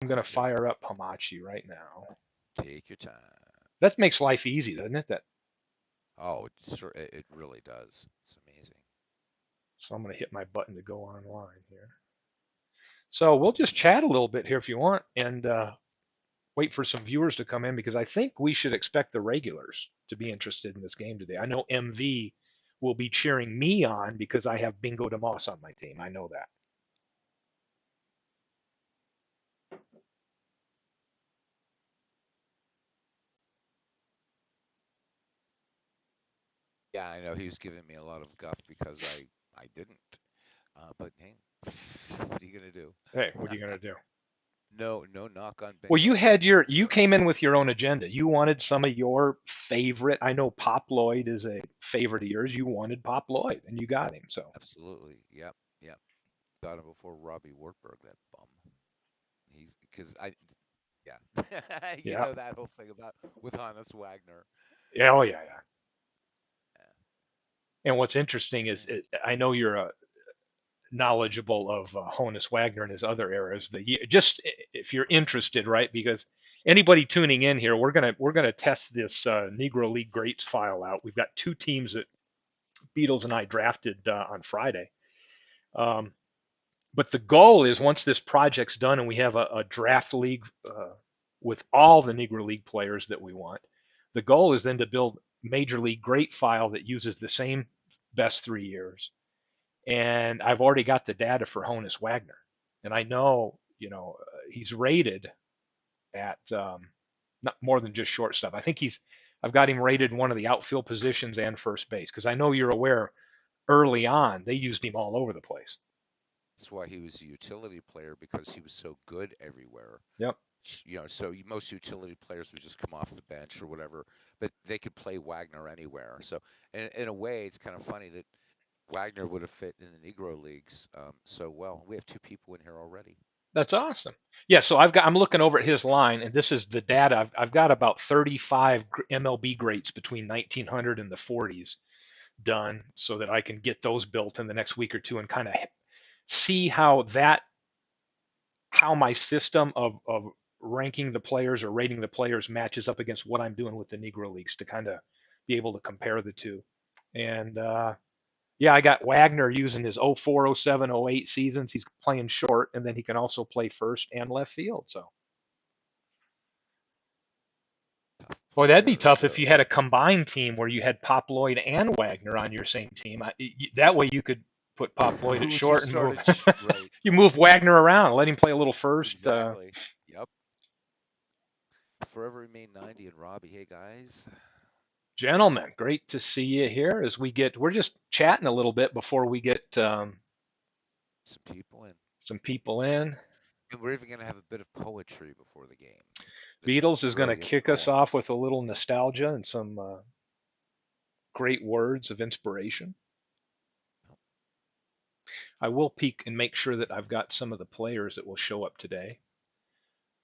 I'm going to fire up Hamachi right now. Take your time. That makes life easy, doesn't it? Oh, it really does. It's amazing. So I'm going to hit my button to go online here. So we'll just chat a little bit here if you want, and wait for some viewers to come in because I think we should expect the regulars to be interested in this game today. I know MV will be cheering me on because I have Bingo DeMoss on my team. I know that. Yeah, I know he was giving me a lot of guff because I didn't. But hey, what are you gonna do? Hey, what are you going to do? No knock on Well, bingo. you came in with your own agenda. You wanted some of your favorite. I know Pop Lloyd is a favorite of yours. You wanted Pop Lloyd, and you got him. So Absolutely. Yep. Yep. Got him before Robbie Wartburg, that bum. He's because I yeah. You yeah, know that whole thing about with Hannes Wagner. yeah, oh yeah, yeah. And what's interesting Yeah. is I know you're knowledgeable of Honus Wagner and his other eras. Just if you're interested, right? Because anybody tuning in here, we're gonna test this Negro League Greats file out. We've got two teams that Beatles and I drafted on Friday. Um, but the goal is once this project's done and we have a draft league with all the Negro League players that we want, the goal is then to build Major League Great file that uses the same best 3 years. And I've already got the data for Honus Wagner, and I know he's rated at not more than just shortstop. I think I've got him rated in one of the outfield positions and first base because I know you're aware early on they used him all over the place. That's why he was a utility player because he was so good everywhere. Yep. So most utility players would just come off the bench or whatever, but they could play Wagner anywhere. So in a way, it's kind of funny that Wagner would have fit in the Negro leagues so well. We have two people in here already. That's awesome. Yeah, so I'm looking over at his line, and this is the data. I've got about 35 MLB greats between 1900 and the 40s done, so that I can get those built in the next week or two and kind of see how my system of ranking the players or rating the players matches up against what I'm doing with the Negro leagues to kind of be able to compare the two. And yeah, I got Wagner using his 04, 07, 08 seasons. He's playing short, and then he can also play first and left field. So, Tough boy, that'd be player. tough if you had So a combined team where you had Pop Lloyd and Wagner on your same team. That way, you could put Pop Lloyd at who would you short and start move. at? Right. You move Wagner around, let him play a little first. Exactly. Yep. Forever remain 90 and Robbie. Hey guys. Gentlemen, great to see you here as we're just chatting a little bit before we get Some people in. some people in. And we're even going to have a bit of poetry before the game. That's Beatles is going to really get kick us going. off with a little nostalgia and some great words of inspiration. I will peek and make sure that I've got some of the players that will show up today.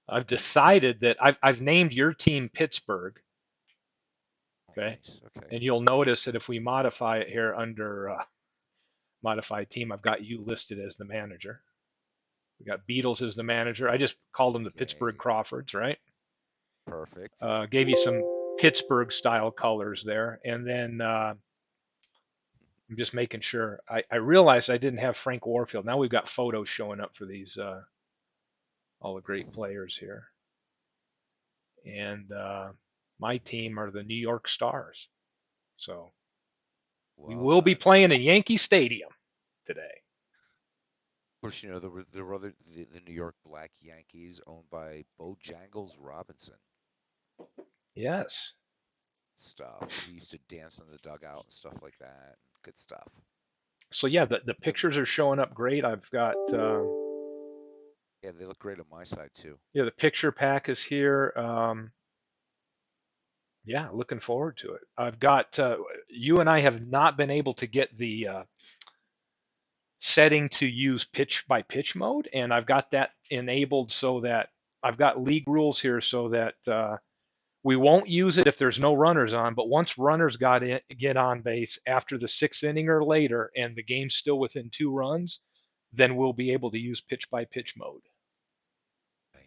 I've decided that I've named your team Pittsburgh, Oh, okay? nice. Okay. And you'll notice that if we modify it here under modified team, I've got you listed as the manager. We got Beatles as the manager. I just called them the Pittsburgh Okay. Crawfords, right? Perfect. Gave you some Pittsburgh style colors there. And then I'm just making sure. I realized I didn't have Frank Warfield. Now we've got photos showing up for these, all the great players here. And my team are the New York Stars. So we Well will be done. playing in Yankee Stadium today. Of course, there were the New York Black Yankees owned by Bojangles Robinson. Yes. Stuff. He used to dance in the dugout and stuff like that. Good stuff. So yeah, the pictures are showing up great. I've got Yeah, they look great on my side too. yeah, the picture pack is here. Yeah, looking forward to it. I've got you and I have not been able to get the setting to use pitch by pitch mode, and I've got that enabled so that I've got league rules here so that we won't use it if there's no runners on. But once runners get on base after the sixth inning or later, and the game's still within 2 runs, then we'll be able to use pitch by pitch mode.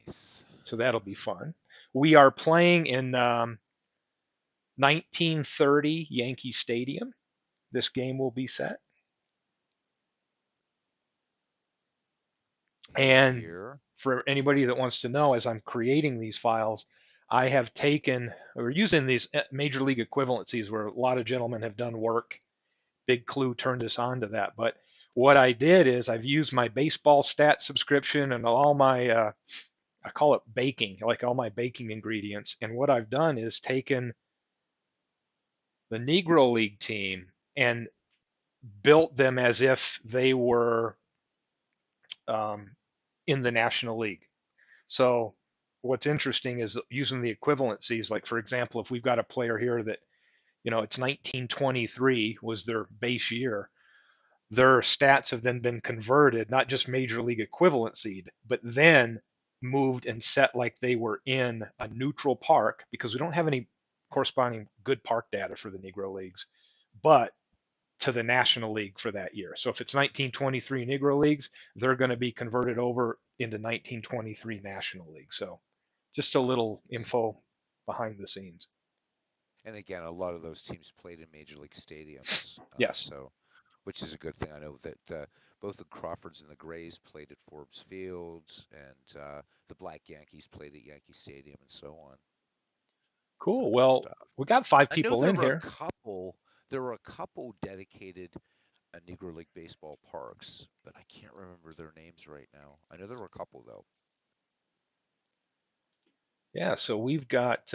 Nice. So that'll be fun. We are playing in 1930 Yankee Stadium. This game will be set. What And year? for anybody that wants to know, as I'm creating these files, I have taken, we're using these major league equivalencies where a lot of gentlemen have done work. Big Clue turned us on to that. But what I did is I've used my baseball stat subscription and all my, I call it baking, like all my baking ingredients. And what I've done is taken the Negro League team and built them as if they were um, in the National League. So what's interesting is using the equivalencies. Like for example, if we've got a player here that it's 1923 was their base year, their stats have then been converted, not just major league equivalency, but then moved and set like they were in a neutral park because we don't have any corresponding good park data for the Negro Leagues, but to the National League for that year. So if it's 1923 Negro Leagues, they're going to be converted over into 1923 National League. So just a little info behind the scenes. And again, a lot of those teams played in major league stadiums, Yes, so which is a good thing. I know that both the Crawfords and the Grays played at Forbes Field, and the Black Yankees played at Yankee Stadium, and so on. So cool. good Well, stuff. we got five I know people in here. there were a couple dedicated Negro League baseball parks, but I can't remember their names right now. I know there were a couple though. Yeah, so we've got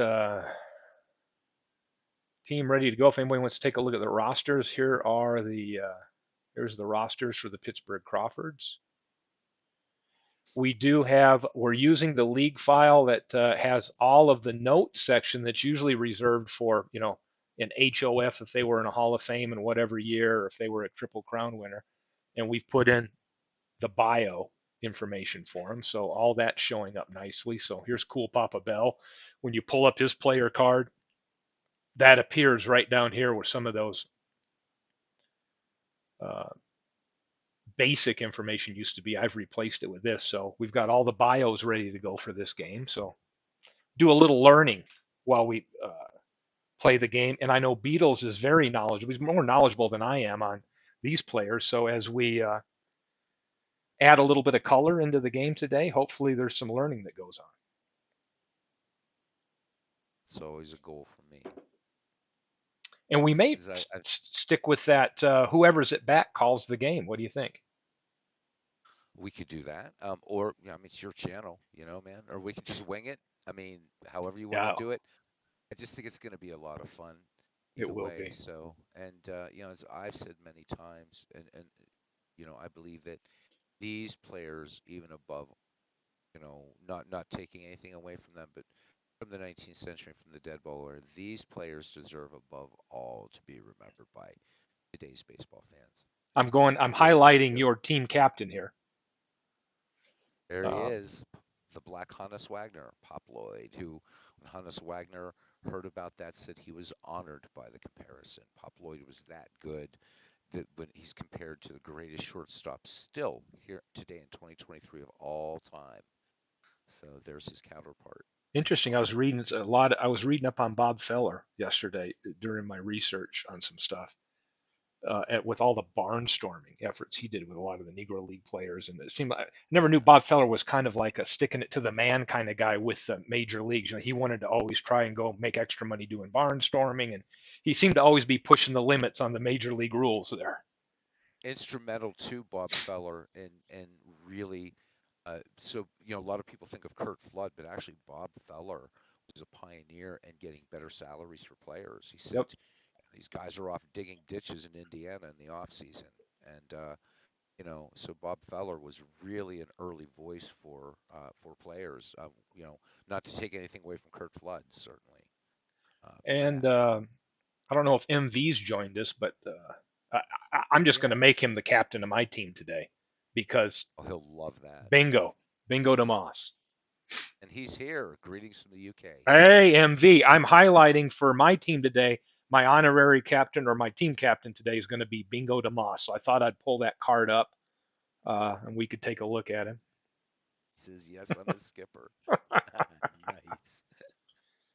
team ready to go. If anybody wants to take a look at the rosters, here's the rosters for the Pittsburgh Crawfords. We're using the league file that has all of the note section that's usually reserved for, an HOF if they were in a Hall of Fame in whatever year, or if they were a Triple Crown winner. And we've put in the bio information for them. So all that's showing up nicely. So here's Cool Papa Bell. When you pull up his player card, that appears right down here where some of those uh, basic information used to be. I've replaced it with this. So we've got all the bios ready to go for this game. So do a little learning while we play the game. And I know Beatles is very knowledgeable. He's more knowledgeable than I am on these players. So as we add a little bit of color into the game today, hopefully there's some learning that goes on. It's always a goal for me. And we may 'Cause stick with that. Whoever's at bat calls the game. What do you think? we could do that, or I mean, it's your channel, man. Or we could just wing it. I mean, however you want to Yeah, do it. I just think it's going to be a lot of fun, it either will way. be. So, and as I've said many times, and I believe that these players, even above, not taking anything away from them, but from the 19th century, from the dead ball era, these players deserve above all to be remembered by today's baseball fans. I'm They really, really highlighting do. your team captain here. There he Um, is, the Black Hannes Wagner, Pop Lloyd, who, when Hannes Wagner heard about that, said he was honored by the comparison. Pop Lloyd was that good that when he's compared to the greatest shortstop still here today in 2023 of all time. So there's his counterpart. Interesting. So I was reading up on Bob Feller yesterday during my research on some stuff. With all the barnstorming efforts he did with a lot of the Negro League players, and it seemed like I never knew yeah, Bob Feller was kind of like a sticking it to the man kind of guy with the major leagues. He wanted to always try and go make extra money doing barnstorming, and he seemed to always be pushing the limits on the major league rules there. instrumental to Bob Feller and really. So a lot of people think of Kurt Flood, but actually Bob Feller was a pioneer in getting better salaries for players. He said Yep. these guys are off digging ditches in Indiana in the off season, and so Bob Feller was really an early voice for players. Not to take anything away from Kurt Flood, certainly, but And yeah, I don't know if MV's joined us, but I'm just going to yeah. make him the captain of my team today because Oh, he'll love that. bingo, bingo DeMoss. And he's here. Greetings from the UK. Hey, MV, I'm highlighting for my team today. My honorary captain or my team captain today is going to be Bingo DeMoss. So I thought I'd pull that card up and we could take a look at him. says, "Yes, I'm the skipper." Nice.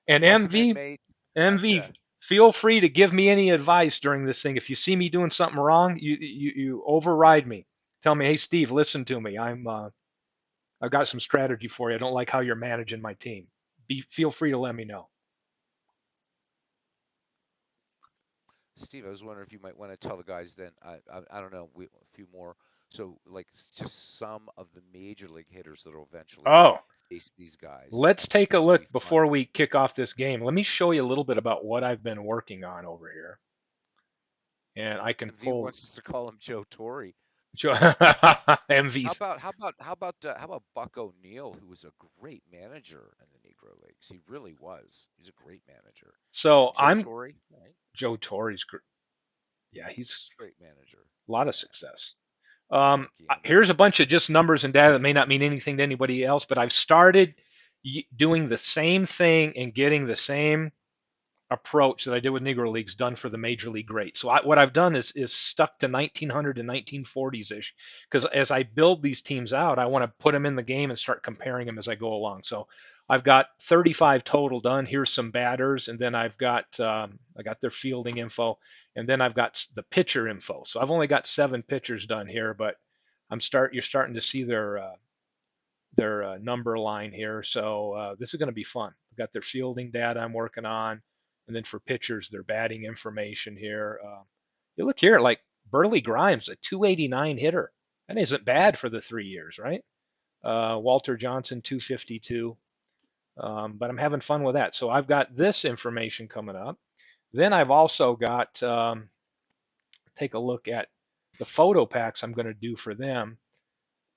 And Welcome in, MV, mate. MV, Gotcha. feel free to give me any advice during this thing. If you see me doing something wrong, you override me. Tell me, hey Steve, listen to me. I've got some strategy for you. I don't like how you're managing my team. Feel free to let me know. Steve, I was wondering if you might want to tell the guys then. I don't know, a few more. So, like, just some of the major league hitters that'll eventually Oh, face these guys. I let's think take a this will be look fun. before we kick off this game. Let me show you a little bit about what I've been working on over here. And I can MV pull wants us to call him Joe Torre. MV's. How about Buck O'Neill, who was a great manager in the Negro Leagues? He really was. He's a great manager. So Joe I'm Torre, right? Joe Torre's. Yeah, he's Great manager. a lot of Yeah. success. York Here's Yankees. a bunch of just numbers and data that may not mean anything to anybody else, but I've started doing the same thing and getting the same approach that I did with Negro Leagues done for the Major League greats. So what I've done is stuck to 1900 to 1940s ish, because as I build these teams out, I want to put them in the game and start comparing them as I go along. So I've got 35 total done. Here's some batters, and then I got their fielding info, and then I've got the pitcher info. So I've only got 7 pitchers done here, but you're starting to see their number line here. So this is going to be fun. We've got their fielding data I'm working on, and then for pitchers, their batting information here. You look here, like Burley Grimes, a 289 hitter. That isn't bad for the 3 years, right? Walter Johnson, 252. But I'm having fun with that. So I've got this information coming up. Then I've also got, take a look at the photo packs I'm going to do for them.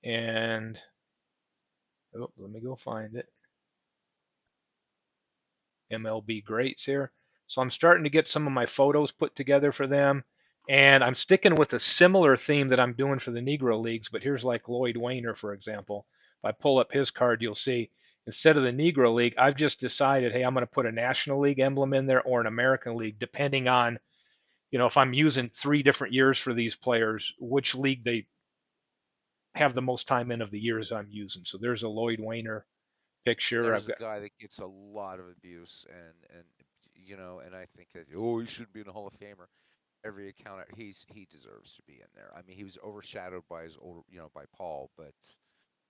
And let me go find it. MLB greats here. So I'm starting to get some of my photos put together for them. And I'm sticking with a similar theme that I'm doing for the Negro Leagues, but here's like Lloyd Wayner, for example. If I pull up his card, you'll see instead of the Negro League, I've just decided, hey, I'm going to put a National League emblem in there or an American League, depending on, if I'm using 3 different years for these players, which league they have the most time in of the years I'm using. So there's a Lloyd Wayner picture. There's I've a got, guy that gets a lot of abuse, and I think that, oh, he should be in the Hall of Famer. Every account, he deserves to be in there. I mean, he was overshadowed by his older, by Paul, but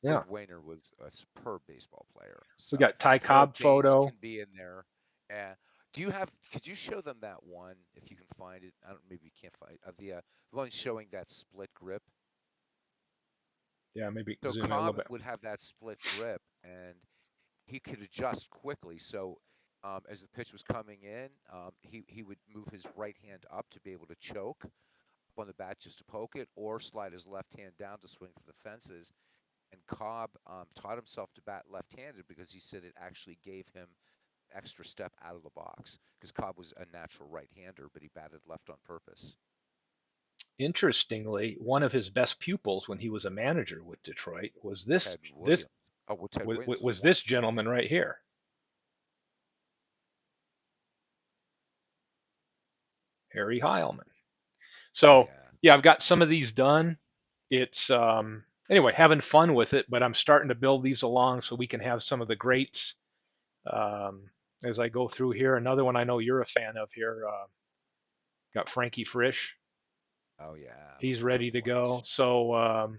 yeah, Lloyd Wayner was a superb baseball player. we So got Ty Harold Cobb Baines photo. can be in there. Uh, do you have? Could you show them that one if you can find it? I don't. Maybe you can't find of the one showing that split grip. Yeah, maybe So zoom in a little Cobb bit. would have that split grip, and he could adjust quickly. So as the pitch was coming in, he would move his right hand up to be able to choke up on the bat just to poke it, or slide his left hand down to swing for the fences. And Cobb taught himself to bat left-handed because he said it actually gave him extra step out of the box because Cobb was a natural right-hander, but he batted left on purpose. Interestingly, one of his best pupils when he was a manager with Detroit was this Ted this Williams. Oh, well, Ted Williams was was one. this gentleman right here, Harry Heilman. So Yeah. yeah, I've got some of these done. It's anyway, having fun with it, but I'm starting to build these along so we can have some of the greats as I go through here. Another one I know you're a fan of here. Got Frankie Frisch. Oh yeah, He's love ready to go. Flash. So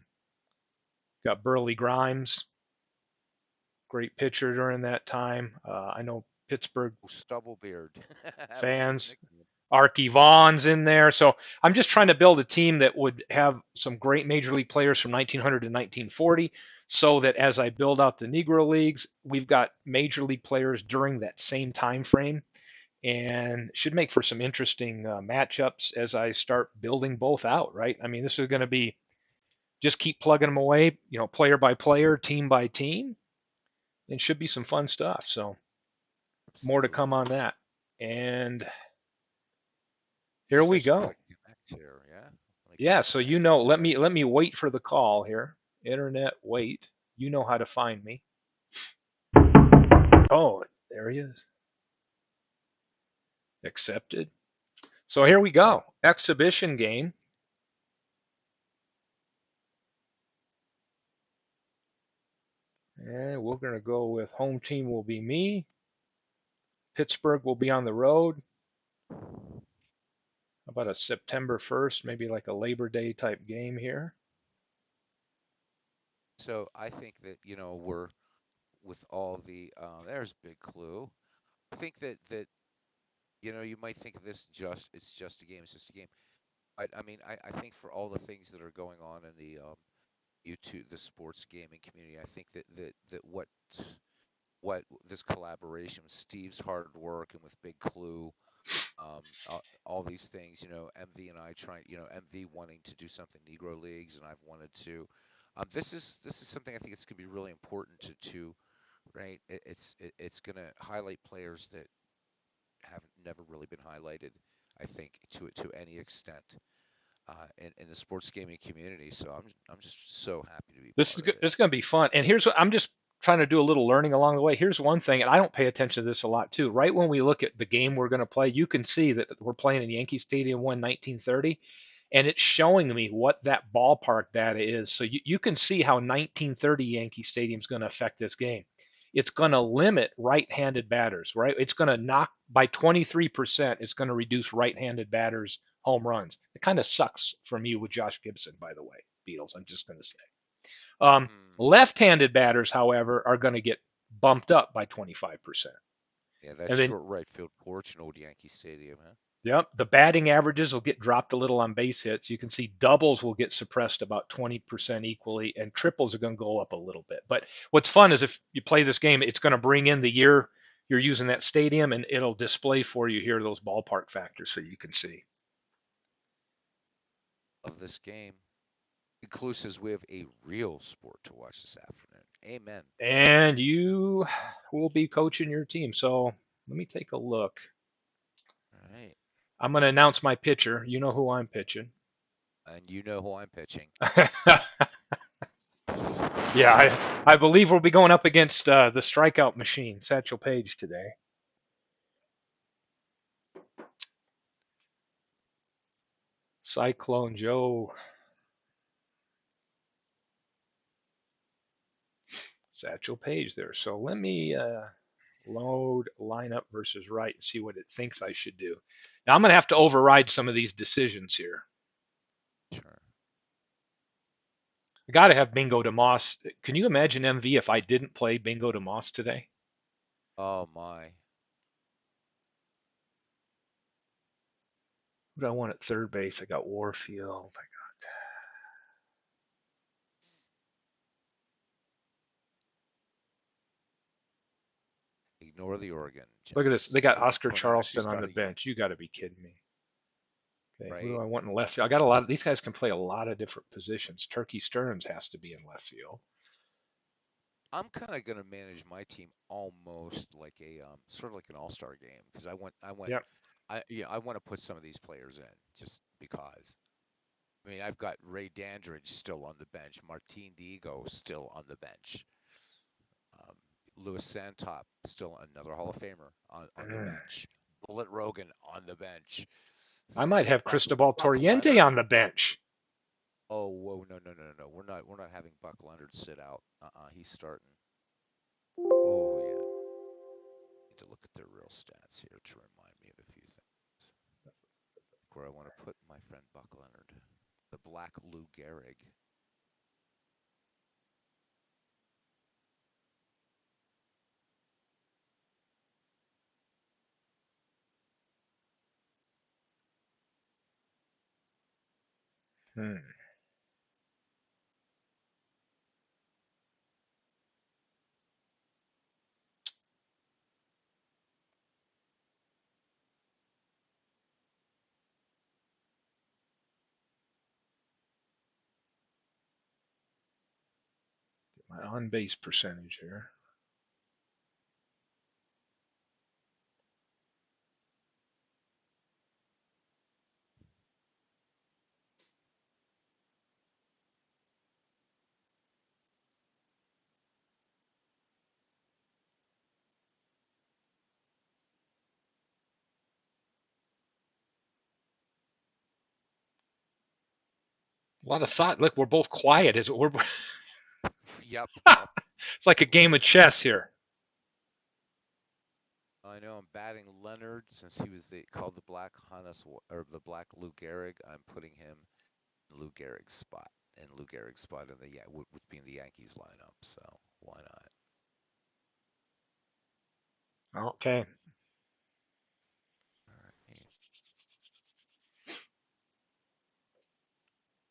got Burley Grimes, great pitcher during that time. I know Pittsburgh Oh, Stubblebeard. That was his fans. nickname. Arky Vaughn's in there. So I'm just trying to build a team that would have some great major league players from 1900 to 1940 so that as I build out the Negro Leagues, we've got major league players during that same time frame and should make for some interesting matchups as I start building both out, right? I mean, this is going to be just keep plugging them away, player by player, team by team, and should be some fun stuff. So more to come Absolutely. on that. And I here guess I we should go. click connect here. Yeah. Let me get Yeah, so connected here. let me wait for the call here. Internet wait. You know how to find me. Oh, there he is. Accepted. So here we go. Exhibition game. And we're going to go with home team will be me. Pittsburgh will be on the road. How about a September 1st, maybe like a Labor Day type game here? So I think that we're with all the there's big clue. I think that you might think of this just it's just a game, it's just a game. I mean I think for all the things that are going on in the YouTube, the sports gaming community, I think that what this collaboration with Steve's hard work and with Big Clue, all these things, MV and I trying, MV wanting to do something Negro leagues, and I've wanted to. This is something I think it's going to be really important to right. It's going to highlight players that have never really been highlighted. I think to any extent in the sports gaming community. So I'm just so happy to be This is part of it. it's going to be fun. And here's what I'm just trying to do a little learning along the way. Here's one thing, and I don't pay attention to this a lot too. Right when we look at the game we're going to play, you can see that we're playing in Yankee Stadium 1 1930, and it's showing me what that ballpark data is. So you can see how 1930 Yankee Stadium is going to affect this game. It's going to limit right-handed batters, right? It's going to knock by 23%. It's going to reduce right-handed batters home runs. It kind of sucks from you with Josh Gibson, by the way, Beatles. I'm just going to say. Hmm. Left-handed batters, however, are going to get bumped up by 25%. Yeah, that And then, short right field porch in old Yankee Stadium, huh? yep, the batting averages will get dropped a little on base hits. You can see doubles will get suppressed about 20% equally, and triples are going to go up a little bit. But what's fun is if you play this game, it's going to bring in the year you're using that stadium, and it'll display for you here those ballpark factors so you can see. Of this game. Clue says we have a real sport to watch this afternoon. Amen. And you will be coaching your team. So let me take a look. All right. I'm going to announce my pitcher. You know who I'm pitching. And you know who I'm pitching. Yeah, I believe we'll be going up against the strikeout machine, Satchel Paige, today. Cyclone Joe, Satchel Paige there. So let me load lineup versus right and see what it thinks I should do. Now I'm going to have to override some of these decisions here. Sure. I got to have Bingo DeMoss. Can you imagine MV if I didn't play Bingo DeMoss today? Oh my. Who do I want at third base? I got Warfield. Ignore the Oregon Look at this. Giants. They got Put Oscar Pronouncio's Charleston on got the a bench. You got to be kidding me. Okay, who do right. I want in left field? I got a lot of these guys can play a lot of different positions. Turkey Stearns has to be in left field. I'm kind of gonna manage my team almost like a sort of like an all-star game because Yep. I want to put some of these players in just because. I mean, I've got Ray Dandridge still on the bench, Martin Diego still on the bench, um, Louis Santop still another Hall of Famer on the Mm. bench, Bullet Rogan on the bench. I might have Buck Cristobal Buck Toriente Leonard. on the bench. Oh, whoa, no. We're not having Buck Leonard sit out. He's starting. Oh yeah. Need to look at their real stats here to remind me of a few things. Where I want to put my friend Buck Leonard, the Black Lou Gehrig. Hmm. My on base percentage here. A lot of thought. Look, we're both quiet. Is we're Yep. It's like a game of chess here. I know I'm batting Leonard since he was called the Black Hannes or the Black Lou Gehrig. I'm putting him in Lou Gehrig's spot, and Lou Gehrig's spot in the would be in the Yankees lineup. So why not? Okay. All right.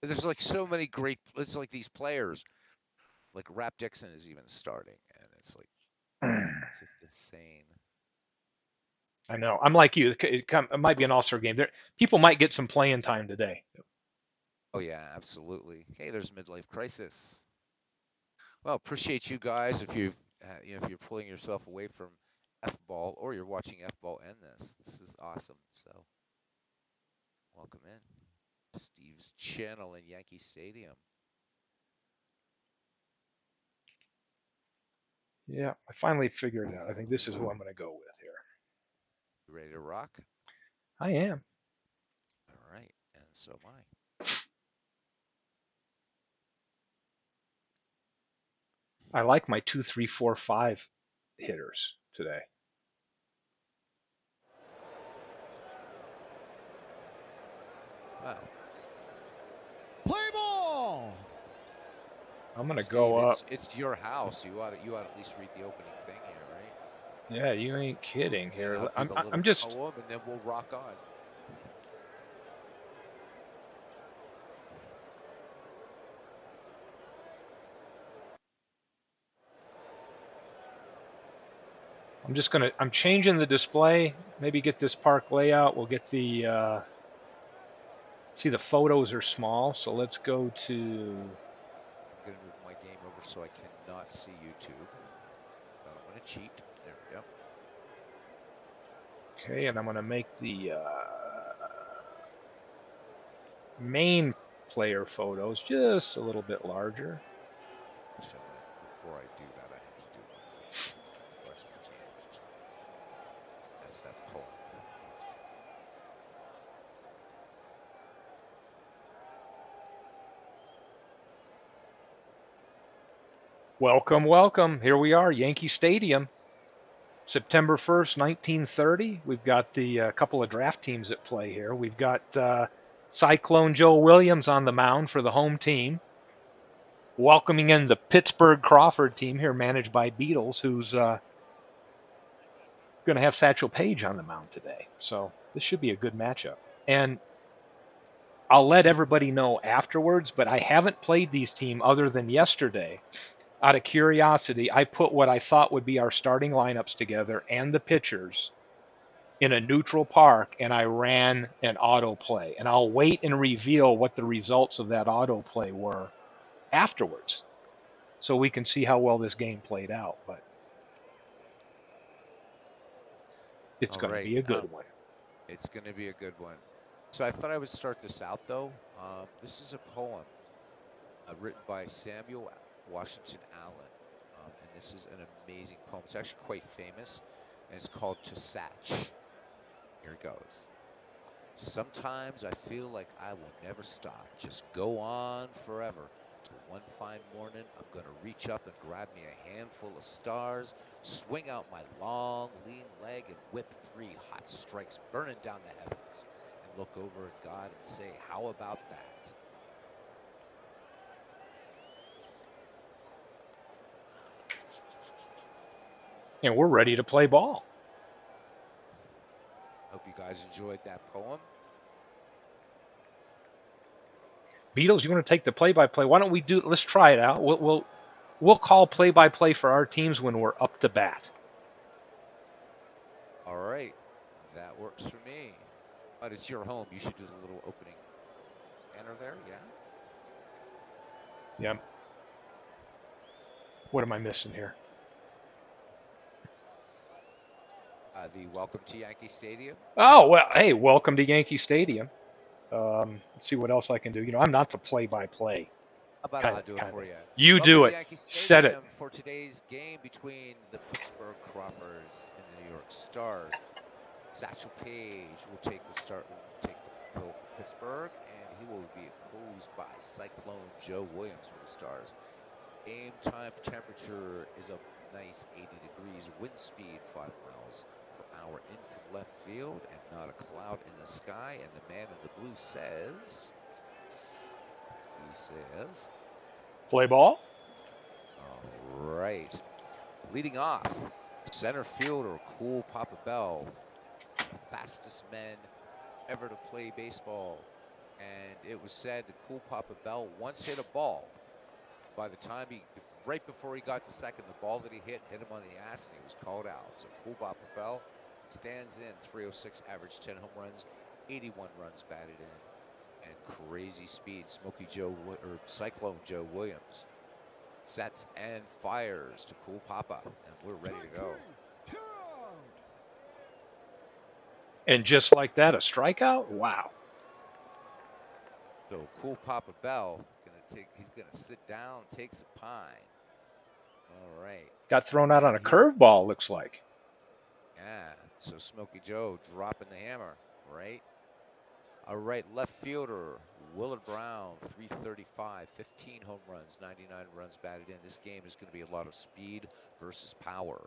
There's like so many great. It's like these players, like Rap Dixon is even starting, and it's like it's just insane. I know. I'm like you. It might be an all-star game. There, people might get some playing time today. Oh yeah, absolutely. Hey, there's midlife crisis. Well, appreciate you guys if you're pulling yourself away from F-ball or you're watching F-ball and this. This is awesome. So welcome in Steve's channel in Yankee Stadium. Yeah, I finally figured it out. I think this is who I'm going to go with here. You ready to rock? I am. All right, and so am I. I like my 2, 3, 4, 5 hitters today. Wow. Play ball. I'm going to Steve, go up. it's your house. You ought to at least read the opening thing here, right? Yeah, you ain't kidding Then here. I'll do the I'm little just. poem, and then we'll rock on. I'm just gonna. I'm changing the display. Maybe get this park layout. We'll get the. See, the photos are small, so let's go to. I'm gonna move my game over so I cannot see YouTube. I don't want to cheat. There we go. Okay, and I'm gonna make the main player photos just a little bit larger. Actually, before I do that, I have to do one thing before I forget. That's that poem. Welcome, welcome. Here we are, Yankee Stadium, September 1st, 1930. We've got the couple of draft teams at play here. We've got Cyclone Joe Williams on the mound for the home team, welcoming in the Pittsburgh Crawford team here, managed by Beatles, who's going to have Satchel Paige on the mound today. So this should be a good matchup. And I'll let everybody know afterwards, but I haven't played these teams other than yesterday. Out of curiosity, I put what I thought would be our starting lineups together and the pitchers in a neutral park, and I ran an autoplay. And I'll wait and reveal what the results of that autoplay were afterwards, so we can see how well this game played out. But it's All going to right. be a good one. It's gonna be a good one. So I thought I would start this out though. This is a poem written by Samuel Washington Allen, and this is an amazing poem. It's actually quite famous, and it's called "To Satch." Here it goes. Sometimes I feel like I will never stop, just go on forever. Till one fine morning, I'm gonna reach up and grab me a handful of stars, swing out my long, lean leg, and whip 3 hot strikes burning down the heavens, and look over at God and say, "How about that?" And we're ready to play ball. Hope you guys enjoyed that poem. Beatles, you want to take the play-by-play? Why don't we do? Let's try it out. We'll call play-by-play for our teams when we're up to bat. All right, that works for me. But it's your home. You should do the little opening banner there, yeah? Yeah. What am I missing here? The welcome to Yankee Stadium. Oh well, hey, welcome to Yankee Stadium. Let's see what else I can do. I'm not the play-by-play How about kind I'll of do it kind of for thing. you? You Welcome do to it. Yankee Set it. Stadium for today's game between the Pittsburgh Crawfords and the New York Stars. Satchel Paige will take the pill for Pittsburgh, and he will be opposed by Cyclone Joe Williams for the Stars. Game time temperature is a nice 80 degrees. Wind speed 5 miles per hour in from left field, and not a cloud in the sky. And the man in the blue says, Play ball. all right. Leading off, center fielder Cool Papa Bell, fastest men ever to play baseball. And it was said that Cool Papa Bell once hit a ball. By the time right before he got to second, the ball that he hit him on the ass, and he was called out. So Cool Papa Bell stands in 306, average 10 home runs, 81 runs batted in, and crazy speed. Cyclone Joe Williams sets and fires to Cool Papa, and we're ready to go. And just like that, a strikeout? Wow. So Cool Papa Bell he's gonna sit down, take some pine. All right. Got thrown out on a curveball, looks like. Yeah. So Smokey Joe dropping the hammer, right? All right, left fielder Willard Brown, 335, 15 home runs, 99 runs batted in. This game is going to be a lot of speed versus power.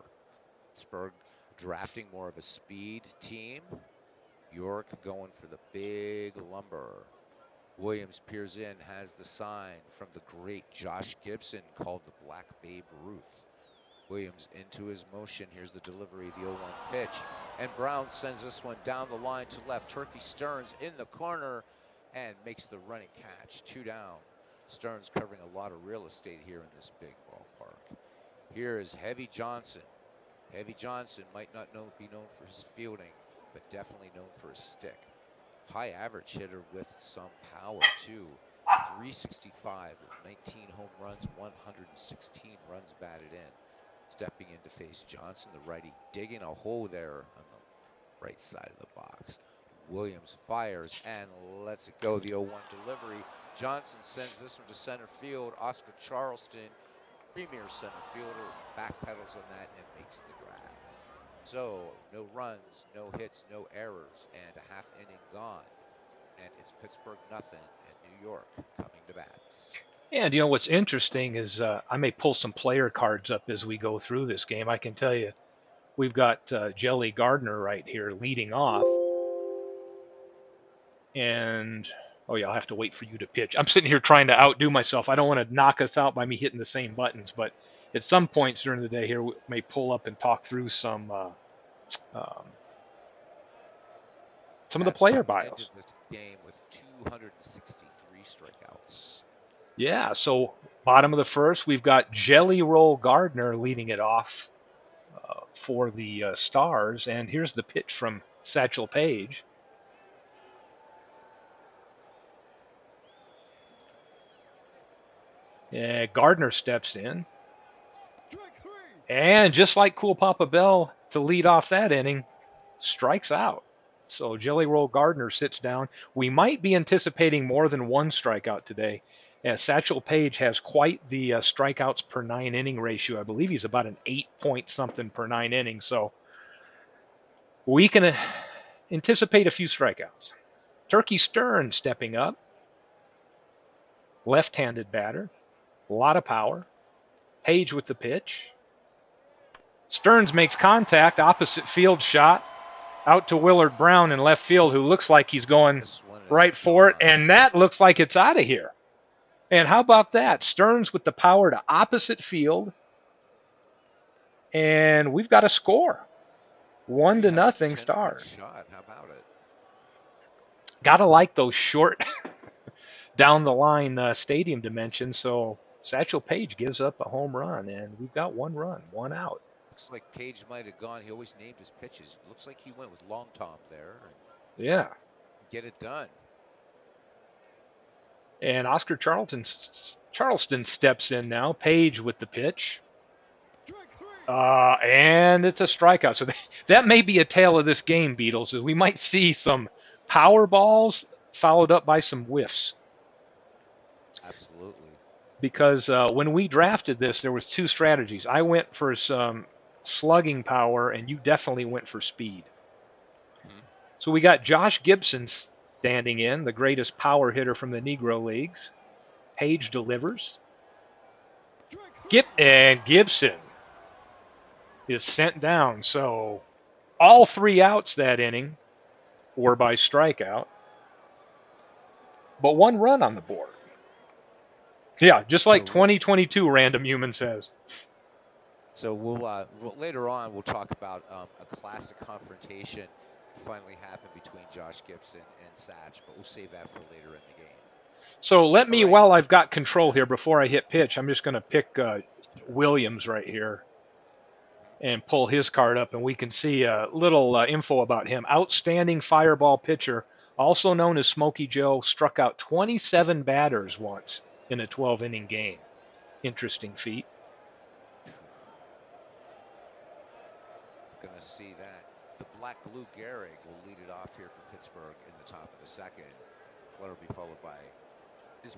Pittsburgh drafting more of a speed team. York going for the big lumber. Williams peers in, has the sign from the great Josh Gibson called the Black Babe Ruth. Williams into his motion. Here's the delivery, the 0-1 pitch. And Brown sends this one down the line to left. Turkey Stearns in the corner and makes the running catch. 2 down. Stearns covering a lot of real estate here in this big ballpark. Here is Heavy Johnson. Heavy Johnson might not be known for his fielding, but definitely known for his stick. High average hitter with some power, too. 365 with 19 home runs, 116 runs batted in. Stepping in to face Johnson, the righty, digging a hole there on the right side of the box. Williams fires and lets it go. The 0-1 delivery. Johnson sends this one to center field. Oscar Charleston, premier center fielder, backpedals on that and makes the grab. So no runs, no hits, no errors, and a half inning gone. And it's Pittsburgh nothing and New York coming to bat. And you know what's interesting is I may pull some player cards up as we go through this game. I can tell you we've got Jelly Gardner right here leading off. And, oh yeah, I'll have to wait for you to pitch. I'm sitting here trying to outdo myself. I don't want to knock us out by me hitting the same buttons, but at some points during the day here, we may pull up and talk through some of the player bios. This game with 263 strikeouts. Yeah, so bottom of the first, we've got Jelly Roll Gardner leading it off for the Stars. And here's the pitch from Satchel Paige. Yeah, Gardner steps in. And just like Cool Papa Bell to lead off that inning, strikes out. So Jelly Roll Gardner sits down. We might be anticipating more than one strikeout today. Satchel Paige has quite the strikeouts per 9 inning ratio. I believe he's about an 8 point something per 9 innings. So we can anticipate a few strikeouts. Turkey Stern stepping up. Left-handed batter. A lot of power. Paige with the pitch. Stearns makes contact. Opposite field shot. Out to Willard Brown in left field, who looks like he's going right for it. And that looks like it's out of here. And how about that? Stearns with the power to opposite field. And we've got a score. 1-0 Stars. How about it? Gotta like those short down the line stadium dimensions. So Satchel Paige gives up a home run, and we've got 1 run, 1 out. Looks like Paige might have gone. He always named his pitches. Looks like he went with Long Tom there. Yeah. Get it done. And Oscar Charleston steps in now. Paige with the pitch. And it's a strikeout. So that may be a tale of this game, Beatles, is we might see some power balls followed up by some whiffs. Absolutely. Because when we drafted this, there was 2 strategies. I went for some slugging power, and you definitely went for speed. Mm-hmm. So we got Josh Gibson standing in, the greatest power hitter from the Negro Leagues. Paige delivers. Gibson is sent down. So all 3 outs that inning were by strikeout, but 1 run on the board. Yeah, just like 2022, Random Human says. So we'll later on we'll talk about a classic confrontation finally happened between Josh Gibson and Satch, but we'll save that for later in the game. So let me, right. while I've got control here, before I hit pitch, I'm just going to pick Williams right here and pull his card up, and we can see a little info about him. Outstanding fireball pitcher, also known as Smokey Joe, struck out 27 batters once in a 12-inning game. Interesting feat. Going to see that. The Black Lou Gehrig will lead it off here for Pittsburgh in the top of the second. Flutter will be followed by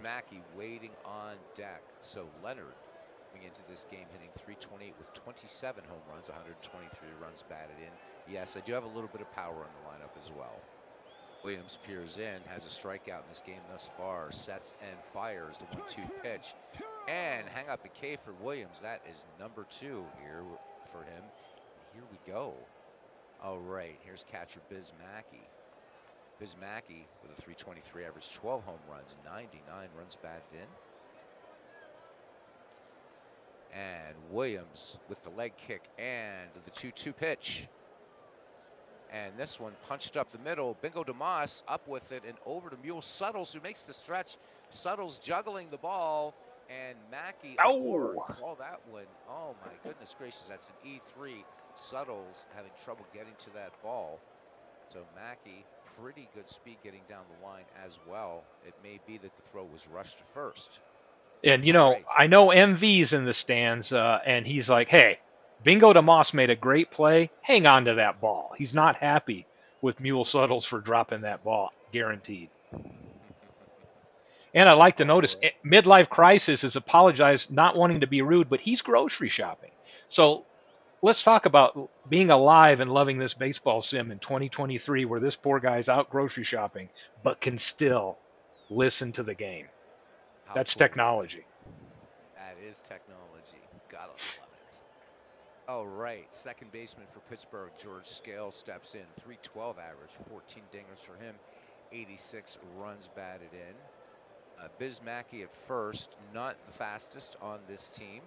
Mackey waiting on deck. So Leonard coming into this game hitting .328 with 27 home runs, 123 runs batted in. Yes, I do have a little bit of power in the lineup as well. Williams peers in, has a strikeout in this game thus far, sets and fires the 1-2 pitch. And hang up a K for Williams. That is number 2 here for him. Here we go. All right, here's catcher Biz Mackey. Biz Mackey with a .323 average, 12 home runs, 99 runs batted in. And Williams with the leg kick and the 2-2 pitch. And this one punched up the middle. Bingo DeMoss up with it and over to Mule Suttles, who makes the stretch. Suttles juggling the ball, and Mackey aboard. Call that one. Oh my goodness gracious, that's an E3. Suttles having trouble getting to that ball. So Mackey, pretty good speed getting down the line as well. It may be that the throw was rushed to first. And, you know, right. I know MV's in the stands, and he's like, hey, Bingo DeMoss made a great play. Hang on to that ball. He's not happy with Mule Suttles for dropping that ball, guaranteed. And I'd like to notice, Midlife Crisis has apologized, not wanting to be rude, but he's grocery shopping. So let's talk about being alive and loving this baseball sim in 2023, where this poor guy's out grocery shopping, but can still listen to the game. That's technology. That is technology. Gotta love it. All right, second baseman for Pittsburgh, George Scales steps in. .312 average, 14 dingers for him, 86 runs batted in. Biz Mackey at first, not the fastest on this team.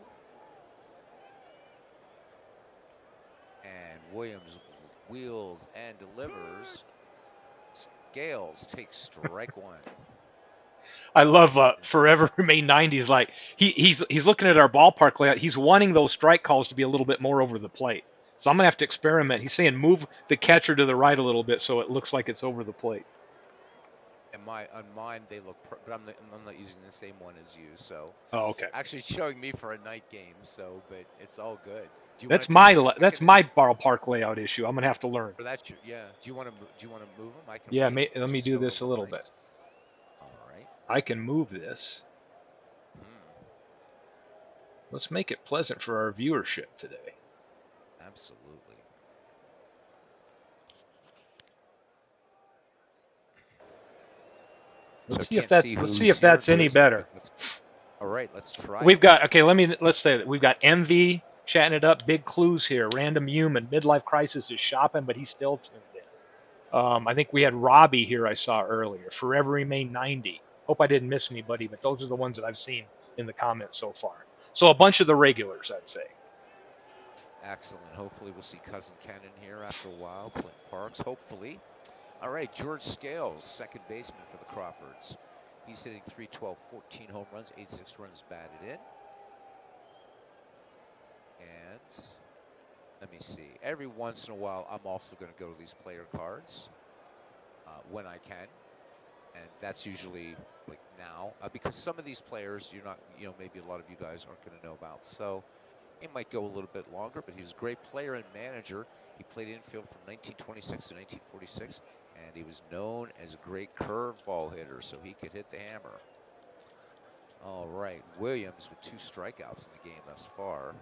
And Williams wheels and delivers. Scales takes strike 1. I love Forever Remain 90s. Like he's looking at our ballpark layout. He's wanting those strike calls to be a little bit more over the plate. So I'm gonna have to experiment. He's saying move the catcher to the right a little bit so it looks like it's over the plate. And on mine they look, but I'm not using the same one as you. So okay. Actually showing me for a night game. So, but it's all good. That's my ballpark layout issue. I'm gonna have to learn. That's yeah. Do you want to move them? I can. Yeah, let me do this a little bit. All right. I can move this. Let's make it pleasant for our viewership today. Absolutely. Let's see if that's any better. All right, let's try. We've got let's say that we've got MV chatting it up. Big clues here. Random Human, Midlife Crisis is shopping, but he's still tuned in. I think we had Robbie here. I saw earlier. Forever Remain 90. Hope I didn't miss anybody, but those are the ones that I've seen in the comments so far. So a bunch of the regulars, I'd say. Excellent. Hopefully we'll see Cousin Ken in here after a while. Clint Parks, hopefully. All right, George Scales, second baseman for the Crawfords. He's hitting .312, 14 home runs, 86 runs batted in. And let me see. Every once in a while, I'm also going to go to these player cards when I can. And that's usually like now, because some of these players you're not, maybe a lot of you guys aren't going to know about. So it might go a little bit longer, but he was a great player and manager. He played infield from 1926 to 1946, and he was known as a great curveball hitter, so he could hit the hammer. All right, Williams with 2 strikeouts in the game thus far.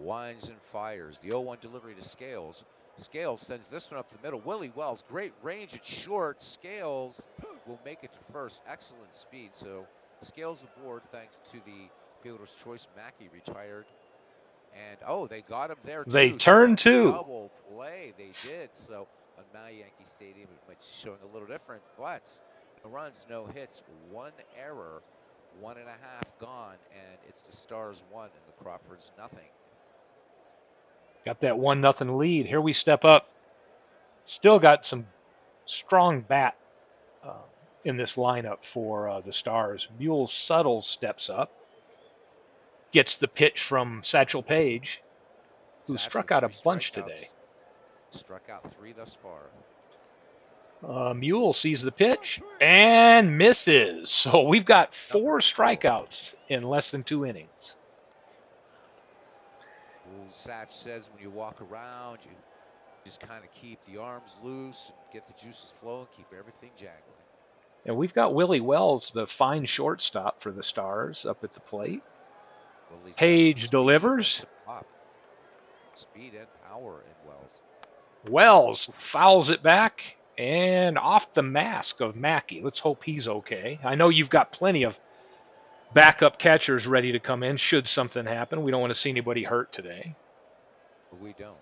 Winds and fires. The 0-1 delivery to Scales. Scales sends this one up the middle. Willie Wells, great range at short. Scales will make it to first. Excellent speed. So Scales aboard thanks to the fielder's choice. Mackey retired. And they got him there They too. So turn two. double play, they did. So on Maui Yankee Stadium, it might be showing a little different, but no runs, no hits, one error, 1.5 gone, and it's the Stars 1 and the Crawfords nothing. Got that 1-0 lead. Here we step up. Still got some strong bat in this lineup for the Stars. Mule Suttles steps up, gets the pitch from Satchel Paige, who Satch struck with out a 3 bunch strikeouts. today. Struck out 3 thus far. Mule sees the pitch and misses. So we've got 4 strikeouts in less than 2 innings. Satch says when you walk around, you just kind of keep the arms loose and get the juices flowing, keep everything jangling. And we've got Willie Wells, the fine shortstop for the Stars, up at the plate. Paige delivers. Speed and power in Wells. Wells fouls it back and off the mask of Mackey. Let's hope he's okay. I know you've got plenty of backup catchers ready to come in should something happen. We don't want to see anybody hurt today. We don't.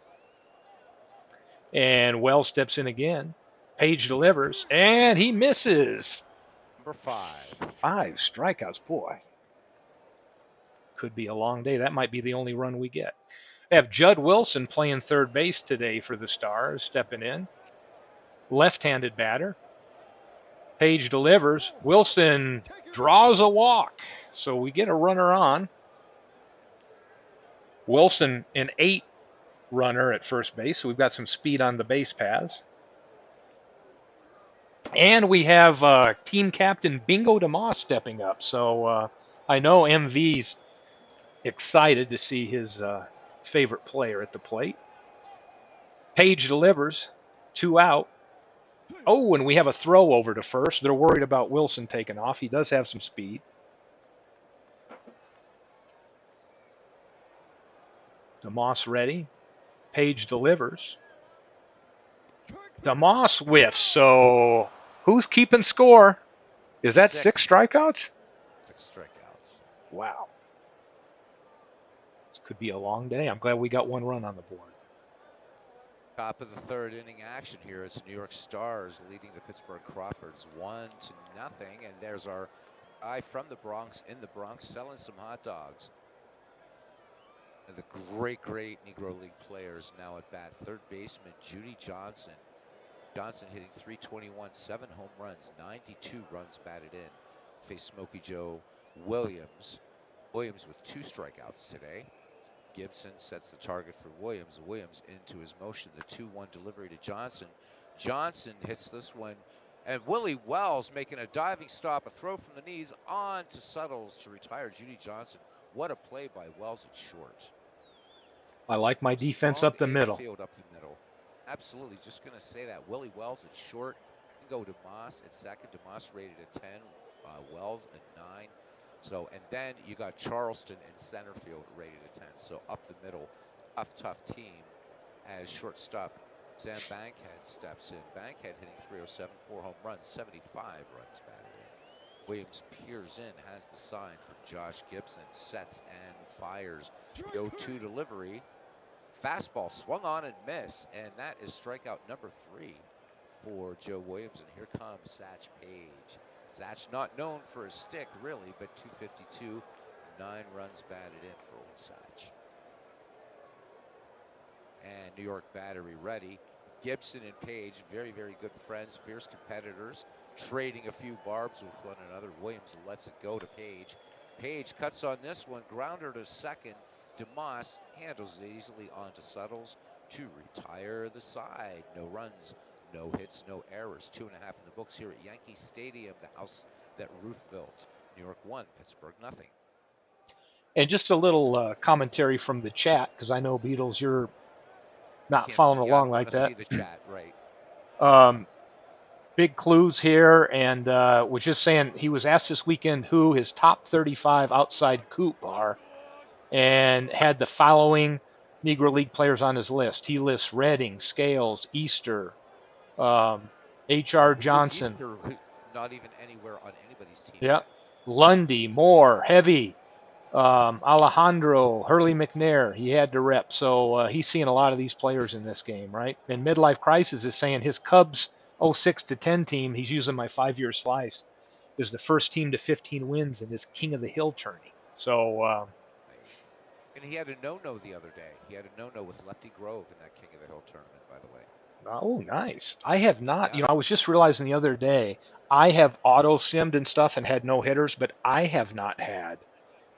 And Wells steps in again. Paige delivers, and he misses. Number 5. 5 strikeouts, boy. Could be a long day. That might be the only run we get. We have Judd Wilson playing third base today for the Stars, stepping in. Left-handed batter. Paige delivers. Wilson draws a walk, so we get a runner on. Wilson, an 8 runner at first base, so we've got some speed on the base paths. And we have team captain Bingo DeMoss stepping up, so I know MV's excited to see his favorite player at the plate. Paige delivers, 2 out. Oh, and we have a throw over to first. They're worried about Wilson taking off. He does have some speed. DeMoss ready. Paige delivers. DeMoss whiffs. So who's keeping score? Is that 6 strikeouts? 6 strikeouts. Wow. This could be a long day. I'm glad we got 1 run on the board. Top of the 3rd inning action here. It's New York Stars leading the Pittsburgh Crawfords 1-0. And there's our guy from the Bronx in the Bronx selling some hot dogs. And the great Negro League players now at bat. Third baseman Judy Johnson. Johnson hitting .321, 7 home runs, 92 runs batted in. Faced Smokey Joe Williams. Williams with 2 strikeouts today. Gibson sets the target for Williams. Williams into his motion. The 2-1 delivery to Johnson. Johnson hits this one. And Willie Wells making a diving stop, a throw from the knees on to Suttles to retire Judy Johnson. What a play by Wells at short. I like my defense Strong up the middle. Field up the middle. Absolutely. Just going to say that. Willie Wells at short. Go to Moss at second. DeMoss rated at 10. Wells at 9. So, and then you got Charleston in center field rated at 10. So up the middle, tough team as shortstop Sam Bankhead steps in. Bankhead hitting .307, 4 home runs, 75 runs batted in. Williams peers in, has the sign for Josh Gibson, sets and fires. 0-2 delivery. Fastball swung on and missed, and that is strikeout number 3 for Joe Williams. And here comes Satch Paige. Satch not known for his stick, really, but .252, 9 runs batted in for old Satch. And New York battery ready. Gibson and Paige, very good friends, fierce competitors, trading a few barbs with one another. Williams lets it go to Paige. Paige cuts on this one, grounder to second. DeMoss handles it easily onto Suttles to retire the side. No runs, no hits, no errors. 2.5 in the books here at Yankee Stadium, the house that Ruth built. New York 1, Pittsburgh nothing. And just a little commentary from the chat, because I know, Beatles, you're not following along like that. See the chat, right. Big clues here, and was just saying he was asked this weekend who his top 35 outside coop are, and had the following Negro League players on his list. He lists Redding, Scales, Easter, H.R. Johnson. Easter, not even anywhere on anybody's team. Yeah. Lundy, Moore, Heavy, Alejandro, Hurley McNair, he had to rep. So he's seeing a lot of these players in this game, right? And Midlife Crisis is saying his Cubs 06 to 10 team, he's using my 5-year slice, is the first team to 15 wins in this King of the Hill tourney. So, Nice. And he had a no-no the other day. He had a no-no with Lefty Grove in that King of the Hill tournament, by the way. oh, nice. I have not, Yeah. I was just realizing the other day, I have auto simmed and stuff and had no hitters, but I have not had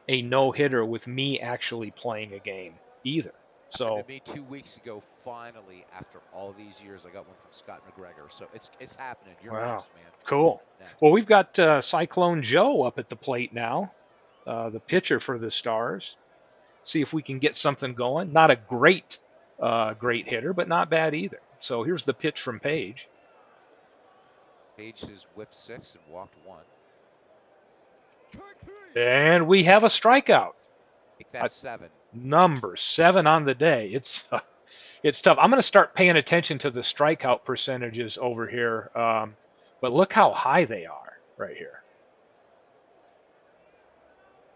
a no hitter with me actually playing a game either. Happened to So, me 2 weeks ago. Finally, after all these years, I got one from Scott McGregor. So it's happening. You're wow, next, man. cool. Next. Well, we've got Cyclone Joe up at the plate now, the pitcher for the Stars. See if we can get something going. Not a great hitter, but not bad either. So here's the pitch from Page. Page has whiffed 6 and walked 1. And we have a strikeout. Make that 7. Number 7 on the day. It's tough. I'm going to start paying attention to the strikeout percentages over here. But look how high they are right here.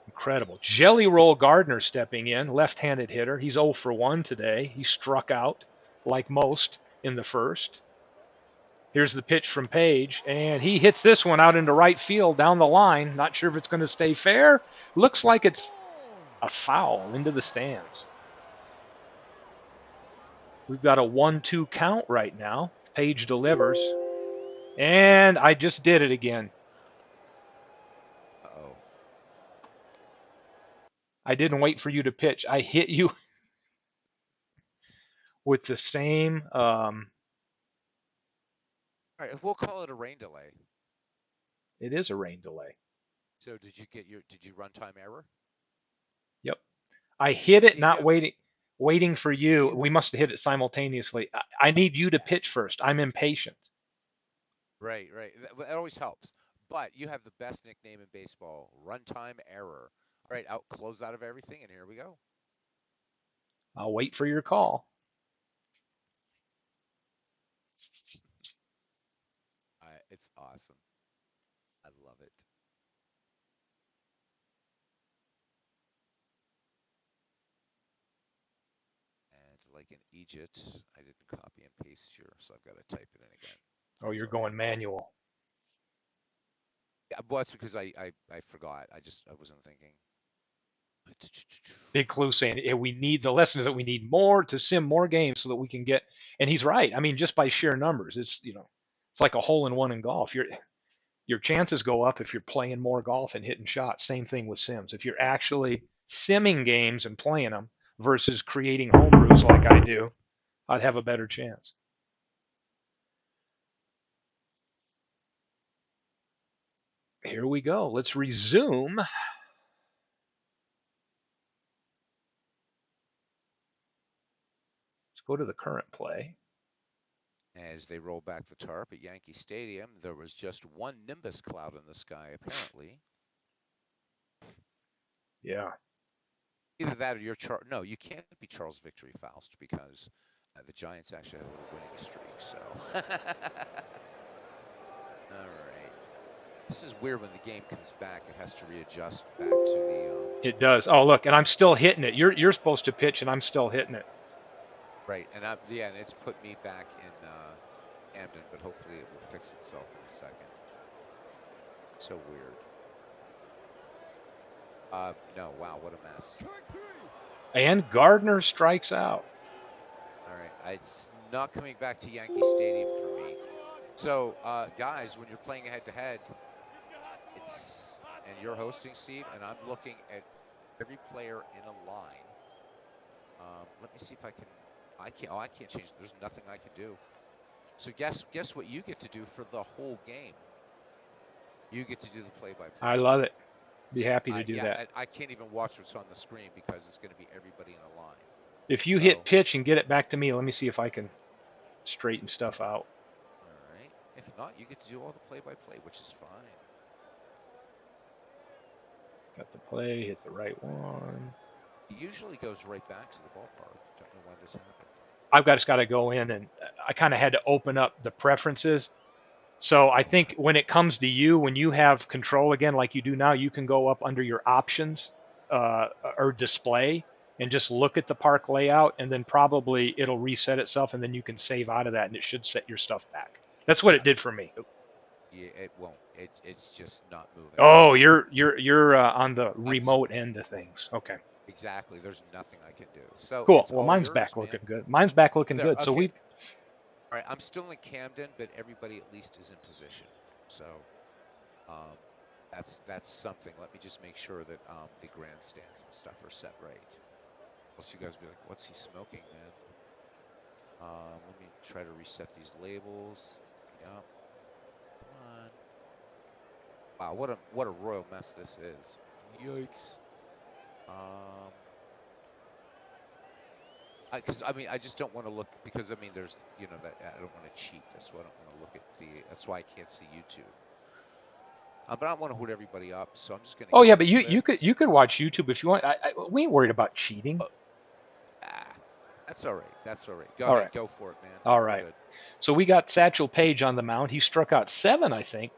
Incredible. Jelly Roll Gardner stepping in, left-handed hitter. He's 0 for 1 today. He struck out like most in the first. Here's the pitch from Page, and he hits this one out into right field down the line. Not sure if it's going to stay fair. Looks like it's a foul into the stands. We've got a 1-2 count right now. Page delivers. And I just did it again. Uh-oh. I didn't wait for you to pitch. I hit you with the same. All right, we'll call it a rain delay. It is a rain delay. So did you run time error? Yep. I hit it, You not know, waiting for you. We must have hit it simultaneously. I need you to pitch first. I'm impatient. right. That always helps. But you have the best nickname in baseball, runtime error. All right, close out of everything, and here we go. I'll wait for your call. It's awesome. I love it. And like in Egypt, I didn't copy and paste here, so I've got to type it in again. Oh, you're Sorry. going manual. Yeah, well, that's because I forgot. I wasn't thinking. Big clue saying we need the lesson is that we need more to sim more games so that we can get. And he's right. I mean, just by sheer numbers, it's it's like a hole in one in golf. Your chances go up if you're playing more golf and hitting shots. Same thing with sims. If you're actually simming games and playing them versus creating homebrews like I do, I'd have a better chance. Here we go. Let's resume. Let's go to the current play. As they roll back the tarp at Yankee Stadium, there was just one nimbus cloud in the sky, apparently. Yeah. Either that or you're No, you can't be Charles Victory Faust because the Giants actually have a little winning streak. So, all right. This is weird when the game comes back. It has to readjust back to the. It does. Oh, look, and I'm still hitting it. You're supposed to pitch, and I'm still hitting it. Right, and and it's put me back in Camden, but hopefully it will fix itself in a second. So weird. No, wow, what a mess. And Gardner strikes out. All right, it's not coming back to Yankee Stadium for me. So, guys, when you're playing head-to-head, and you're hosting, Steve, and I'm looking at every player in a line. Let me see if I can. I can't change. There's nothing I can do. So guess what you get to do for the whole game. You get to do the play-by-play. I love it. Be happy to do that. I can't even watch what's on the screen because it's going to be everybody in a line. If you hit pitch and get it back to me, let me see if I can straighten stuff out. All right. If not, you get to do all the play-by-play, which is fine. Got the play, hit the right one. It usually goes right back to the ballpark. Don't know why this happened. I've just got to go in, and I kind of had to open up the preferences So I think when it comes to you, when you have control again, like you do now, you can go up under your options or display and just look at the park layout, and then probably it'll reset itself, and then you can save out of that, and it should set your stuff back. That's what it did for me. Yeah, it won't. It's just not moving. Oh, So you're on the I'm s- remote end of things. Okay, exactly. There's nothing I can do. So cool. it's Well, all mine's yours, back man. looking good. Mine's back looking There. good. So Okay. we All right. I'm still in Camden, but everybody at least is in position. So um, that's something. Let me just make sure that the grandstands and stuff are set right. Else you guys be like, "What's he smoking, man?" Let me try to reset these labels. Yep. Come on. Wow, what a royal mess this is. Yikes. Um, because I mean, I just don't want to look because I mean, there's that I don't want to cheat. That's why I don't want to look at the. That's why I can't see YouTube. But I don't want to hood everybody up, so I'm just gonna Oh get yeah, but this list. you could watch YouTube if you want. We ain't worried about cheating. Oh, ah, that's all right. That's all right. Go All ahead, right, go for it, man. all We're right. good. So we got Satchel Paige on the mound. He struck out 7, I think.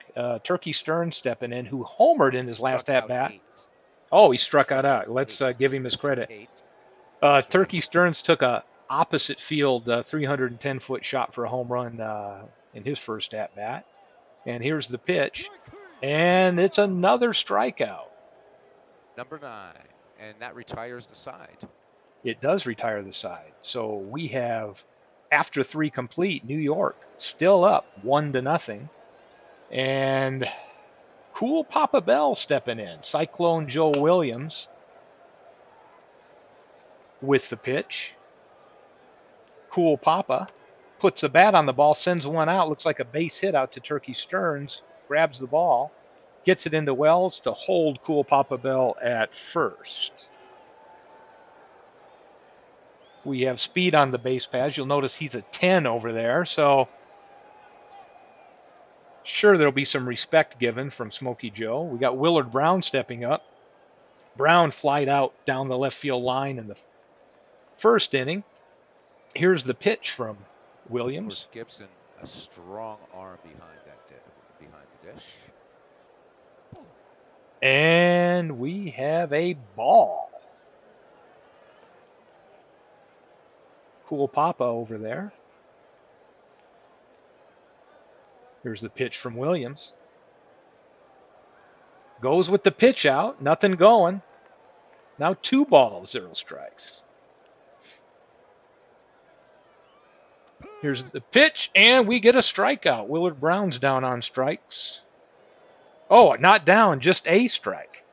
Turkey Stern stepping in, who homered in his last Struck at out bat. 8. Oh, he He struck out. struck out Let's 8. give him his Mr. credit. Tate. That's Turkey right. Stearns took a opposite field 310-foot shot for a home run in his first at bat. And here's the pitch, and it's another strikeout. Number 9, and that retires the side. It does retire the side. So we have, after 3 complete, New York still up 1-0, and Cool Papa Bell stepping in. Cyclone Joe Williams with the pitch. Cool Papa puts a bat on the ball, sends one out. Looks like a base hit out to Turkey Stearns. Grabs the ball, gets it into Wells to hold Cool Papa Bell at first. We have speed on the base paths. You'll notice he's a 10 over there. So sure, there'll be some respect given from Smokey Joe. We got Willard Brown stepping up. Brown flied out down the left field line in the first inning. Here's the pitch from Of course, Williams. Gibson, a strong arm behind the dish. And we have a ball. Cool Papa over there. Here's the pitch from Williams. Goes with the pitch out. Nothing going. Now 2 balls, 0 strikes. Here's the pitch, and we get a strikeout. Willard Brown's down on strikes. Oh, not down, just a strike.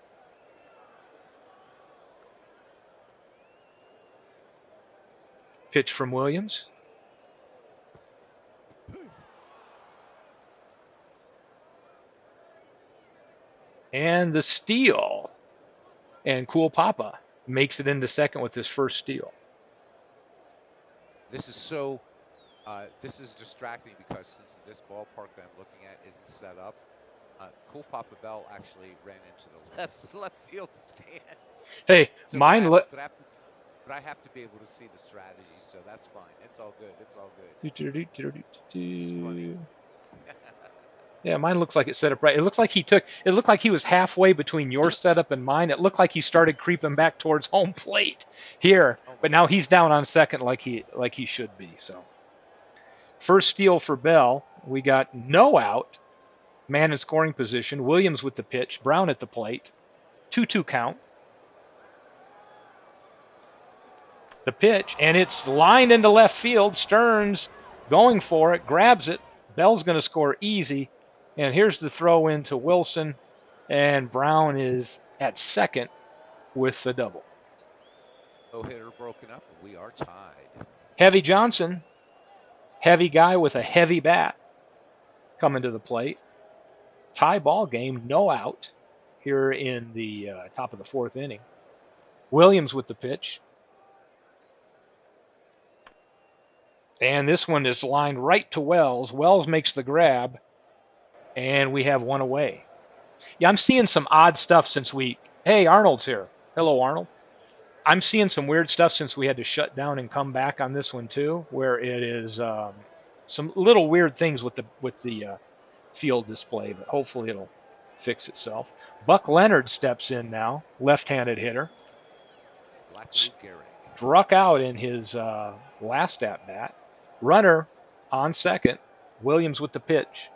Pitch from Williams. And the steal. And Cool Papa makes it into second with his first steal. This is distracting because since this ballpark that I'm looking at isn't set up, Cool Papa Bell actually ran into the left field stand. Hey, So, mine look. but I have to be able to see the strategy, so that's fine. It's all good. It's all good. This is funny. Yeah, mine looks like it's set up right. It looked like he was halfway between your setup and mine. It looked like he started creeping back towards home plate here, Oh but my now God. he's down on second like he should be. So first steal for Bell. We got no out. Man in scoring position. Williams with the pitch. Brown at the plate. 2-2 count. The pitch, and it's lined into left field. Stearns going for it, grabs it. Bell's going to score easy. And here's the throw in to Wilson, and Brown is at second with the double. No hitter broken up, and we are tied. Heavy Johnson, heavy guy with a heavy bat, coming to the plate. Tie ball game, no out here in the top of the 4th inning. Williams with the pitch. And this one is lined right to Wells. Wells makes the grab, and we have one away. Yeah, I'm seeing some odd stuff since Hey, Arnold's here. Hello, Arnold. I'm seeing some weird stuff since we had to shut down and come back on this one too, where it is some little weird things with the field display, but hopefully it'll fix itself. Buck Leonard steps in now, left-handed hitter. Black Lou Gehrig. Struck out in his last at bat. Runner on second. Williams with the pitch.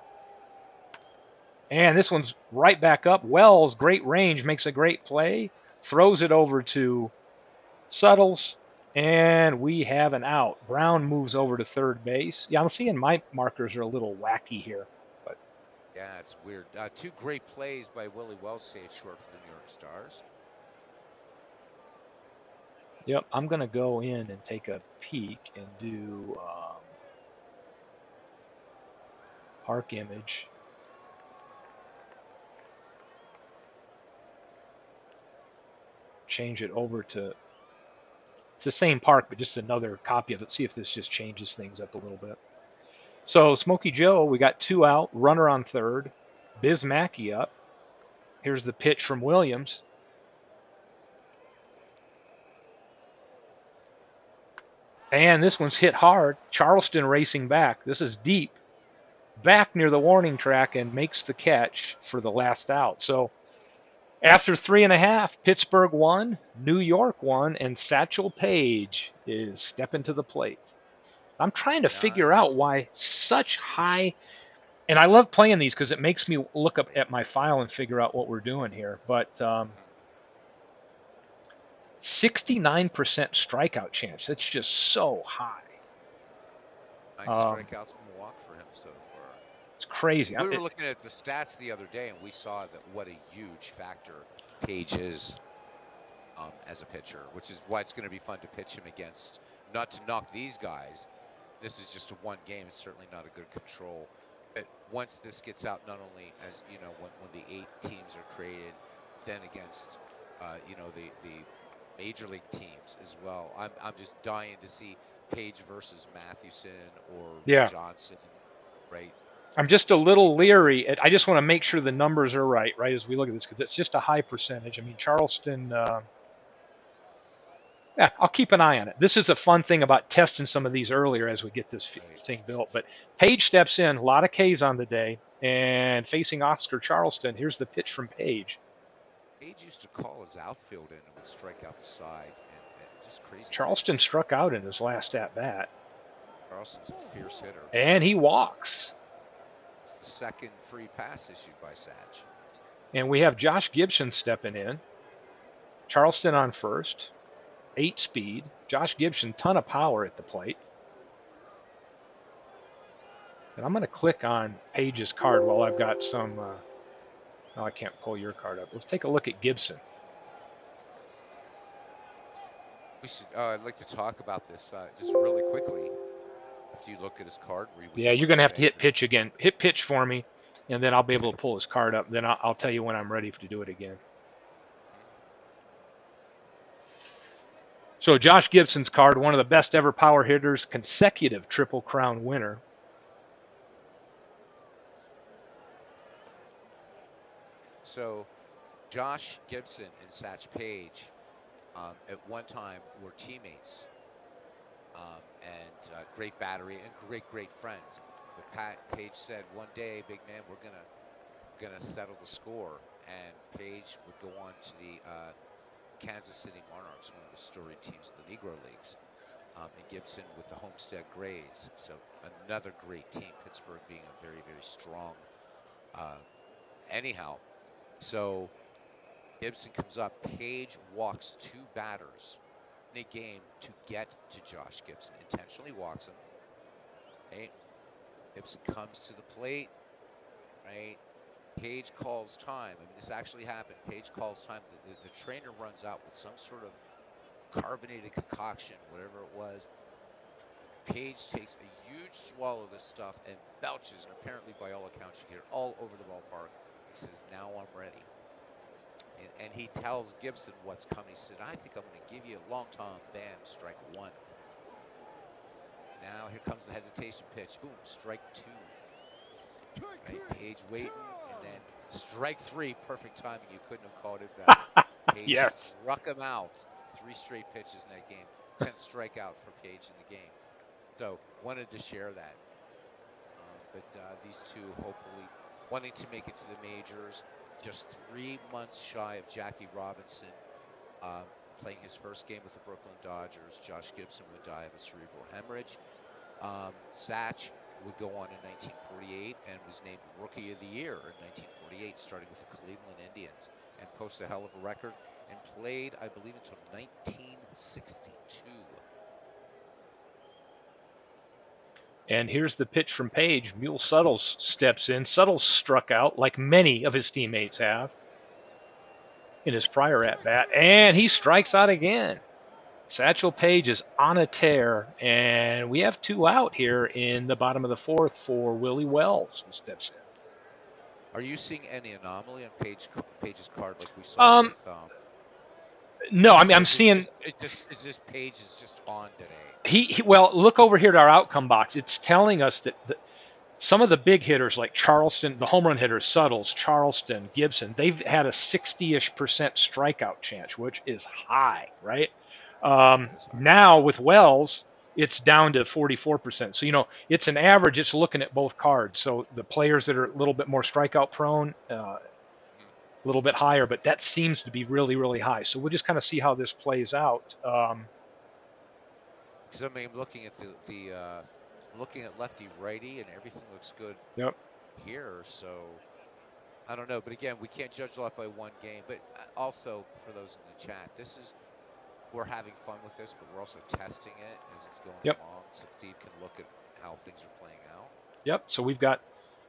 And this one's right back up. Wells, great range, makes a great play. Throws it over to Suttles. And we have an out. Brown moves over to third base. Yeah, I'm seeing my markers are a little wacky here. But yeah, it's weird. Two great plays by Willie Wells stayed short for the New York Stars. Yep, I'm going to go in and take a peek and do park image. Change it over to, it's the same park, but just another copy of it. See if this just changes things up a little bit. So Smokey Joe, we got 2 out, runner on third, Biz Mackey up. Here's the pitch from Williams. And this one's hit hard. Charleston racing back. This is deep. Back near the warning track and makes the catch for the last out. So after 3.5, Pittsburgh won, New York won, and Satchel Paige is stepping to the plate. I'm trying to figure out why such high, and I love playing these because it makes me look up at my file and figure out what we're doing here. But 69% strikeout chance. That's just so high. 9 strikeouts in the walk for him so far. It's crazy. We were looking at the stats the other day, and we saw that what a huge factor Page is as a pitcher, which is why it's going to be fun to pitch him against. Not to knock these guys. This is just a one game. It's certainly not a good control. But once this gets out, not only as you know, when the 8 teams are created, then against the major league teams as well. I'm just dying to see Page versus Mathewson or Johnson, right? I'm just a little leery. I just want to make sure the numbers are right as we look at this, because it's just a high percentage. I mean, Charleston, yeah, I'll keep an eye on it. This is a fun thing about testing some of these earlier as we get this thing built. But Page steps in, a lot of Ks on the day, and facing Oscar Charleston, here's the pitch from Page. Page used to call his outfield in and would strike out the side, and just crazy. Charleston struck out in his last at-bat. Charleston's a fierce hitter. And he walks. It's the second free pass issued by Satch. And we have Josh Gibson stepping in. Charleston on first. 8 speed. Josh Gibson, ton of power at the plate. And I'm going to click on Page's card while I've got some. Oh, I can't pull your card up. Let's take a look at Gibson. We should. I'd like to talk about this just really quickly. After you look at his card, yeah, you're going to have to hit pitch again. Hit pitch for me, and then I'll be able to pull his card up. Then I'll tell you when I'm ready to do it again. So Josh Gibson's card, one of the best ever power hitters, consecutive Triple Crown winner. So Josh Gibson and Satch Paige at one time were teammates and great battery and great friends. But Paige said one day, big man, we're gonna settle the score, and Paige would go on to the Kansas City Monarchs, one of the storied teams in the Negro Leagues, and Gibson with the Homestead Grays. So another great team, Pittsburgh being a very, very strong. Anyhow, so Gibson comes up. Page walks 2 batters in a game to get to Josh Gibson. Intentionally walks him. Right? Gibson comes to the plate. Right? Page calls time. I mean, this actually happened. Page calls time. The trainer runs out with some sort of carbonated concoction, whatever it was. Page takes a huge swallow of this stuff and belches, and apparently, by all accounts, you get it all over the ballpark. He says, now I'm ready. And he tells Gibson what's coming. He said, I think I'm going to give you a long time. Bam, strike 1. Now here comes the hesitation pitch. Boom, strike 2. Right, Page waiting, and then strike 3. Perfect timing. You couldn't have called it better. Page struck him out. 3 straight pitches in that game. 10th strikeout for Page in the game. So wanted to share that. But these two hopefully wanting to make it to the majors, just 3 months shy of Jackie Robinson playing his first game with the Brooklyn Dodgers. Josh Gibson would die of a cerebral hemorrhage. Satch would go on in 1948 and was named Rookie of the Year in 1948, starting with the Cleveland Indians, and posted a hell of a record and played, I believe, until 1962. And here's the pitch from Page. Mule Suttles steps in. Suttles struck out like many of his teammates have in his prior at-bat, and he strikes out again. Satchel Paige is on a tear, and we have 2 out here in the bottom of the 4th for Willie Wells, who steps in. Are you seeing any anomaly on Page's card like we saw with? No, I mean I'm seeing. Is this Page is just on today? Well, look over here at our outcome box. It's telling us that some of the big hitters like Charleston, the home run hitters, Suttles, Charleston, Gibson, they've had a 60-ish% strikeout chance, which is high, right? Now with Wells, it's down to 44%. So, it's an average. It's looking at both cards. So the players that are a little bit more strikeout prone, a little bit higher, but that seems to be really, really high. So we'll just kind of see how this plays out. Because I mean, looking at looking at lefty righty, and everything looks good. Yep. Here, so I don't know. But again, we can't judge a lot by one game. But also for those in the chat, we're having fun with this, but we're also testing it as it's going along, so Steve can look at how things are playing out. Yep. So we've got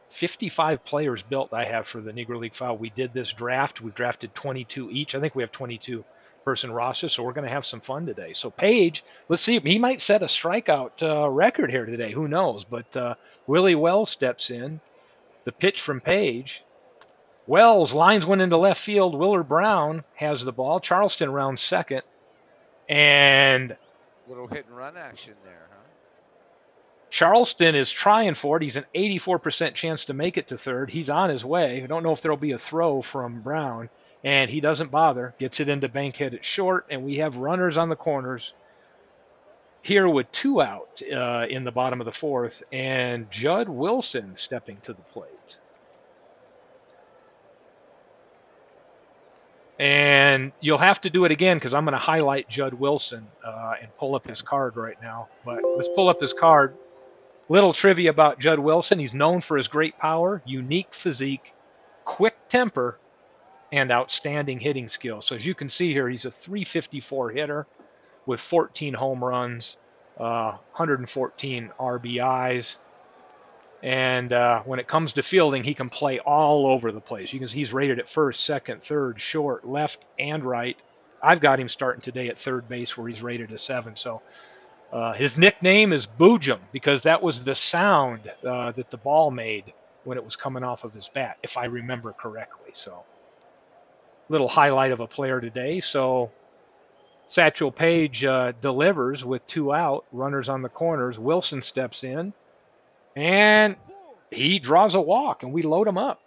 55 players built. I have for the Negro League file. We did this draft. We've drafted 22 each. I think we have 22 person roster, so we're going to have some fun today. So Page, let's see, he might set a strikeout record here today. Who knows? But Willie Wells steps in. The pitch from Page. Wells lines one into left field. Willard Brown has the ball. Charleston rounds second. And little hit and run action there, huh? Charleston is trying for it. He's an 84% chance to make it to third. He's on his way. I don't know if there'll be a throw from Brown. And he doesn't bother, gets it into Bankhead at short, and we have runners on the corners here with 2 out in the bottom of the 4th, and Judd Wilson stepping to the plate. And you'll have to do it again because I'm going to highlight Judd Wilson and pull up his card right now. But let's pull up his card. Little trivia about Judd Wilson. He's known for his great power, unique physique, quick temper, and outstanding hitting skill. So as you can see here, he's a .354 hitter with 14 home runs, 114 RBIs. And when it comes to fielding, he can play all over the place. You can see he's rated at first, second, third, short, left, and right. I've got him starting today at third base where he's rated a 7. So his nickname is Boojum because that was the sound that the ball made when it was coming off of his bat, if I remember correctly. So little highlight of a player today. So Satchel Paige delivers with 2 out, runners on the corners. Wilson steps in, and he draws a walk, and we load him up.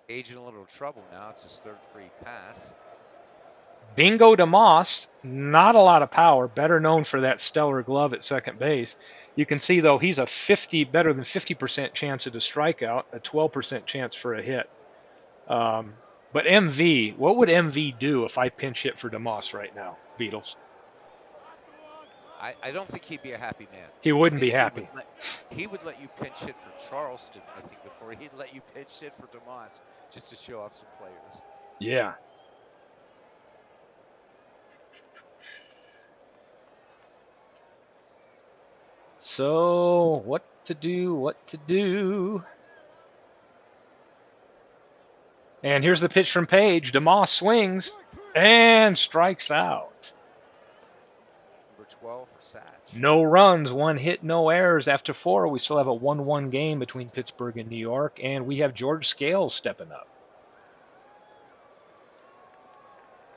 Page in a little trouble now. It's his 3rd free pass. Bingo DeMoss, not a lot of power, better known for that stellar glove at second base. You can see, though, he's a better than 50% chance at a strikeout, a 12% chance for a hit. But MV, what would MV do if I pinch hit for DeMoss right now, Beatles? I don't think he'd be a happy man. He wouldn't be happy. He would let you pinch hit for Charleston, I think, before he'd let you pinch hit for DeMoss, just to show off some players. Yeah. So, what to do? And here's the pitch from Page. DeMoss swings and strikes out. Number 12 for Satch. No runs, 1 hit, no errors. After 4, we still have a 1-1 game between Pittsburgh and New York, and we have George Scales stepping up.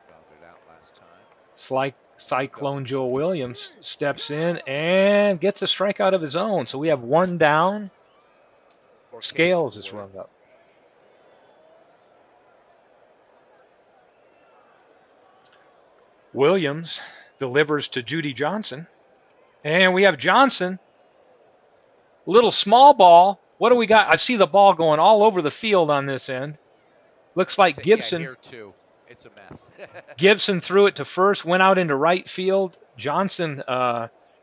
Grounded out last time. Cyclone Joe Williams steps in and gets a strikeout of his own. So we have 1 down. Scales is run up. Williams delivers to Judy Johnson. And we have Johnson Little small ball. What do we got? I see the ball going all over the field on this end. Looks like Yeah, Gibson. here too. It's a mess. Gibson threw it to first, went out into right field. Johnson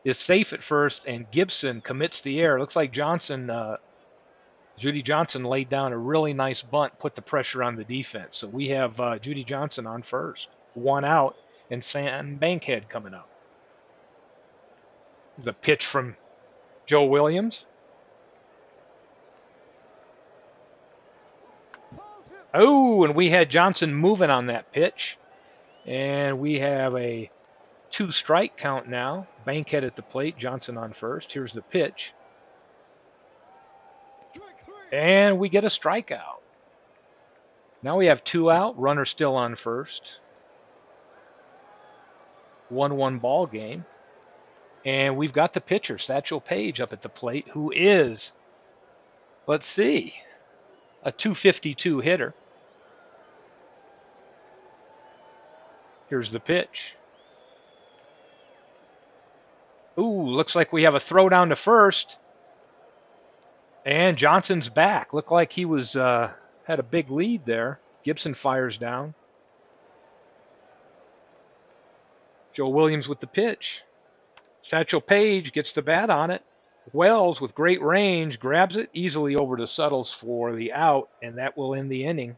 is safe at first, and Gibson commits the error. Looks like Judy Johnson laid down a really nice bunt, put the pressure on the defense. So we have Judy Johnson on first, one out, and Sam Bankhead coming up. The pitch from Joe Williams. Oh, and we had Johnson moving on that pitch. And we have a 2-strike count now. Bankhead at the plate, Johnson on first. Here's the pitch. And we get a strikeout. Now we have 2 out, runner still on first. 1-1 ball game. And we've got the pitcher, Satchel Paige, up at the plate, who is, let's see, a 252 hitter. Here's the pitch. Ooh, looks like we have a throw down to first. And Johnson's back. Looked like he was had a big lead there. Gibson fires down. Joe Williams with the pitch. Satchel Paige gets the bat on it. Wells with great range grabs it easily over to Suttles for the out, and that will end the inning.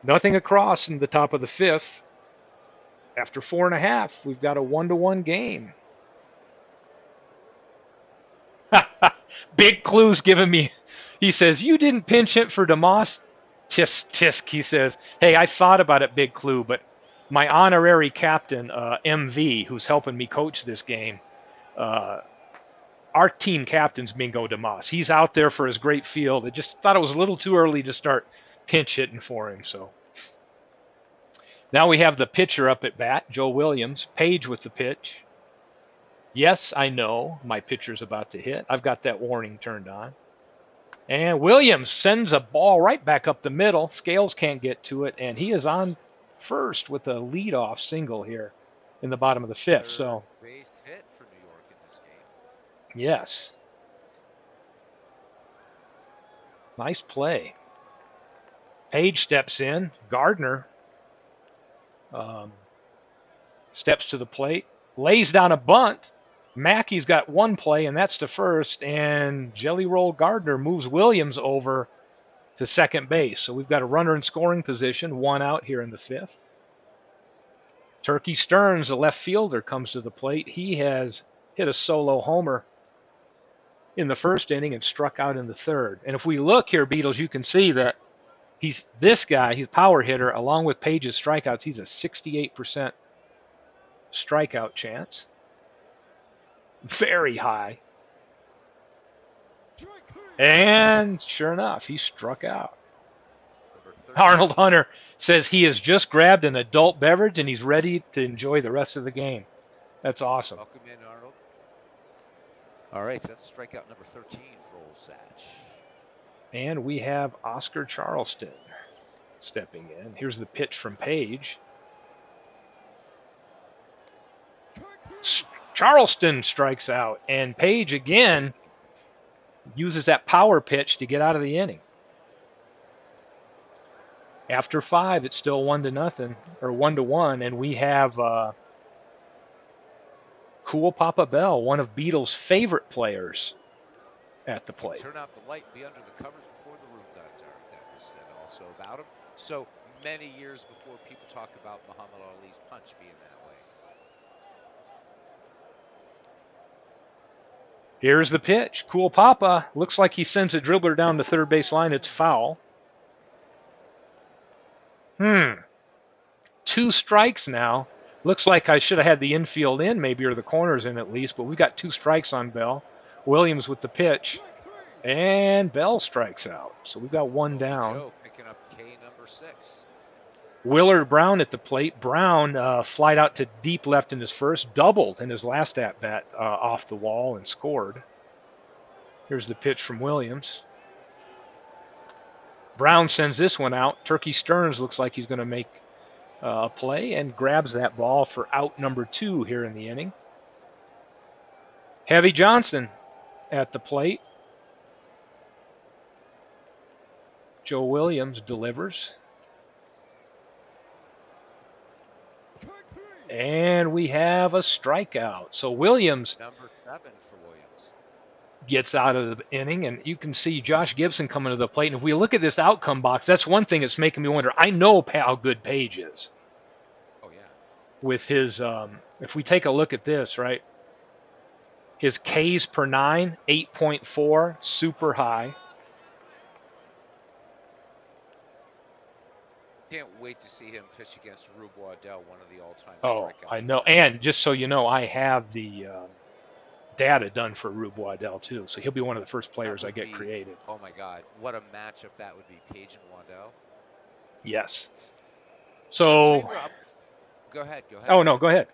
Nothing across in the top of the 5th. After 4.5, we've got a 1-1 game. Big Clue's giving me, he says, you didn't pinch hit for DeMoss? Tisk, tisk, he says. Hey, I thought about it, Big Clue, but my honorary captain, MV, who's helping me coach this game, our team captain's Mingo DeMoss. He's out there for his great field. I just thought it was a little too early to start pinch hitting for him. So now we have the pitcher up at bat, Joe Williams. Page with the pitch. Yes, I know my pitcher's about to hit. I've got that warning turned on. And Williams sends a ball right back up the middle. Scales can't get to it, and he is on first with a leadoff single here in the bottom of the 5th. So base hit for New York in this game. Yes. Nice play. Page steps in. Gardner steps to the plate, lays down a bunt. Mackey's got one play, and that's to first, and Jelly Roll Gardner moves Williams over to second base. So we've got a runner in scoring position, 1 out here in the 5th. Turkey Stearns, the left fielder, comes to the plate. He has hit a solo homer in the 1st inning and struck out in the 3rd. And if we look here, Beatles, you can see that he's a power hitter, along with Page's strikeouts. He's a 68% strikeout chance. Very high. And sure enough, he struck out. Arnold Hunter says he has just grabbed an adult beverage and he's ready to enjoy the rest of the game. That's awesome. Welcome in, Arnold. All right, that's strikeout number 13 for old Satch. And we have Oscar Charleston stepping in. Here's the pitch from Page. Charleston strikes out, and Page again uses that power pitch to get out of the inning. After 5, it's still 1-0 or 1-1, and we have Cool Papa Bell, one of Beatles' favorite players, at the plate. Turn out the light, be under the covers before the room got dark. That was said also about him. So many years before people talked about Muhammad Ali's punch being that way. Here's the pitch. Cool Papa looks like he sends a dribbler down the third base line. It's foul. 2 strikes now. Looks like I should have had the infield in maybe, or the corners in at least, but we've got 2 strikes on Bell. Williams with the pitch, and Bell strikes out. So we've got 1 down. Joe picking up K number 6. Willard Brown at the plate. Brown flied out to deep left in his first, doubled in his last at-bat off the wall and scored. Here's the pitch from Williams. Brown sends this one out. Turkey Stearns looks like he's going to make a play and grabs that ball for out number 2 here in the inning. Heavy Johnson at the plate. Joe Williams delivers. And we have a strikeout. So Williams Number 7 for Williams. gets out of the inning, and you can see Josh Gibson coming to the plate. And if we look at this outcome box, that's one thing that's making me wonder. I know how good Page is. Oh, yeah. With his, if we take a look at this, right? His Ks per 9, 8.4, super high. Can't wait to see him pitch against Rube Waddell, one of the all-time Oh, strikeout. I know. And just so you know, I have the data done for Rube Waddell, too. So he'll be one of the first players I get created. Oh, my God. What a matchup that would be, Page and Waddell. Yes. So go ahead. Oh, no, go ahead.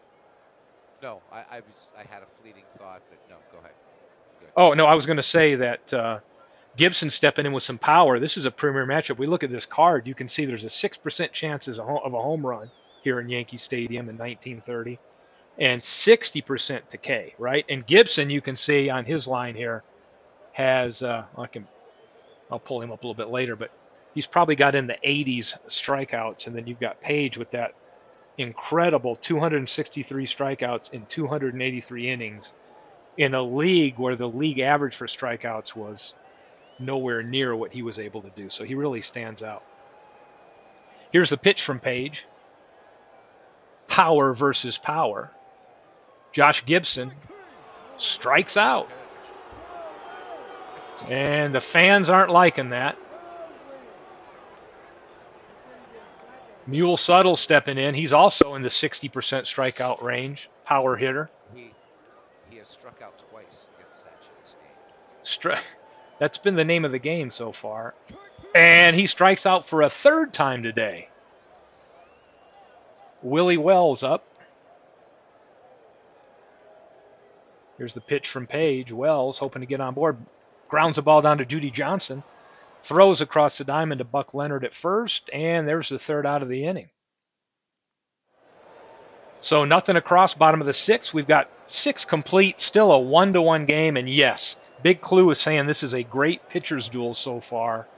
No, I had a fleeting thought, but no, go ahead. Good. Oh, no, I was going to say that Gibson stepping in with some power. This is a premier matchup. We look at this card, you can see there's a 6% chance of a home run here in Yankee Stadium in 1930, and 60% to K, right? And Gibson, you can see on his line here, has I'll pull him up a little bit later, but he's probably got in the 80s strikeouts, and then you've got Page with that incredible 263 strikeouts in 283 innings in a league where the league average for strikeouts was nowhere near what he was able to do. So he really stands out. Here's the pitch from Page. Power versus power. Josh Gibson strikes out. And the fans aren't liking that. Mule Subtle stepping in. He's also in the 60% strikeout range. Power hitter. He has struck out twice against Sanchez game. That's been the name of the game so far. And he strikes out for a third time today. Willie Wells up. Here's the pitch from Page. Wells hoping to get on board. Grounds the ball down to Judy Johnson. Throws across the diamond to Buck Leonard at first. And there's the third out of the inning. So nothing across, bottom of the 6th. We've got 6 complete, still a 1-1 game. And yes, Big Clue is saying this is a great pitcher's duel so far.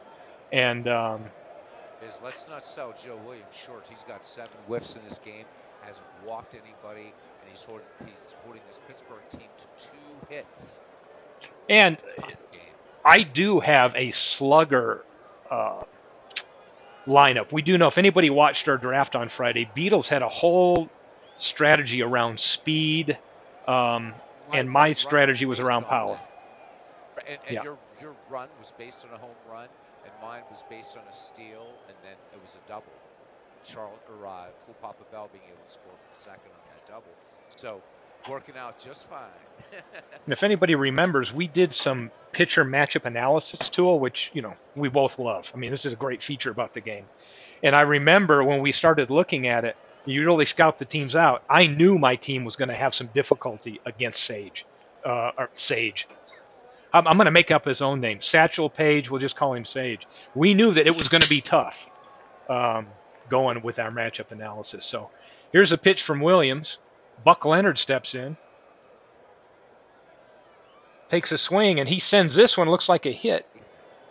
And let's not sell Joe Williams short. He's got 7 whiffs in this game, hasn't walked anybody, and he's holding this Pittsburgh team to 2 hits. And I do have a slugger lineup. We do know, if anybody watched our draft on Friday, Beatles had a whole strategy around speed, and my strategy was around power. And yeah. Your run was based on a home run, and mine was based on a steal, and then it was a double. Cool Papa Bell being able to score from second on that double. So working out just fine. And if anybody remembers, we did some pitcher matchup analysis tool, which, we both love. I mean, this is a great feature about the game. And I remember when we started looking at it, you really scout the teams out. I knew my team was going to have some difficulty against Sage. I'm going to make up his own name. Satchel Paige, we'll just call him Sage. We knew that it was going to be tough going with our matchup analysis. So here's a pitch from Williams. Buck Leonard steps in. Takes a swing, and he sends this one, looks like a hit.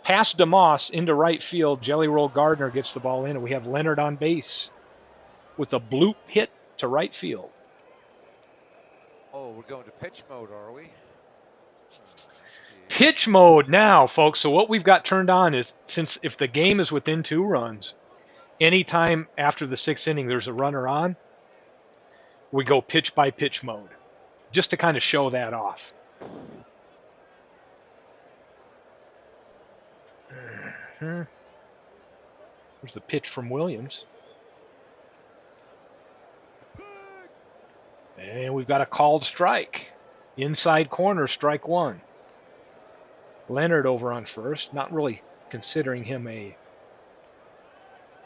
Past DeMoss into right field. Jelly Roll Gardner gets the ball in, and we have Leonard on base with a bloop hit to right field. Oh, we're going to pitch mode, are we? Pitch mode now, folks. So what we've got turned on is, if the game is within 2 runs, anytime after the 6th inning there's a runner on, we go pitch by pitch mode, just to kind of show that off. Here's the pitch from Williams. And we've got a called strike. Inside corner, strike 1. Leonard over on first, not really considering him a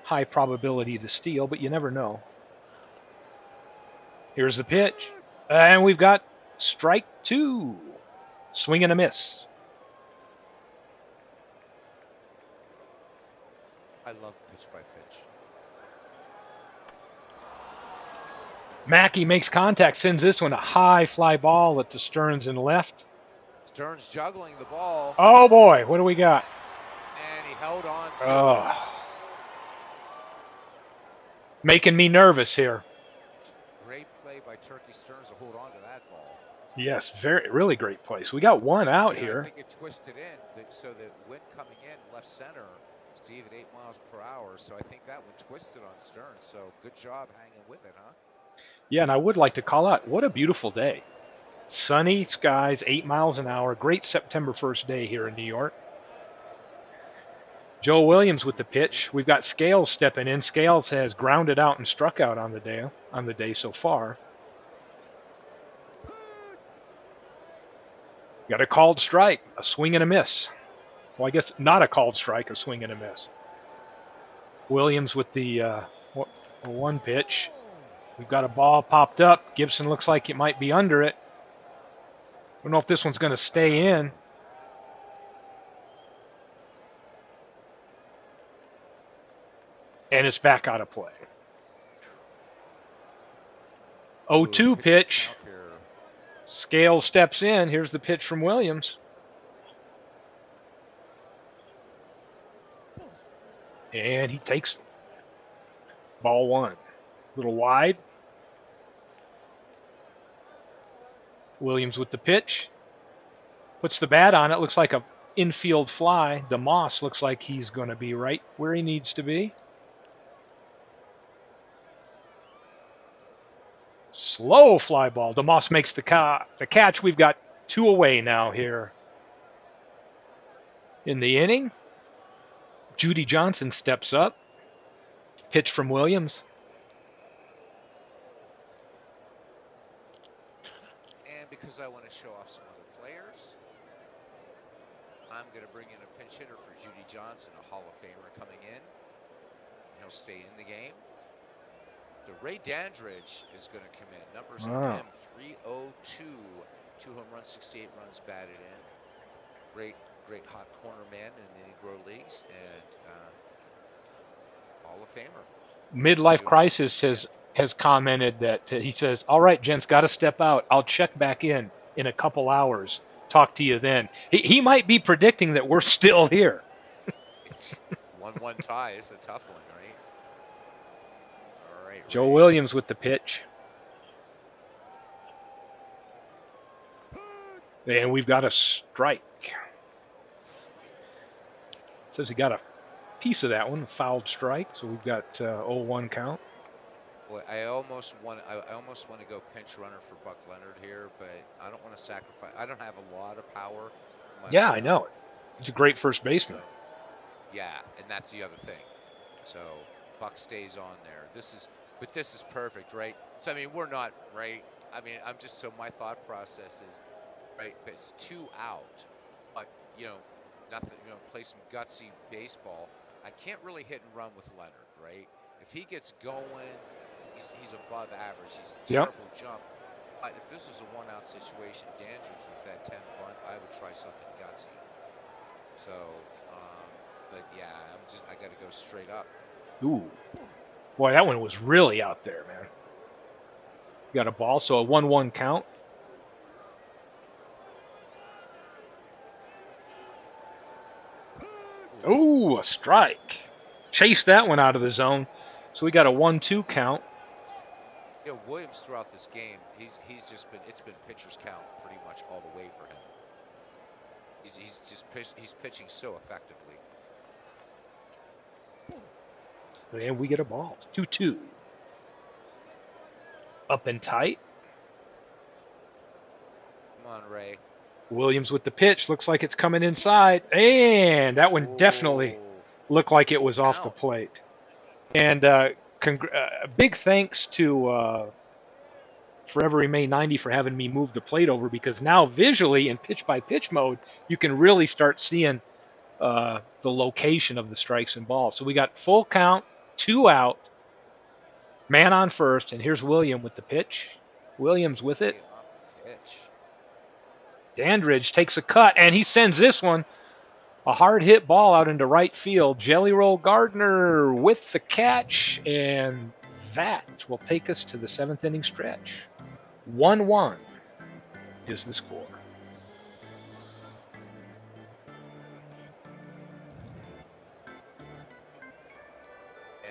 high probability to steal, but you never know. Here's the pitch. And we've got strike 2. Swing and a miss. I love pitch by pitch. Mackey makes contact, sends this one a high fly ball at the Stearns and left. Stearns juggling the ball. Oh boy, what do we got? And he held on to it. Oh, making me nervous here. Great play by Turkey Stearns to hold on to that ball. Yes, really great place. We got one out You know, I here. think it twisted in so that wind coming in left center, Steve, at 8 miles per hour. So I think that one twisted on Stearns. So good job hanging with it, huh? Yeah, and I would like to call out, what a beautiful day. Sunny skies, 8 miles an hour. Great September 1st day here in New York. Joe Williams with the pitch. We've got Scales stepping in. Scales has grounded out and struck out on the day so far. Got a called strike, a swing and a miss. Well, I guess not a called strike, a swing and a miss. Williams with the one pitch. We've got a ball popped up. Gibson looks like it might be under it. I don't know if this one's going to stay in. And it's back out of play. 0-2 pitch. Scales steps in. Here's the pitch from Williams. And he takes ball one. A little wide. Williams with the pitch. Puts the bat on it. Looks like a infield fly. DeMoss looks like he's going to be right where he needs to be. Slow fly ball. DeMoss makes the catch. We've got 2 away now here in the inning. Judy Johnson steps up. Pitch from Williams. And because I want to show off some other players, I'm going to bring in a pinch hitter for Judy Johnson, a Hall of Famer coming in. He'll stay in the game. So Ray Dandridge is going to come in. Numbers on him, 302. 2 home runs, 68 runs batted in. Great hot corner man in the Negro leagues, and Hall of Famer. Midlife Crisis has commented that he says, "All right, gents, got to step out. I'll check back in a couple hours. Talk to you then." He might be predicting that we're still here. 1-1 tie is a tough one, right? All right. Joe Williams with the pitch. And we've got a strike. Says he got a piece of that one, a fouled strike. So we've got 0-1 count. Boy, I almost want to go pinch runner for Buck Leonard here, but I don't want to sacrifice. I don't have a lot of power. Yeah, I know it. He's a great first baseman. So, yeah, and that's the other thing. So Buck stays on there. This is perfect, right? So I mean, we're not right. I mean, my thought process is right. But it's 2 out, but nothing. Play some gutsy baseball. I can't really hit and run with Leonard, right? If he gets going, he's above average. He's a terrible jump. But if this was a 1-out situation, Dandridge with that 10 bunt, I would try something gutsy. So, but yeah, I got to go straight up. Ooh, boy, that one was really out there, man. Got a ball, so a 1-1 count. Ooh, a strike. Chased that one out of the zone. So we got a 1-2 count. Williams throughout this game, it's been pitcher's count pretty much all the way for him. He's pitching so effectively. And we get a ball. 2-2. Up and tight. Come on, Ray. Williams with the pitch. Looks like it's coming inside. And that one definitely looked like it was off the plate. And big thanks to Forever Remain 90 for having me move the plate over, because now visually in pitch-by-pitch mode, you can really start seeing the location of the strikes and balls. So we got full count, 2 out, man on first, and here's William with the pitch. Williams with it. Dandridge takes a cut, and he sends this one, a hard hit ball out into right field. Jelly Roll Gardner with the catch, and that will take us to the 7th inning stretch. 1-1 is the score.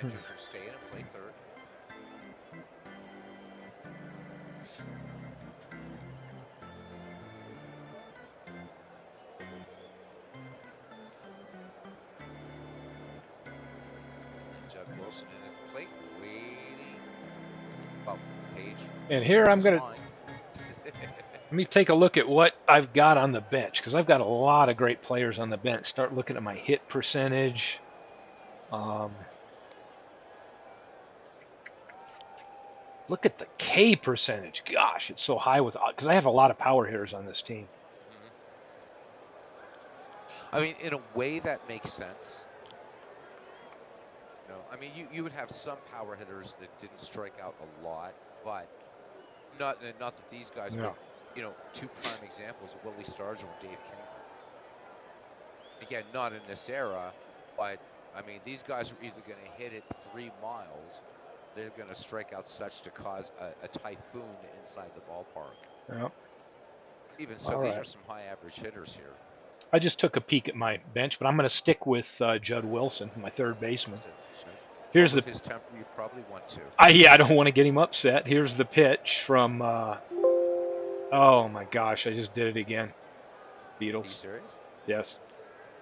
prevent you from staying and play third. And Judd Wilson in at the plate, waiting. Oh, Page. And here I'm going to Line. let me take a look at what I've got on the bench, because I've got a lot of great players on the bench. Start looking at my hit percentage. Look at the K percentage. Gosh, it's so high because I have a lot of power hitters on this team. I mean, in a way that makes sense. I mean, you would have some power hitters that didn't strike out a lot, but not that these guys, No. but two prime examples of Willie Stargell and Dave King. Again, not in this era, but I mean, these guys are either going to hit it 3 miles, they're going to strike out such to cause a typhoon inside the ballpark. Yep. Even so, these are some high average hitters here. I just took a peek at my bench, but I'm going to stick with Judd Wilson, my third baseman. Here's with his temper, you probably want to. Yeah, I don't want to get him upset. Here's the pitch from. Oh my gosh, I just did it again. Beatles. Are you serious? Yes.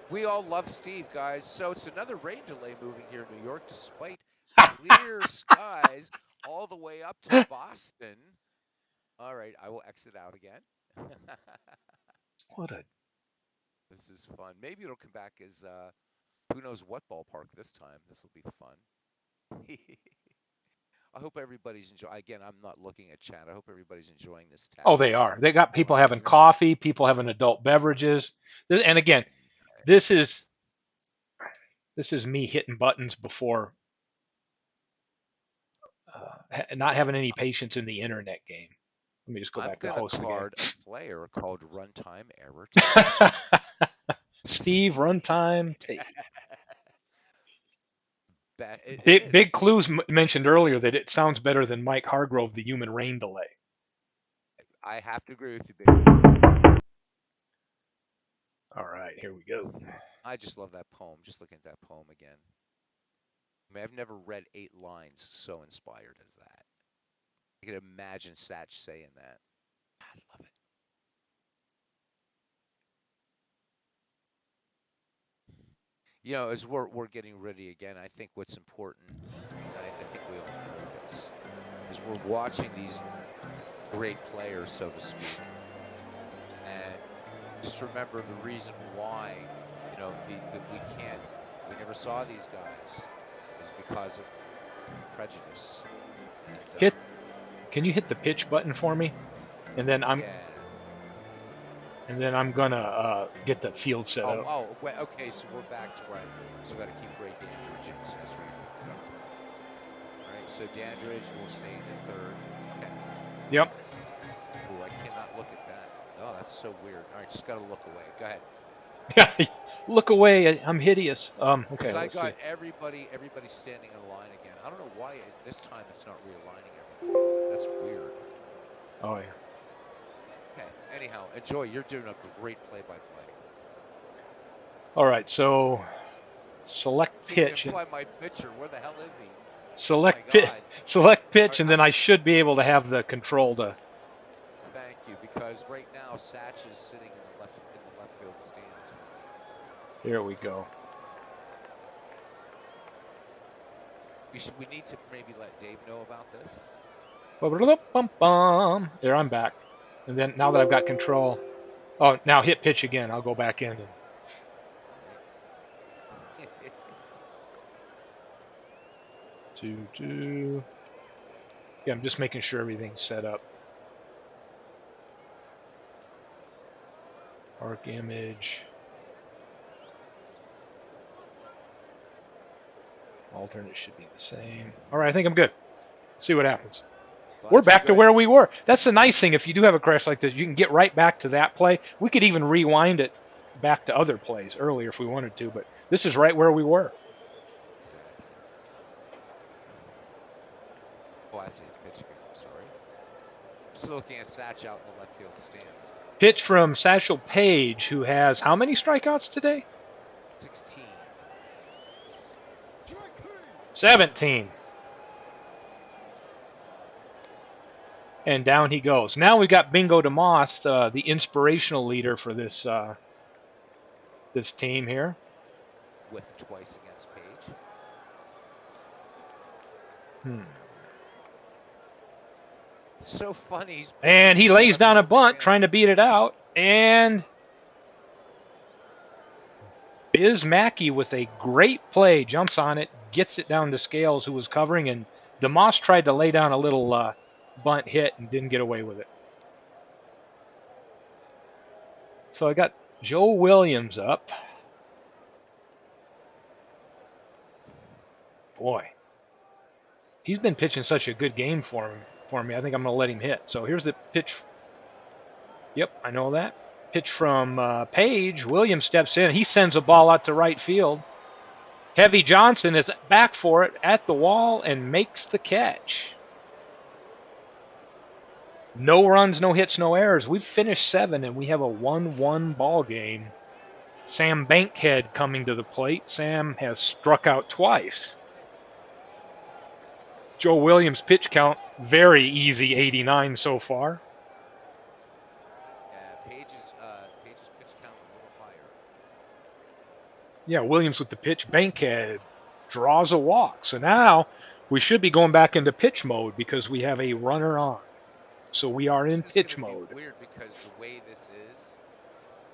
We all love Steve, guys. So it's another rain delay moving here in New York, despite clear skies all the way up to Boston. All right, I will exit out again. This is fun. Maybe it'll come back as who knows what ballpark this time. This will be fun. I hope everybody's enjoying. Again, I'm not looking at chat. I hope everybody's enjoying this test. Oh, they are. They got people having coffee, people having adult beverages, and again, this is me hitting buttons before not having any patience in the internet game. Let me just go back to host again. A player called Runtime Error. Steve, runtime tape. Big Clues mentioned earlier that it sounds better than Mike Hargrove, the human rain delay. I have to agree with you, Big Clues. All right, here we go. I just love that poem. Just looking at that poem again. I mean, I've never read 8 lines so inspired as that. I can imagine Satch saying that. I love it. As we're getting ready again, I think what's important, I think we all know this, is we're watching these great players, so to speak, and just remember the reason why, we never saw these guys is because of prejudice. And, Can you hit the pitch button for me? And then I'm gonna get the field set up. Okay. So we're back to right. So we got to keep Ray Dandridge in as we. All right. So Dandridge will stay in third. Okay. Yep. Oh, I cannot look at that. Oh, that's so weird. All right, just got to look away. Go ahead. Look away. I'm hideous. Okay. I got everybody standing in line again. I don't know why this time it's not realigning everybody. That's weird. Oh yeah. Okay. Anyhow, enjoy. You're doing a great play-by-play. All right. So select pitch. My pitcher. Where the hell is he? Select pitch, and then I should be able to have the control to. Thank you, because right now Satch is sitting in the left field stands. Here we go. We need to maybe let Dave know about this. There, I'm back. And then now that I've got control, now hit pitch again. I'll go back in. Yeah, I'm just making sure everything's set up. Arc image. Alternate should be the same. All right, I think I'm good. Let's see what happens. We're back to where we were. That's the nice thing. If you do have a crash like this, you can get right back to that play. We could even rewind it back to other plays earlier if we wanted to, but this is right where we were. Oh, I have to hit the pitch again. I'm sorry. Still looking at Satch out in the left field stands. Pitch from Satchel Paige, who has how many strikeouts today? 16. 17. And down he goes. Now we got Bingo DeMoss, the inspirational leader for this this team here. With twice against Page. So funny. And he lays down a bunt trying to beat it out. And Biz Mackey with a great play jumps on it, gets it down to Scales, who was covering, and DeMoss tried to lay down a little bunt hit and didn't get away with it. So I got Joe Williams up. Boy, he's been pitching such a good game for me. I think I'm going to let him hit. So here's the pitch. Yep, I know that. Pitch from Page. Williams steps in. He sends a ball out to right field. Heavy Johnson is back for it at the wall and makes the catch. No runs, no hits, no errors. We've finished 7, and we have a 1-1 ball game. Sam Bankhead coming to the plate. Sam has struck out twice. Joe Williams' pitch count, very easy, 89 so far. Page's pitch count a little higher. Yeah, Williams with the pitch. Bankhead draws a walk. So now we should be going back into pitch mode because we have a runner on. So we are in pitch mode. Be weird because the way this is,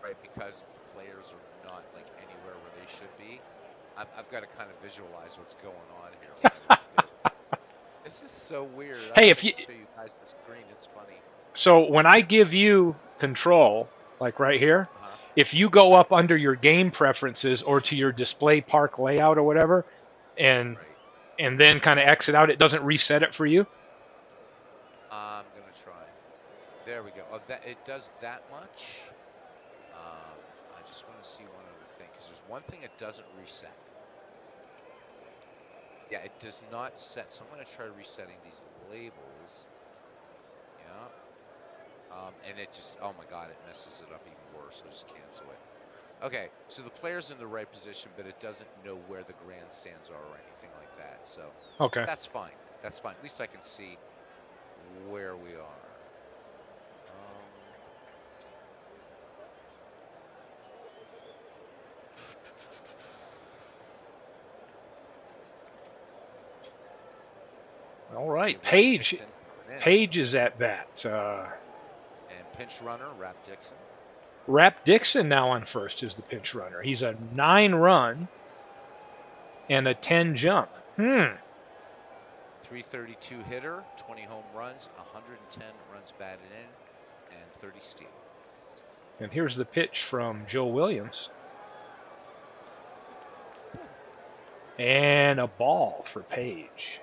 right? Because players are not like anywhere where they should be. I've got to kind of visualize what's going on here. This is so weird. Hey, if you show you guys the screen, it's funny. So when I give you control, like right here, if you go up under your game preferences or to your display park layout or whatever, and then kind of exit out, it doesn't reset it for you. I'm gonna try. There we go. Oh, it does that much. I just want to see one other thing because there's one thing it doesn't reset. Yeah, it does not set. So I'm going to try resetting these labels. Yeah. And it just, oh my God, it messes it up even worse. So just cancel it. Okay, so the player's in the right position, but it doesn't know where the grandstands are or anything like that. So okay, that's fine. That's fine. At least I can see where we are. All right, Page is at bat. And pinch runner, Rap Dixon. Rap Dixon now on first is the pinch runner. He's a 9-run and a 10 jump. 332 hitter, 20 home runs, 110 runs batted in, and 30 steals. And here's the pitch from Joe Williams. And a ball for Page.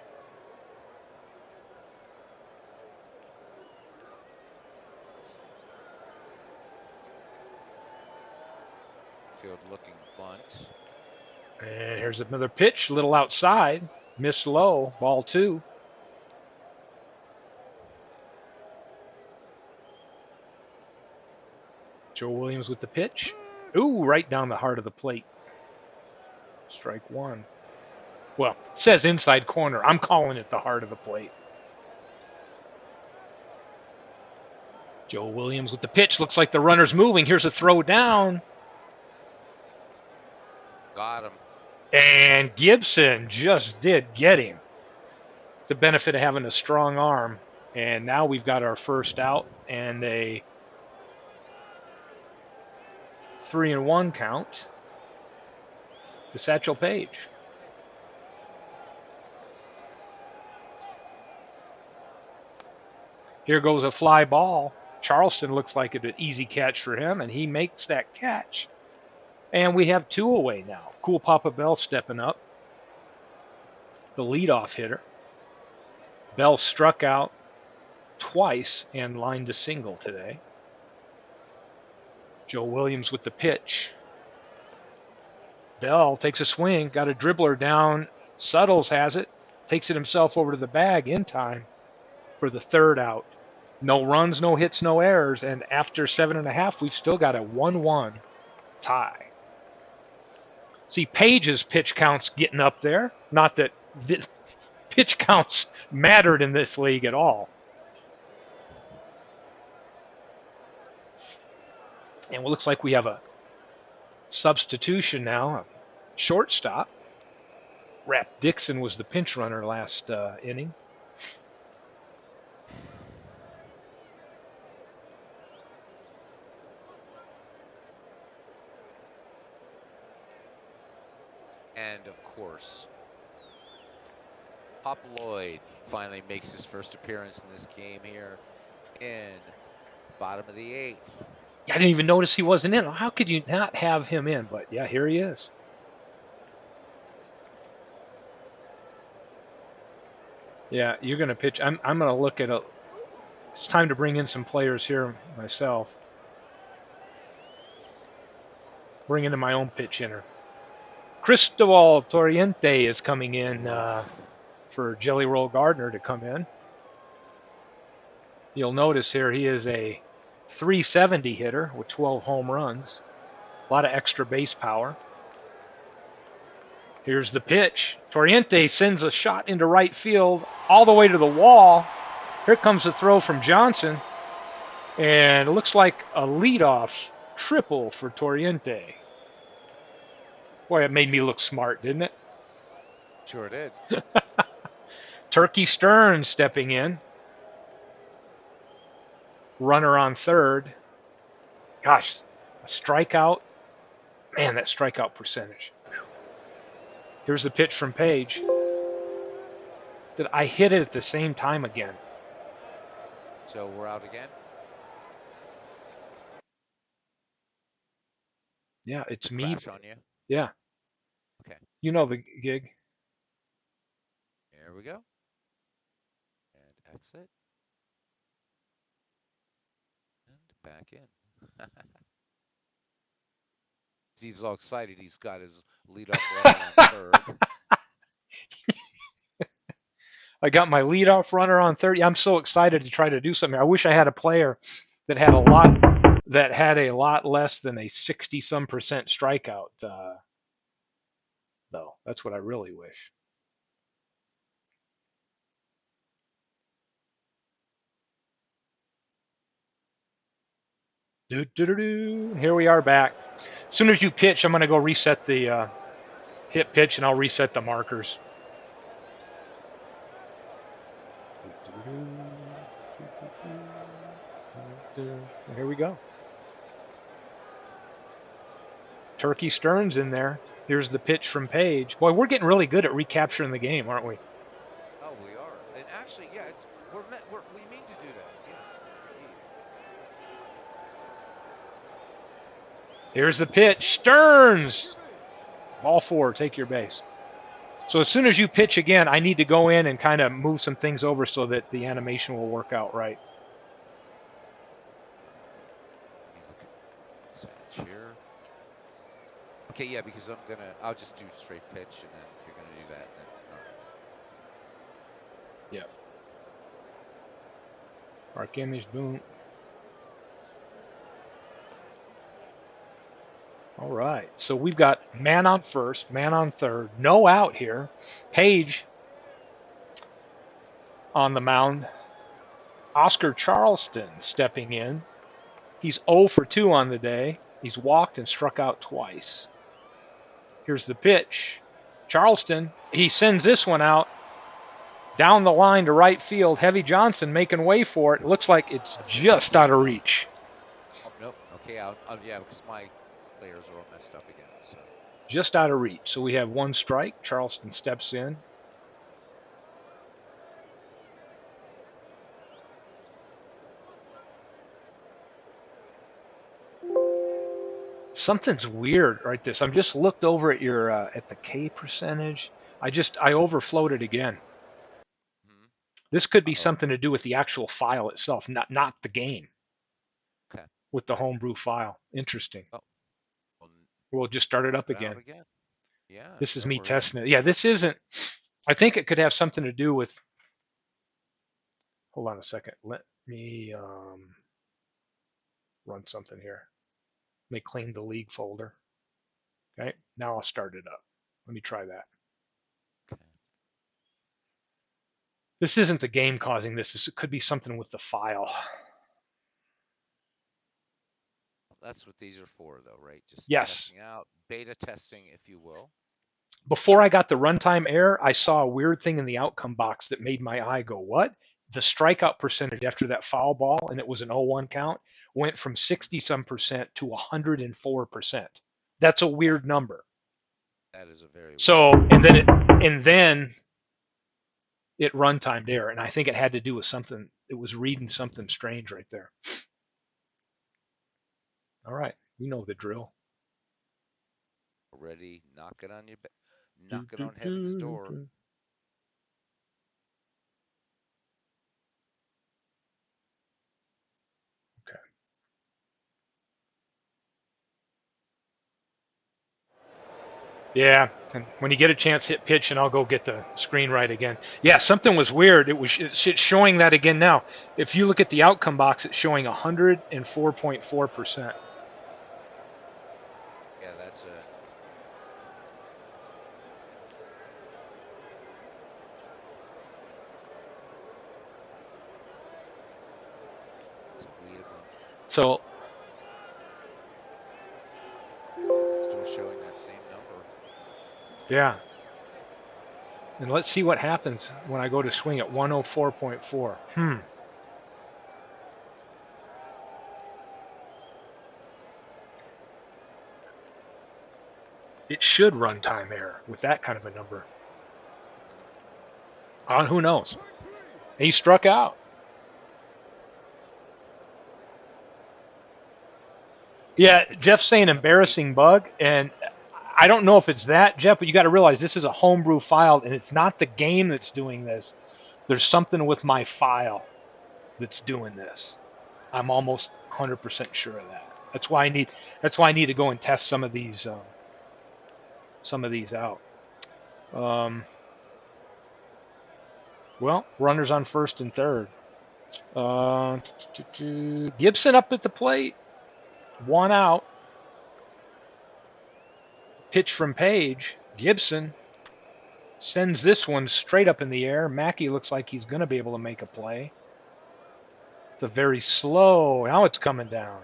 Field looking bunt. And here's another pitch, a little outside, missed low, ball 2. Joe Williams with the pitch. Ooh, right down the heart of the plate. Strike 1. Well, it says inside corner. I'm calling it the heart of the plate. Joe Williams with the pitch. Looks like the runner's moving. Here's a throw down. Got him. And Gibson just did get him. The benefit of having a strong arm. And now we've got our first out and a 3-1 count to Satchel Paige. Here goes a fly ball. Charleston looks like an easy catch for him, and he makes that catch. And we have 2 away now. Cool Papa Bell stepping up, the leadoff hitter. Bell struck out twice and lined a single today. Joe Williams with the pitch. Bell takes a swing, got a dribbler down. Suttles has it, takes it himself over to the bag in time for the 3rd out. No runs, no hits, no errors, and after 7.5, we've still got a 1-1 tie. See, Page's pitch count's getting up there. Not that the pitch counts mattered in this league at all. And it looks like we have a substitution now, a shortstop. Rap Dixon was the pinch runner last inning. And of course, Pop Lloyd finally makes his first appearance in this game here in bottom of the 8th. I didn't even notice he wasn't in. How could you not have him in? But yeah, here he is. Yeah, you're going to pitch. I'm going to look at a. It's time to bring in some players here myself. Bring into my own pitch hitter. Cristobal Torriente is coming in for Jelly Roll Gardner to come in. You'll notice here he is a 370 hitter with 12 home runs. A lot of extra base power. Here's the pitch. Torriente sends a shot into right field all the way to the wall. Here comes the throw from Johnson. And it looks like a leadoff triple for Torriente. Boy, it made me look smart, didn't it? Sure did. Turkey Stearns stepping in. Runner on third. Gosh, a strikeout. Man, that strikeout percentage. Here's the pitch from Page. Did I hit it at the same time again? So we're out again? Yeah, it's The me. crash on you? Yeah. Okay. You know the gig. Here we go. And exit. And back in. Steve's all excited. He's got his leadoff runner on third. I got my leadoff runner on third. I'm so excited to try to do something. I wish I had a player that had a lot less than a 60-some% strikeout. Though that's what I really wish. Here we are back. As soon as you pitch, I'm going to go reset the hit pitch, and I'll reset the markers. Here we go. Turkey Stearns in there. Here's the pitch from Page. Boy, we're getting really good at recapturing the game, aren't we? Oh, we are. And actually, yeah, we mean to do that. Yes. Here's the pitch. Stearns! Ball four, take your base. So as soon as you pitch again, I need to go in and kind of move some things over so that the animation will work out right. Here. Okay, yeah, because I'll just do straight pitch, and then you're gonna do that. And then, Yeah. Mark image, boom. All right, so we've got man on first, man on third, no out here. Page on the mound. Oscar Charleston stepping in. He's 0 for 2 on the day. He's walked and struck out twice. Here's the pitch. Charleston, he sends this one out down the line to right field. Heavy Johnson making way for it. It looks like it's just out of reach. Oh, nope. Okay, yeah, because my players are all messed up again. So. Just out of reach. So we have one strike. Charleston steps in. Something's weird right this. I'm just looked over at your at the K percentage. I overflowed it again. Mm-hmm. This could be something to do with the actual file itself, not the game. Okay. With the homebrew file. Interesting. Oh. We'll just start it up again. Yeah. This is me testing it. Yeah, this isn't. I think it could have something to do with. Hold on a second. Let me run something here. Let me clean the league folder. Okay, now I'll start it up. Let me try that. Okay. This isn't the game causing this. This could be something with the file. That's what these are for, though, right? Just Yes. testing out, beta testing, if you will. Before I got the runtime error, I saw a weird thing in the outcome box that made my eye go, what? The strikeout percentage after that foul ball, and it was an 0-1 count, went from 60-some% to 104%. That's a weird number. That is a very So, weird. and then it runtimed error, and I think it had to do with something. It was reading something strange right there. All right, you know the drill. Already knocking on Do, knocking do, on heaven's do, door. do. Okay. Yeah, and when you get a chance, hit pitch, and I'll go get the screen right again. Yeah, something was weird. It's showing that again now. If you look at the outcome box, it's showing 104.4%. Yeah, that's a weird one. So Still showing that same number. yeah, and let's see what happens when I go to swing at 104.4. It should run time error with that kind of a number. Who knows? He struck out. Yeah, Jeff's saying embarrassing bug, and I don't know if it's that, Jeff, but you got to realize this is a homebrew file, and it's not the game that's doing this. There's something with my file that's doing this. I'm almost 100% sure of that. That's why I need. That's why I need to go and test some of these out. Well, runners on first and third. Gibson up at the plate, 1 out. Pitch from Page. Gibson sends this one straight up in the air. Mackey looks like he's going to be able to make a play. It's a very slow. Now it's coming down.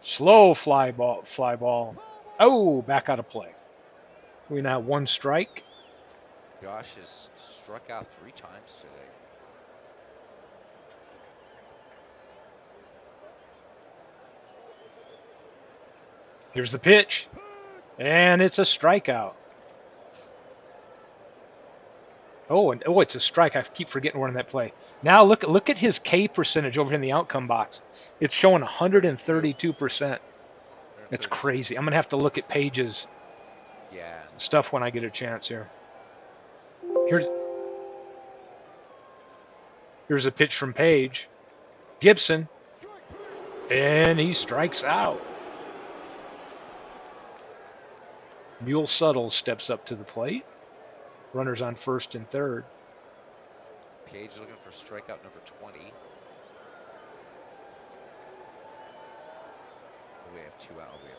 Slow fly ball. Fly ball. Oh, back out of play. We now have 1 strike. Josh has struck out 3 times today. Here's the pitch, and it's a strikeout. Oh, it's a strike. I keep forgetting we're in that play. Now look at his K percentage over in the outcome box. It's showing 132%. That's crazy. I'm gonna have to look at Page's stuff when I get a chance here. Here's a pitch from Page. Gibson, and he strikes out. Mule Suttles steps up to the plate. Runners on first and third. Page looking for strikeout number 20. We have 2 out. We have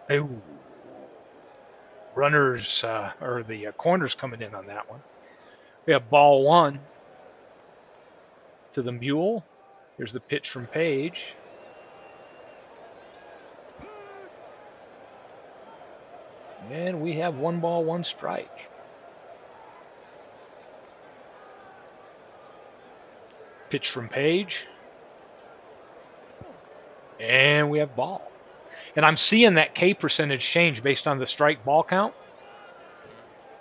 2 outs. Oh. Runners, or the corners coming in on that one. We have ball 1 to the Mule. Here's the pitch from Page. And we have 1 ball, 1 strike. Pitch from Page. And we have ball. And I'm seeing that K percentage change based on the strike ball count.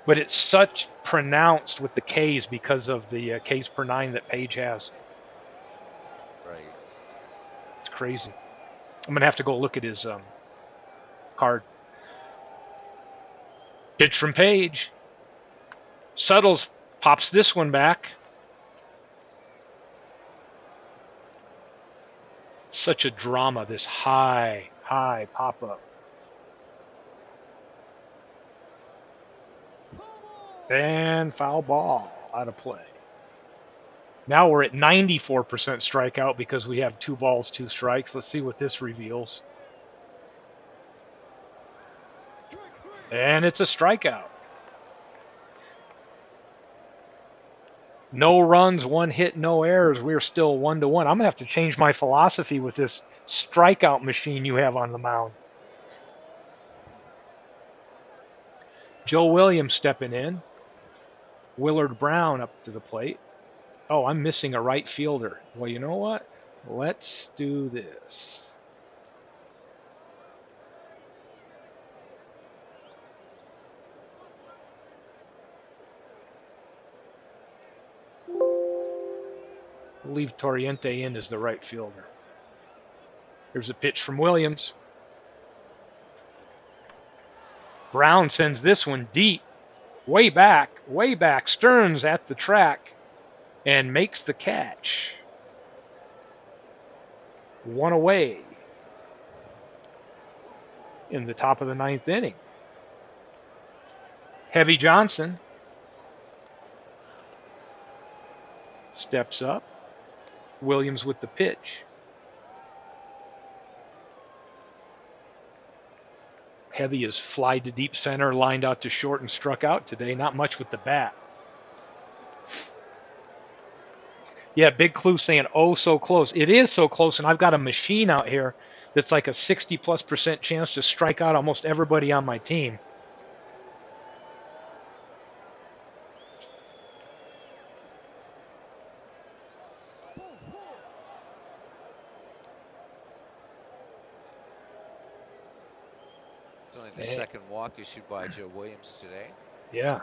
But it's such pronounced with the Ks because of the Ks per 9 that Page has. Right. It's crazy. I'm going to have to go look at his card. Pitch from Page. Suttles pops this one back. Such a drama, this high pop-up. And foul ball out of play. Now we're at 94% strikeout because we have 2 balls, 2 strikes. Let's see what this reveals. And it's a strikeout. No runs, one hit, no errors. We're still 1-1. I'm gonna have to change my philosophy with this strikeout machine you have on the mound. Joe Williams stepping in. Willard Brown up to the plate. Oh, I'm missing a right fielder. Well, you know what? Let's do this. We'll leave Torriente in as the right fielder. Here's a pitch from Williams. Brown sends this one deep, way back, way back. Stearns at the track and makes the catch. One away in the top of the ninth inning. Heavy Johnson steps up. Williams with the pitch. Heavy is fly to deep center, lined out to short, and struck out today. Not much with the bat. Yeah, Big Clue saying, oh, so close. It is so close, and I've got a machine out here that's like a 60+% chance to strike out almost everybody on my team. It's only the second walk issued by Joe Williams today. Yeah.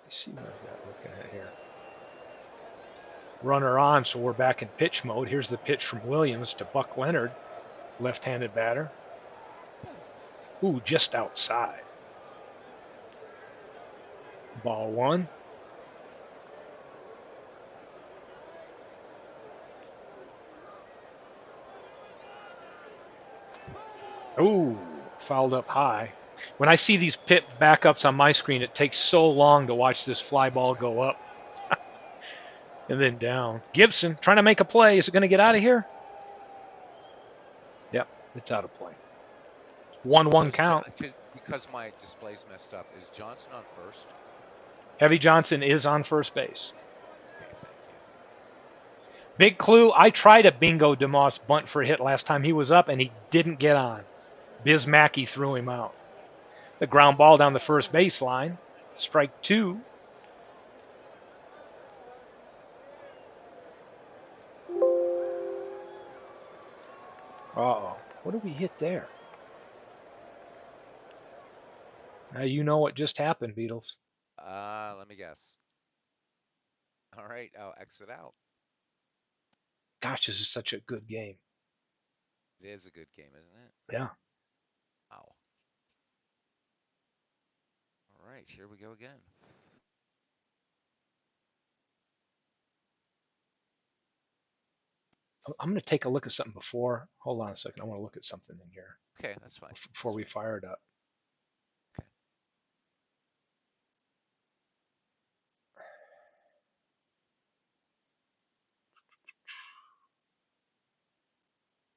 Let's see what I've got looking at here. Runner on, so we're back in pitch mode. Here's the pitch from Williams to Buck Leonard, left-handed batter. Ooh, just outside. Ball one. Ooh, fouled up high. When I see these pit backups on my screen, it takes so long to watch this fly ball go up and then down. Gibson trying to make a play. Is it going to get out of here? Yep, it's out of play. 1-1 count. Because my display's messed up, is Johnson on first? Heavy Johnson is on first base. Okay, thank you. Big Clue, I tried a Bingo DeMoss bunt for a hit last time he was up, and he didn't get on. Biz Mackey threw him out. The ground ball down the first baseline. Strike two. Uh-oh. What did we hit there? Now you know what just happened, Beatles. Let me guess. All right, I'll exit out. Gosh, this is such a good game. It is a good game, isn't it? Yeah. Wow. All right, here we go again. I'm going to take a look at something before. Hold on a second. I want to look at something in here. Okay, that's fine. Before we fire it up. Okay.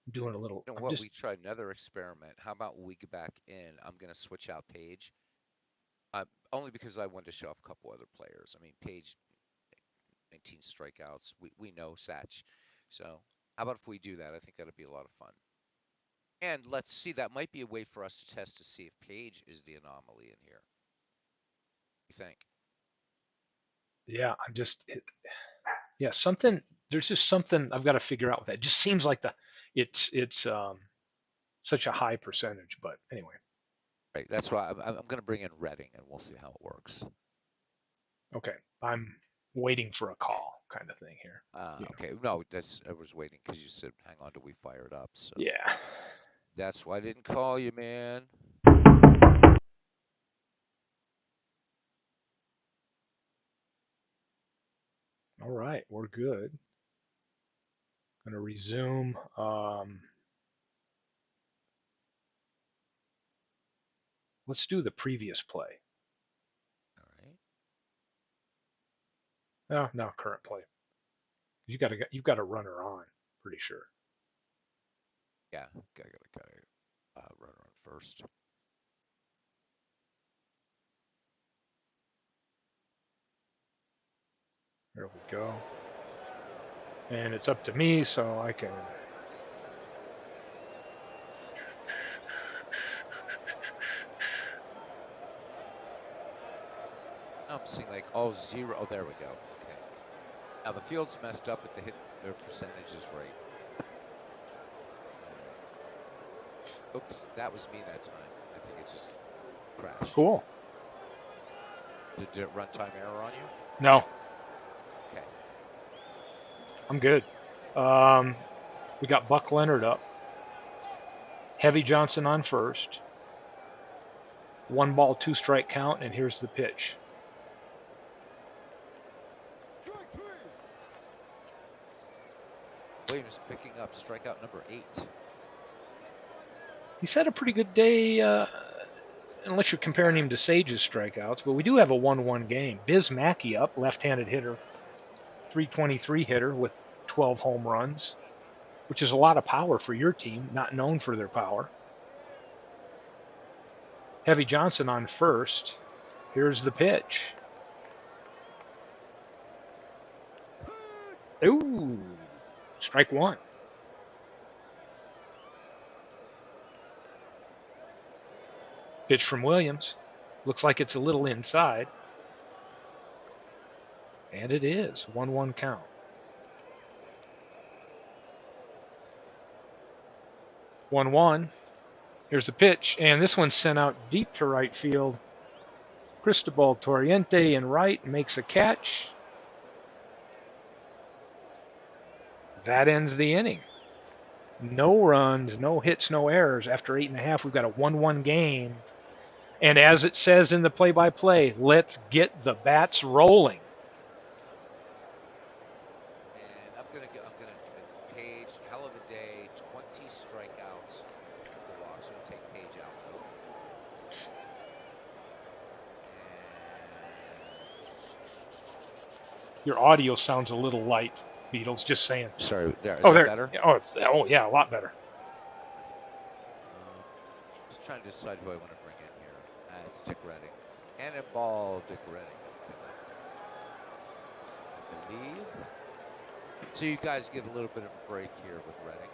I'm doing a little. You know what? We tried another experiment. How about we get back in? I'm going to switch out Page. Only because I wanted to show off a couple other players. I mean, Page, 19 strikeouts. We know Satch. So how about if we do that? I think that'd be a lot of fun. And let's see, that might be a way for us to test to see if Page is the anomaly in here. What do you think? Yeah, yeah, something. There's just something I've got to figure out with that. It just seems like it's such a high percentage, but anyway. Right. That's why I'm going to bring in Redding, and we'll see how it works. Okay, I'm waiting for a call, kind of thing here. Okay. No, I was waiting because you said hang on till we fire it up. So yeah. That's why I didn't call you, man. All right, we're good. Going to resume. Let's do the previous play. All No, right. no, current play. You've got a runner on, pretty sure. Yeah, got a runner on first. There we go. And it's up to me, so I can. I'm seeing like all 0. Oh, there we go. Okay. Now the field's messed up, but their percentage is right. Oops, that was me that time. I think it just crashed. Cool. Did it runtime error on you? No. Okay. I'm good. We got Buck Leonard up. Heavy Johnson on first. 1 ball, 2 strike count, and here's the pitch. Williams picking up strikeout number 8. He's had a pretty good day, unless you're comparing him to Sage's strikeouts, but we do have a 1-1 game. Biz Mackey up, left-handed hitter, 323 hitter with 12 home runs, which is a lot of power for your team, not known for their power. Heavy Johnson on first. Here's the pitch. Ooh, strike 1. Pitch from Williams. Looks like it's a little inside. And it is. 1-1 count. One. Here's the pitch. And this one's sent out deep to right field. Cristobal Torriente in right makes a catch. That ends the inning. No runs, no hits, no errors. After 8.5, we've got a 1-1 game. And as it says in the play-by-play, let's get the bats rolling. And I'm gonna Page, hell of a day, 20 strikeouts. The walks. I'm gonna take Page out though. And Your audio sounds a little light, Beatles, just saying. sorry, there. Is Oh, that there. better? Oh, yeah, a lot better. Just trying to decide who I want to bring in here. It's Dick Redding. Cannonball Dick Redding. I believe. So you guys get a little bit of a break here with Redding.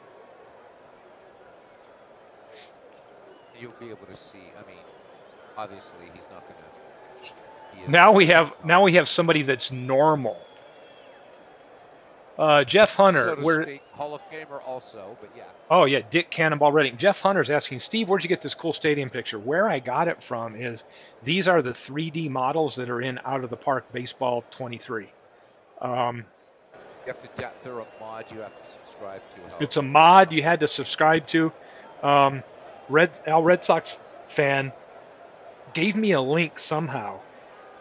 You'll be able to see. I mean, obviously he's not going to. Now we have somebody that's normal. Jeff Hunter, so to speak, Hall of Famer also, but yeah. Oh yeah, Dick Cannonball Redding. Jeff Hunter's asking, Steve, where'd you get this cool stadium picture? Where I got it from is these are the 3D models that are in Out of the Park Baseball 23. You have to. They're a mod you have to subscribe to. It's a mod you had to subscribe to. Red Sox fan gave me a link somehow,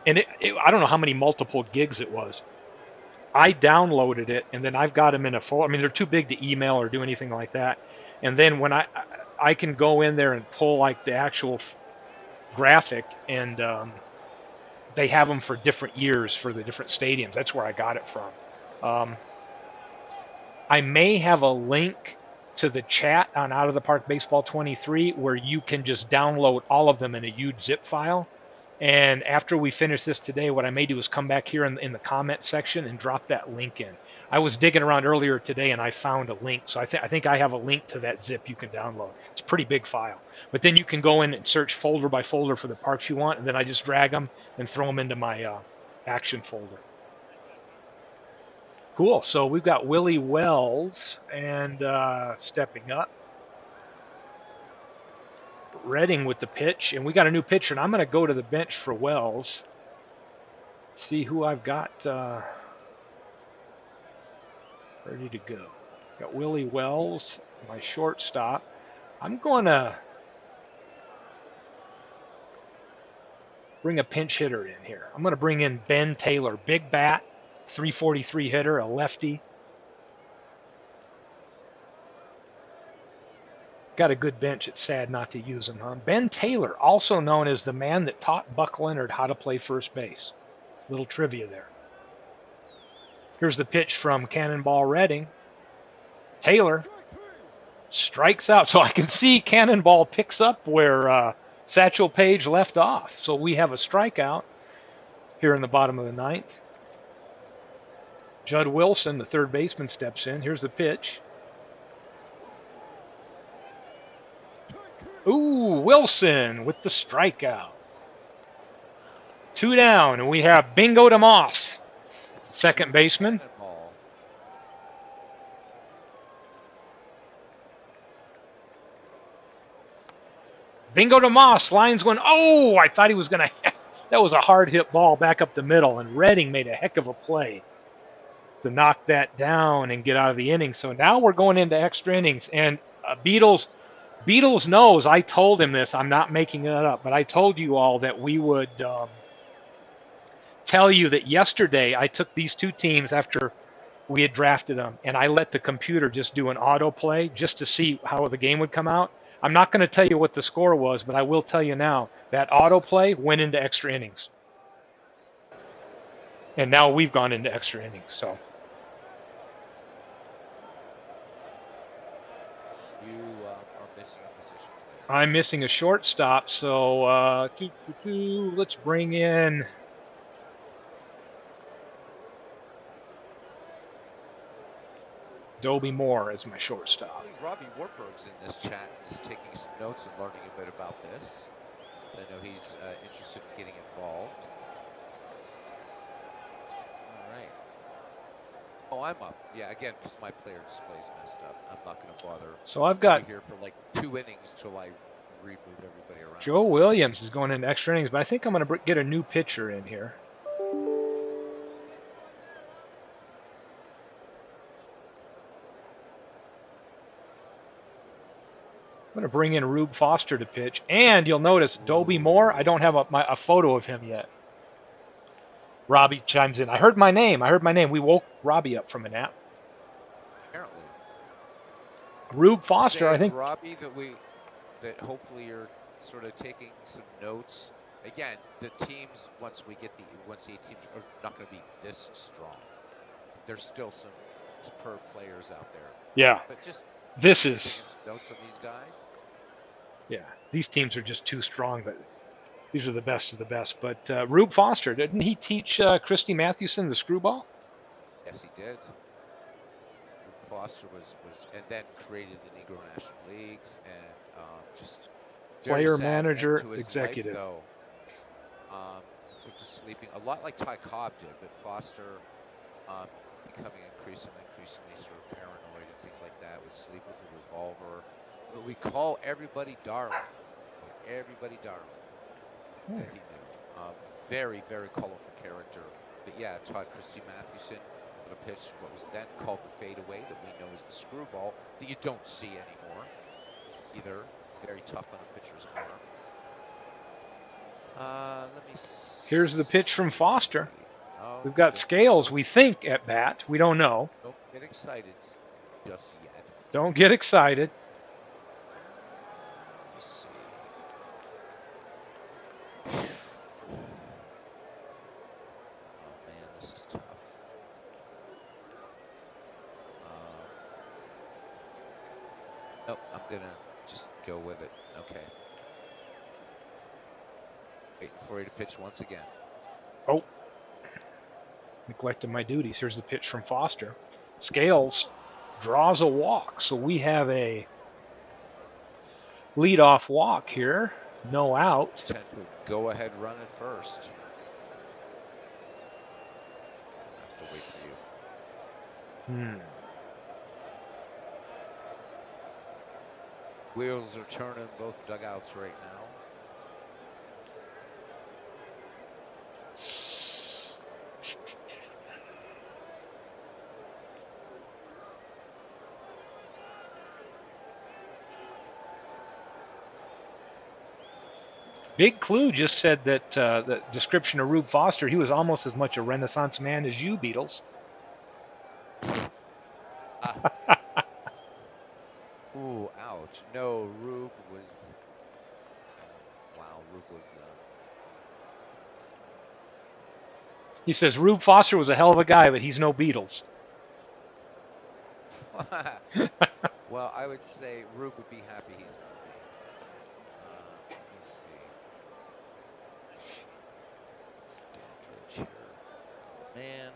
and I don't know how many multiple gigs it was. I downloaded it, and then I've got them in a folder. I mean, they're too big to email or do anything like that. And then when I can go in there and pull like the actual graphic, and they have them for different years for the different stadiums. That's where I got it from. I may have a link to the chat on Out of the Park Baseball 23 where you can just download all of them in a huge zip file. And after we finish this today, what I may do is come back here in the comment section and drop that link in. I was digging around earlier today and I found a link. So I think I have a link to that zip you can download. It's a pretty big file. But then you can go in and search folder by folder for the parks you want, and then I just drag them and throw them into my action folder. Cool. So we've got Willie Wells and stepping up. Redding with the pitch, and we got a new pitcher, and I'm going to go to the bench for Wells. See who I've got ready to go. Got Willie Wells, my shortstop. I'm going to bring a pinch hitter in here. I'm going to bring in Ben Taylor, big bat, 343 hitter, a lefty. Got a good bench. It's sad not to use him, huh? Ben Taylor, also known as the man that taught Buck Leonard how to play first base. Little trivia there. Here's the pitch from Cannonball Redding. Taylor Strikes out. So I can see Cannonball picks up where Satchel Paige left off. So we have a strikeout here in the bottom of the ninth. Judd Wilson, the third baseman, steps in. Here's the pitch. Ooh, Wilson with the strikeout. 2 down, and we have Bingo to Moss, second baseman. Cannonball. Bingo to Moss, lines one. Oh, I thought he was going to. That was a hard hit ball back up the middle, and Redding made a heck of a play to knock that down and get out of the inning. So now we're going into extra innings, and Beatles knows. I told him this. I'm not making it up, but I told you all that we would tell you that yesterday I took these two teams after we had drafted them, and I let the computer just do an autoplay just to see how the game would come out. I'm not going to tell you what the score was, but I will tell you now that autoplay went into extra innings. And now we've gone into extra innings. So You are missing a position player. I'm missing a shortstop. So let's bring in Dobie Moore as my shortstop. Robbie Warburg's in this chat and is taking some notes and learning a bit about this. I know he's interested in getting involved. All right. Oh, I'm up. Yeah, again, because my player display's messed up. I'm not going to bother. So I've I'll got be here for like 2 innings till I reboot everybody around. Joe Williams is going into extra innings, but I think I'm going to get a new pitcher in here. I'm going to bring in Rube Foster to pitch, and you'll notice Dobie Moore. I don't have a photo of him yet. Robbie chimes in. I heard my name. We woke Robbie up from a nap. Apparently. Rube Foster, I think. Robbie, that hopefully you're sort of taking some notes. Again, the teams once the 8 teams are not going to be this strong. There's still some superb players out there. Yeah. But just this is notes on these guys. Yeah, these teams are just too strong, but these are the best of the best. But Rube Foster, didn't he teach Christy Mathewson the screwball? Yes, he did. Rube Foster was and then created the Negro National Leagues and just player, manager, executive. Life, though, took to sleeping a lot like Ty Cobb did, but Foster becoming increasingly sort of paranoid and things like that. Would sleep with a revolver. But we call everybody darling. Everybody darling. That he knew. Very, very colorful character. But yeah, taught Christy Mathewson with a pitch, what was then called the fadeaway, that we know as the screwball, that you don't see anymore. Either very tough on a pitcher's arm. Let me see. Here's the pitch from Foster. Oh, We've got Scales, we think, at bat. We don't know. Don't get excited just yet. Don't get excited. Let me see. Oh man, this is tough. Nope, I'm gonna just go with it. Okay. Waiting for you to pitch once again. Oh. Neglected my duties. Here's the pitch from Foster. Scales draws a walk, so we have a leadoff walk here. No out. Potential go-ahead run at first. I have to wait for you. Wheels are turning both dugouts right now. Big Clue just said that the description of Rube Foster, he was almost as much a Renaissance man as you, Beatles. Ooh, ouch. No, Rube was... Wow, Rube was... He says, Rube Foster was a hell of a guy, but he's no Beatles. Well, I would say Rube would be happy he's not me. Let me see. Dandridge here. Oh man.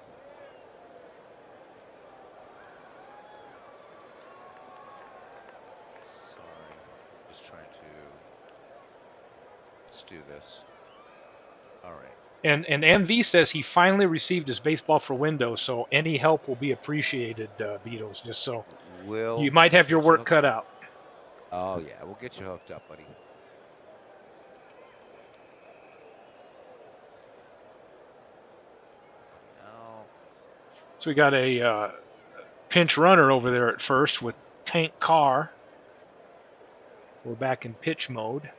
Sorry. I'm just trying to. Let's do this. All right. And MV says he finally received his baseball for Windows, so any help will be appreciated, Beatles. Just so you We'll might have your get you work hooked cut up. out. Oh yeah, we'll get you hooked up, buddy. Now, So we got a pinch runner over there at first with Tank Carr. We're back in pitch mode.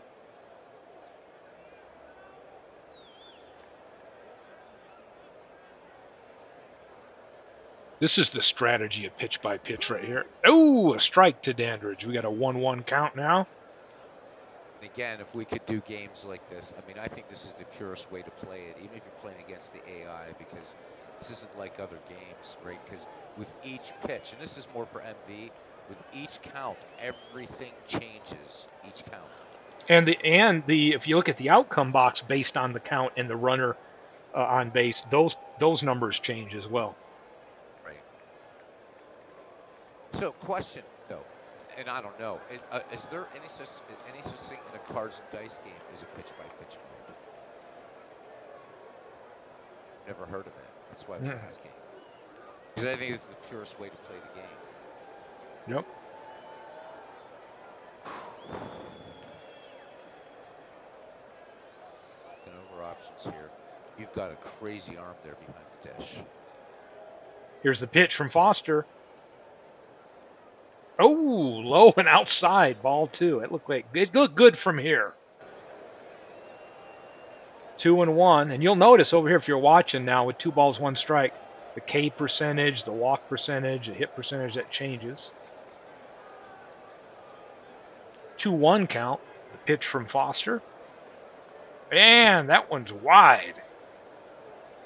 This is the strategy of pitch by pitch right here. Oh, a strike to Dandridge. We got a 1-1 count now. again, if we could do games like this, I mean, I think this is the purest way to play it, even if you're playing against the AI, because this isn't like other games, right? Because with each pitch, and this is more for MV, with each count, everything changes each count. And the if you look at the outcome box based on the count and the runner on base, those numbers change as well. Right. So, question though, and I don't know, is there any such thing in a cards and dice game as a pitch by pitch mode? Never heard of it. That's why I was asking. Because I think it's the purest way to play the game. Yep. Looking over options here. You've got a crazy arm there behind the dish. Here's the pitch from Foster. Oh, low and outside, ball two. It looked good from here. 2-1, and you'll notice over here if you're watching now with 2 balls, 1 strike, the K percentage, the walk percentage, the hit percentage that changes. 2-1 count. The pitch from Foster, and that one's wide.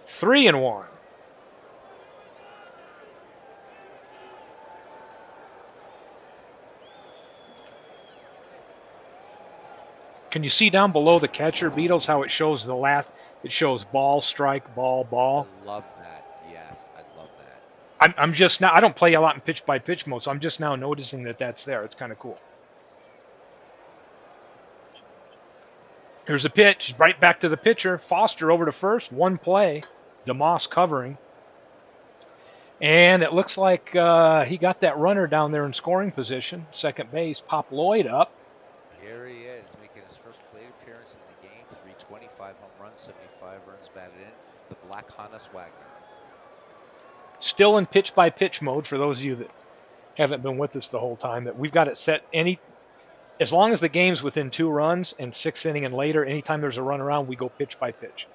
3-1. Can you see down below the catcher, Beatles, how it shows the last? It shows ball, strike, ball, ball. I love that. Yes, I love that. I'm just now. I don't play a lot in pitch by pitch mode, so I'm just now noticing that that's there. It's kind of cool. Here's a pitch, right back to the pitcher. Foster over to first, 1 play. DeMoss covering. And it looks like he got that runner down there in scoring position, second base. Pop Lloyd up. Here he is, making his first plate appearance in the game. 325 home runs, 75 runs batted in. The Black Hannes Wagner. Still in pitch by pitch mode for those of you that haven't been with us the whole time. That we've got it set as long as the game's within 2 runs and 6th inning and later, anytime there's a run around, we go pitch by pitch.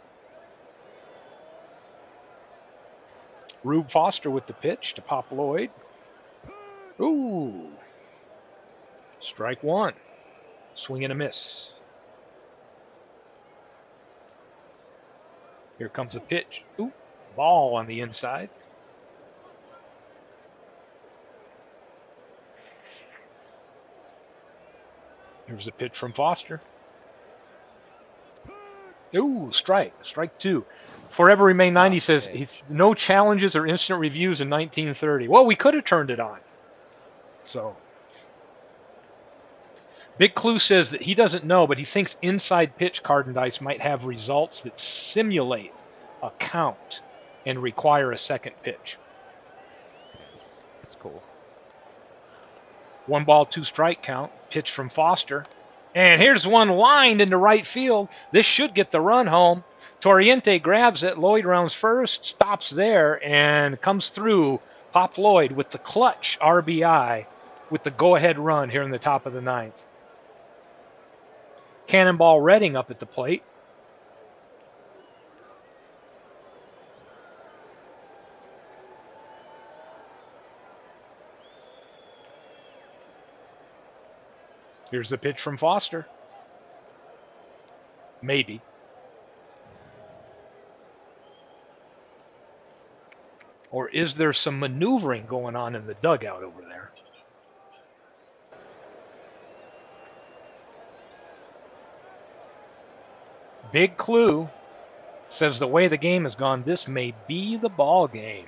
Rube Foster with the pitch to Pop Lloyd. Ooh. Strike 1. Swing and a miss. Here comes a pitch. Ooh. Ball on the inside. Here's a pitch from Foster. Ooh, strike. Strike 2. Forever Remain 90 says he's no challenges or instant reviews in 1930. Well, we could have turned it on. So, Big Clue says that he doesn't know, but he thinks inside pitch card and dice might have results that simulate a count and require a second pitch. That's cool. 1 ball, 2 strike count. Pitch from Foster. And here's one lined into right field. This should get the run home. Torriente grabs it. Lloyd rounds first, stops there, and comes through. Pop Lloyd with the clutch RBI with the go-ahead run here in the top of the 9th. Cannonball Redding up at the plate. Here's the pitch from Foster. Maybe. Or is there some maneuvering going on in the dugout over there? Big clue says the way the game has gone, this may be the ball game.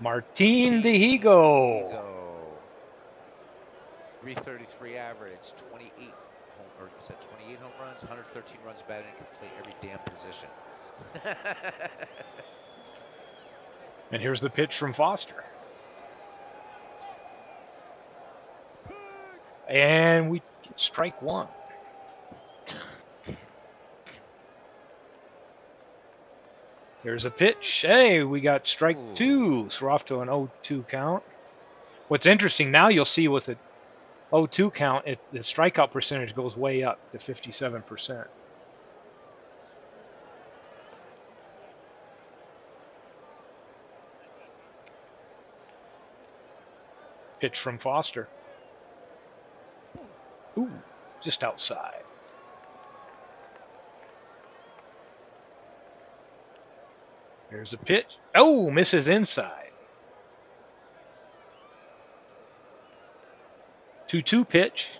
Martin Dihigo. Ego. 333 average, 28 home, or is that 28 home runs, 113 runs batted in, can play every damn position. And here's the pitch from Foster. And we get strike one. Here's a pitch. Hey, we got strike two. So we're off to an 0-2 count. What's interesting now, you'll see with the 0-2 count, the strikeout percentage goes way up to 57%. Pitch from Foster. Ooh, just outside. There's a pitch. Oh, misses inside. 2-2 pitch.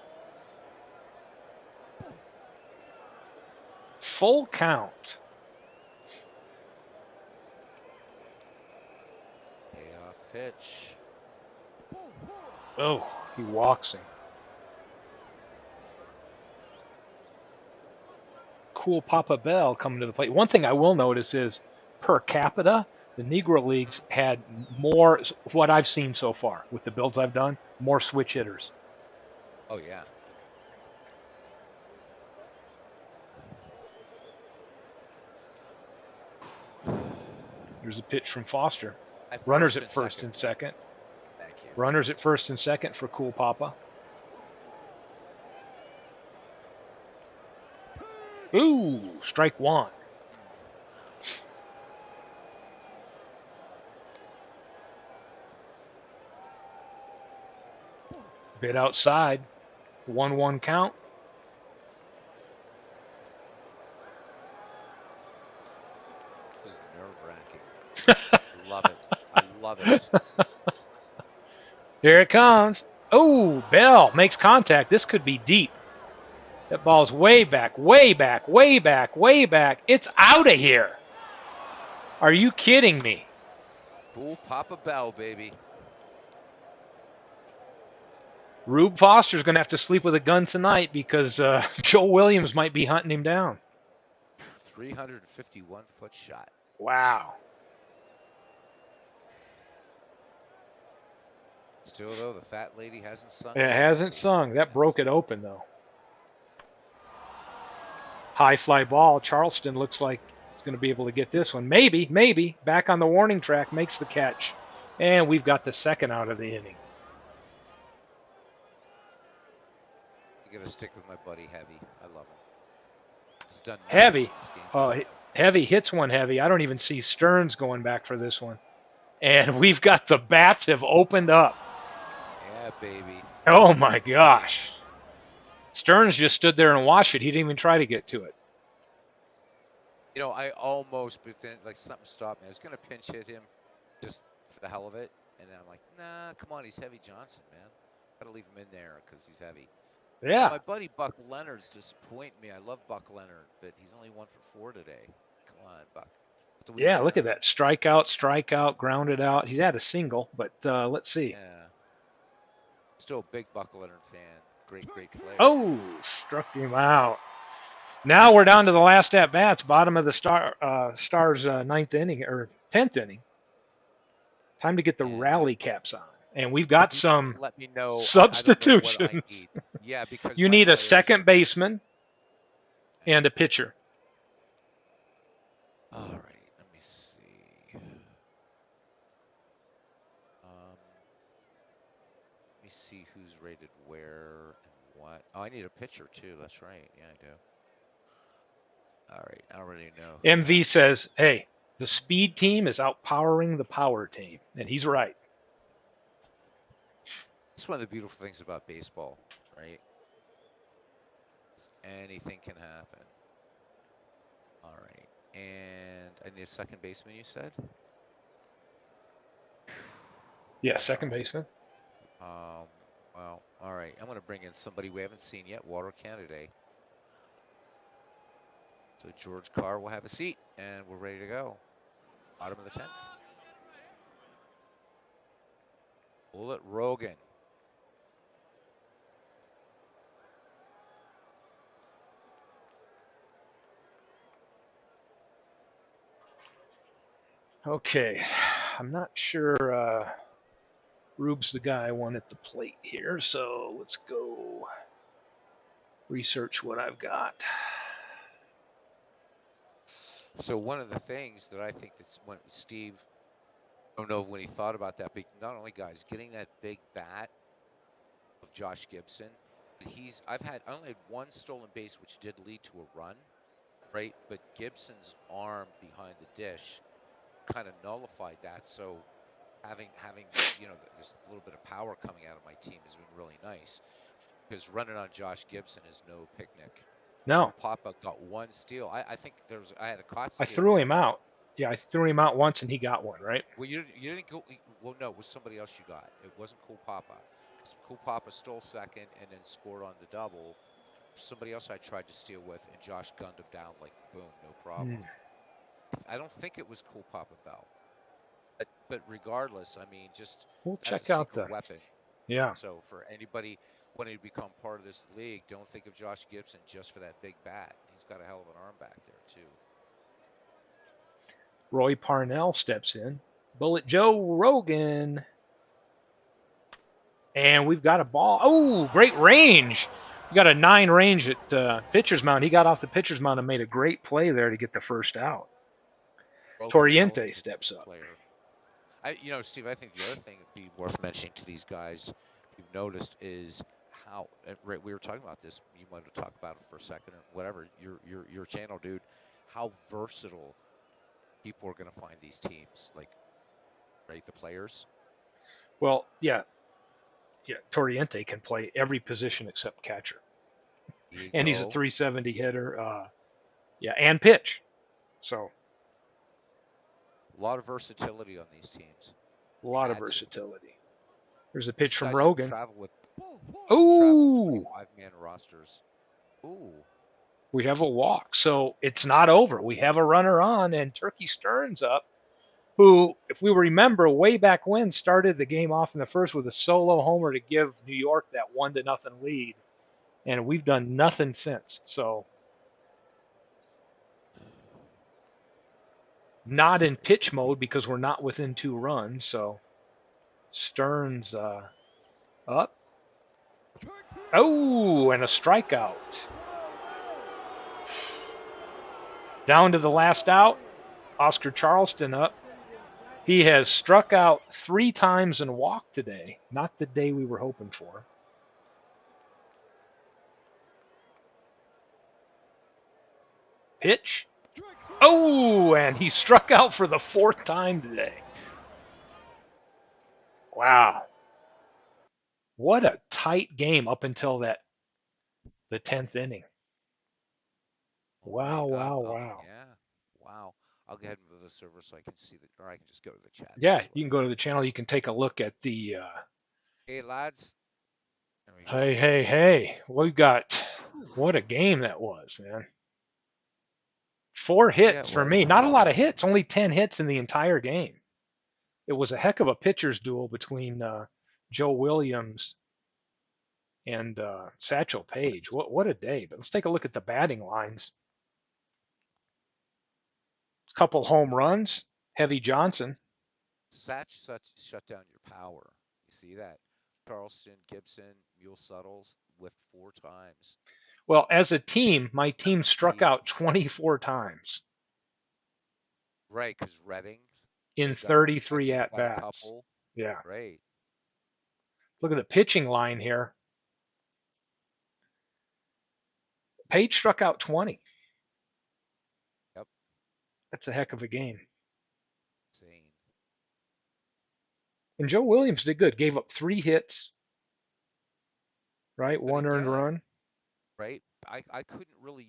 Full count. Payoff pitch. Oh, he walks him. Cool Papa Bell coming to the plate. One thing I will notice is per capita, the Negro Leagues had more, what I've seen so far with the builds I've done, more switch hitters. Oh, yeah. Here's a pitch from Foster. At Runners at first and second. Thank you. Runners at first and second for Cool Papa. Ooh, strike one. Bit outside. 1-1 count. This is nerve-wracking. I love it. I love it. Here it comes. Oh, Bell makes contact. This could be deep. That ball's way back, way back, way back, way back. It's out of here. Are you kidding me? Cool Papa Bell, baby. Rube Foster's going to have to sleep with a gun tonight because Joe Williams might be hunting him down. 351-foot shot. Wow. Still, though, the fat lady hasn't sung. It hasn't sung. That broke it open, though. High fly ball. Charleston looks like he's going to be able to get this one. Maybe. Back on the warning track, makes the catch. And we've got the second out of the inning. You got to stick with my buddy Heavy. I love him. He's done Heavy. Oh, Heavy hits one heavy. I don't even see Stearns going back for this one. And we've got the bats have opened up. Yeah, baby. Oh, my gosh. Stearns just stood there and watched it. He didn't even try to get to it. You know, I almost, but then, like, something stopped me. I was going to pinch hit him just for the hell of it. And then I'm like, nah, come on. He's Heavy Johnson, man. Got to leave him in there because he's heavy. Yeah. My buddy Buck Leonard's disappointing me. I love Buck Leonard, but he's only 1 for 4 today. Come on, Buck. Yeah, look at that. Strikeout, grounded out. He's had a single, but let's see. Yeah. Still a big Buck Leonard fan. Great player. Oh, struck him out. Now we're down to the last at bats, bottom of the Stars' ninth inning or 10th inning. Time to get the rally caps on, and we've got some let me know substitutions. I don't know what I need. Yeah, because you need a second baseman and a pitcher. All right, let me see. Let me see who's rated where and what. Oh, I need a pitcher too. That's right. Yeah, I do. All right, I already know. MV says, hey, the speed team is outpowering the power team. And he's right. It's one of the beautiful things about baseball, right? Anything can happen. All right. And I need a second baseman, you said? Yeah, second baseman. I Well, all right. I'm going to bring in somebody we haven't seen yet, Water Candidate. So George Carr will have a seat, and we're ready to go. Bottom of the 10th. Bullet Rogan. Okay, I'm not sure Rube's the guy I want at the plate here, so let's go research what I've got. So one of the things that I think that's when Steve, I don't know when he thought about that, but not only guys getting that big bat of Josh Gibson, but I only had one stolen base, which did lead to a run, right? But Gibson's arm behind the dish kind of nullified that. So having this little bit of power coming out of my team has been really nice because running on Josh Gibson is no picnic. No, Papa got one steal. I think I had a caught I steal threw on him out. Yeah, I threw him out once and he got one, right? Well, you didn't go. Well, no, it was somebody else you got. It wasn't Cool Papa. 'Cause Cool Papa stole second and then scored on the double. Somebody else I tried to steal with, and Josh gunned him down like boom, no problem. I don't think it was Cool Papa Bell, but regardless, I mean, just We'll that's a check out secret the. weapon. Yeah. So for anybody wanting to become part of this league, don't think of Josh Gibson just for that big bat. He's got a hell of an arm back there too. Roy Parnell steps in. Bullet Joe Rogan. And we've got a ball. Oh, great range. We got a 9 range at pitcher's mound. He got off the pitcher's mound and made a great play there to get the first out. Rogan, a hell of Toriente a steps up. player. Steve, I think the other thing that'd be worth mentioning to these guys, you've noticed, is how right, we were talking about this. You wanted to talk about it for a second or whatever. Your channel, dude. How versatile people are going to find these teams, like right, the players. Well, yeah. Toriente can play every position except catcher. There you And he's a go. 370 hitter. Yeah, and pitch. So A lot of versatility on these teams. a lot of Had to. versatility. There's a pitch These from guys can Rogan. travel with Ooh, 25-man rosters. Ooh, we have a walk. So it's not over. We have a runner on, and Turkey Stearns up, who, if we remember, way back when, started the game off in the first with a solo homer to give New York that 1-0 lead. And we've done nothing since. So not in pitch mode because we're not within 2 runs. So Stearns up. Oh, and a strikeout. Down to the last out. Oscar Charleston up. He has struck out 3 times and walked today. Not the day we were hoping for. Pitch. Oh, and he struck out for the 4th time today. Wow. What a tight game up until the 10th inning. all Wow, right. wow, wow. Yeah. Wow. I'll go ahead and move this over so I can see the, or I can just go to the chat Yeah, this you way. can go to the channel. You can take a look at the. Hey, lads. There we go. Hey. We got. What a game that was, man. 4 Yeah, hits it for was. me. Not a lot of hits, only 10 hits in the entire game. It was a heck of a pitcher's duel between Joe Williams and Satchel Paige. What a day. But let's take a look at the batting lines. Couple home runs. Heavy Johnson. Such shut down your power. You see that? Charleston, Gibson, Mule Suttles with 4 times. Well, as a team, my team struck Team. out 24 times Right, because Reading, in they got a, I 33 think at got a bats. couple. Yeah. Right. Look at the pitching line here. Page struck out 20. Yep. That's a heck of a game. Insane. And Joe Williams did good. Gave up 3 hits, right? But 1 earned again, run. right? I couldn't really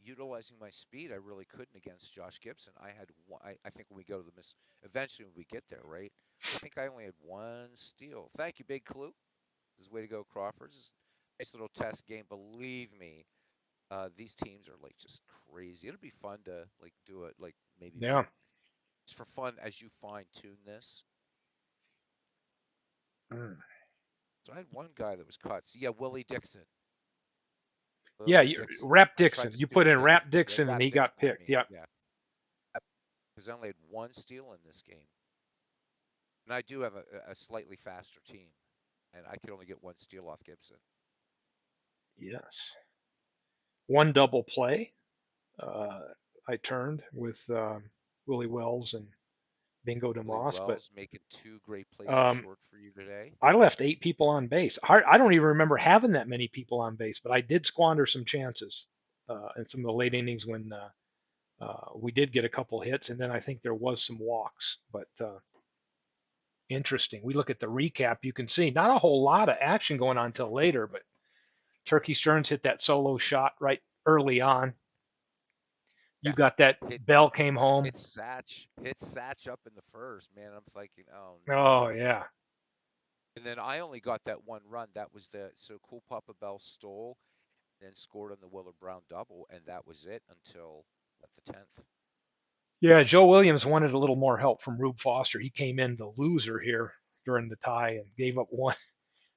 utilizing my speed. I really couldn't against Josh Gibson. I had one. I think when we go to the eventually when we get there, right? I think I only had one steal. Thank you, Big Clue. Way to go, Crawford. Nice little test game. Believe me, these teams are like just crazy. It'll be fun to like do it, like maybe Yeah. just for fun as you fine tune this. Mm. So I had one guy that was caught. So, yeah, Willie Dixon. Yeah, Willie Dixon. Rap I tried Dixon. to You steal put in Dixon. Rap Yeah, Dixon and Rap he got Dixon. I picked. mean, Yeah. yeah, because I only had one steal in this game, and I do have a slightly faster team, and I could only get one steal off Gibson. Yes. One double play. Uh, I turned with Willie Wells and Bingo Willie DeMoss, but Wells making two great places um, short for you today. I left 8 people on base. I don't even remember having that many people on base, but I did squander some chances in some of the late innings when we did get a couple hits, and then I think there was some walks. But interesting. We look at the recap, you can see not a whole lot of action going on until later, but Turkey Stearns hit that solo shot right early on. You Yeah, got that hit Bell came home. hit Satch up in the first. Man, I'm thinking, oh Oh no. yeah. And then I only got that one run. That was so Cool Papa Bell stole, then scored on the Willard Brown double, and that was it until the 10th. Yeah, Joe Williams wanted a little more help from Rube Foster. He came in the loser here during the tie and gave up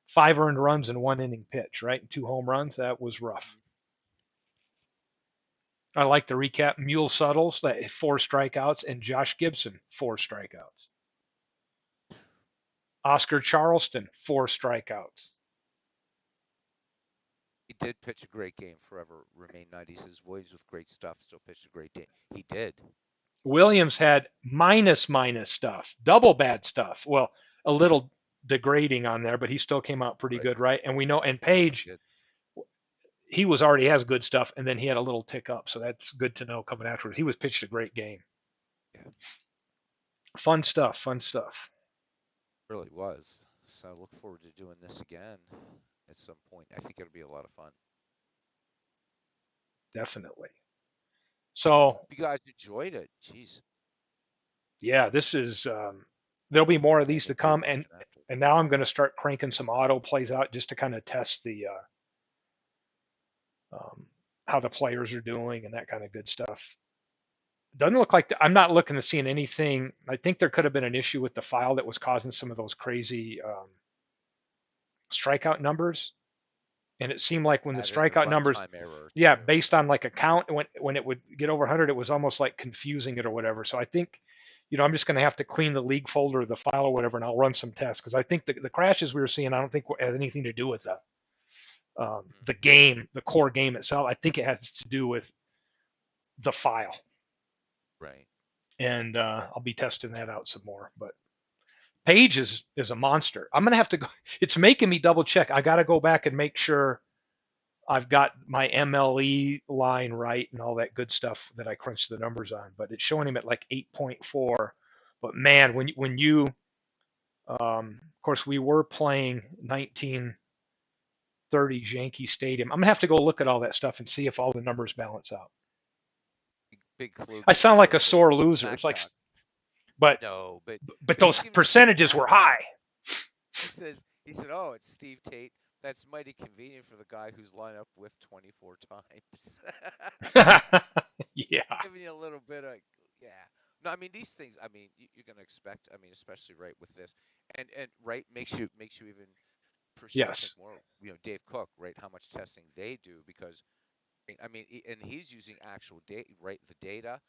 5 earned runs in 1 inning pitch, right? And 2 home runs. That was rough. I like the recap. Mule Suttles, that 4 strikeouts, and Josh Gibson, 4 strikeouts. Oscar Charleston, 4 strikeouts. He did pitch a great game. Forever remain 90. He says Williams with great stuff. Still pitched a great game. He did. Williams had minus stuff, double bad stuff. Well, a little degrading on there, but he still came out pretty Right. good, right? And we know, and Also Page, good. he was already has good stuff, and then he had a little tick up, so that's good to know coming afterwards. He was pitched a great game. Yeah, Fun stuff, fun stuff. really was. So I look forward to doing this again at some point. I think it'll be a lot of fun. Definitely. So If you guys enjoyed it, jeez. yeah, this is there'll be more of Yeah, these to make good come, watching after. and now I'm going to start cranking some auto plays out just to kind of test the how the players are doing and that kind of good stuff. Doesn't look like I'm not looking to seeing anything. I think there could have been an issue with the file that was causing some of those crazy strikeout numbers, and it seemed like when the Added the strikeout numbers, runtime error yeah, too. based on like a count, when it would get over 100, it was almost like confusing it or whatever. So I think, I'm just going to have to clean the league folder, the file or whatever, and I'll run some tests because I think the crashes we were seeing, I don't think had anything to do with the game, the core game itself. I think it has to do with the file, Right. and I'll be testing that out some more. But Page is a monster. I'm gonna have to go. It's making me double check. I got to go back and make sure I've got my MLE line right and all that good stuff that I crunched the numbers on. But it's showing him at like 8.4. But man, when you of course we were playing 1930s Yankee Stadium. I'm gonna have to go look at all that stuff and see if all the numbers balance out. Big clue I giving sound you a like a little bit sore loser. smack It's like, talk. but No, but he's those giving you some percentages smack were talk. high. Oh, it's Steve Tate. That's mighty convenient for the guy who's lined up with 24 times. Yeah. Giving you a little bit of, yeah. No, I mean these things. I mean you're gonna expect. I mean especially right with this, and right makes you even appreciate. I think Yes. more. Dave Cook, right? How much testing they do because I mean, and he's using actual data, right? The data.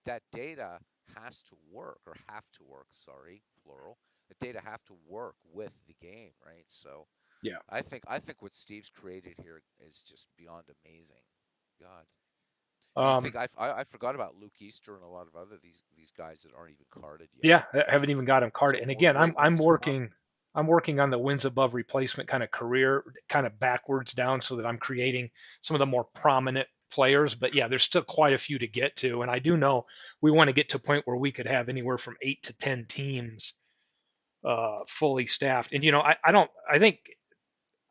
That data has to work or have to work. Sorry, plural. The data have to work with the game, right? So Yeah. I think what Steve's created here is just beyond amazing. God. And you Um, think I forgot about Luke Easter and a lot of other these guys that aren't even carded yet. yeah, I haven't even got him carded. So And more again, great ones to come. I'm working on the wins above replacement kind of career, kind of backwards down, so that I'm creating some of the more prominent players. But yeah, there's still quite a few to get to, and I do know we want to get to a point where we could have anywhere from 8 to 10 teams fully staffed. And I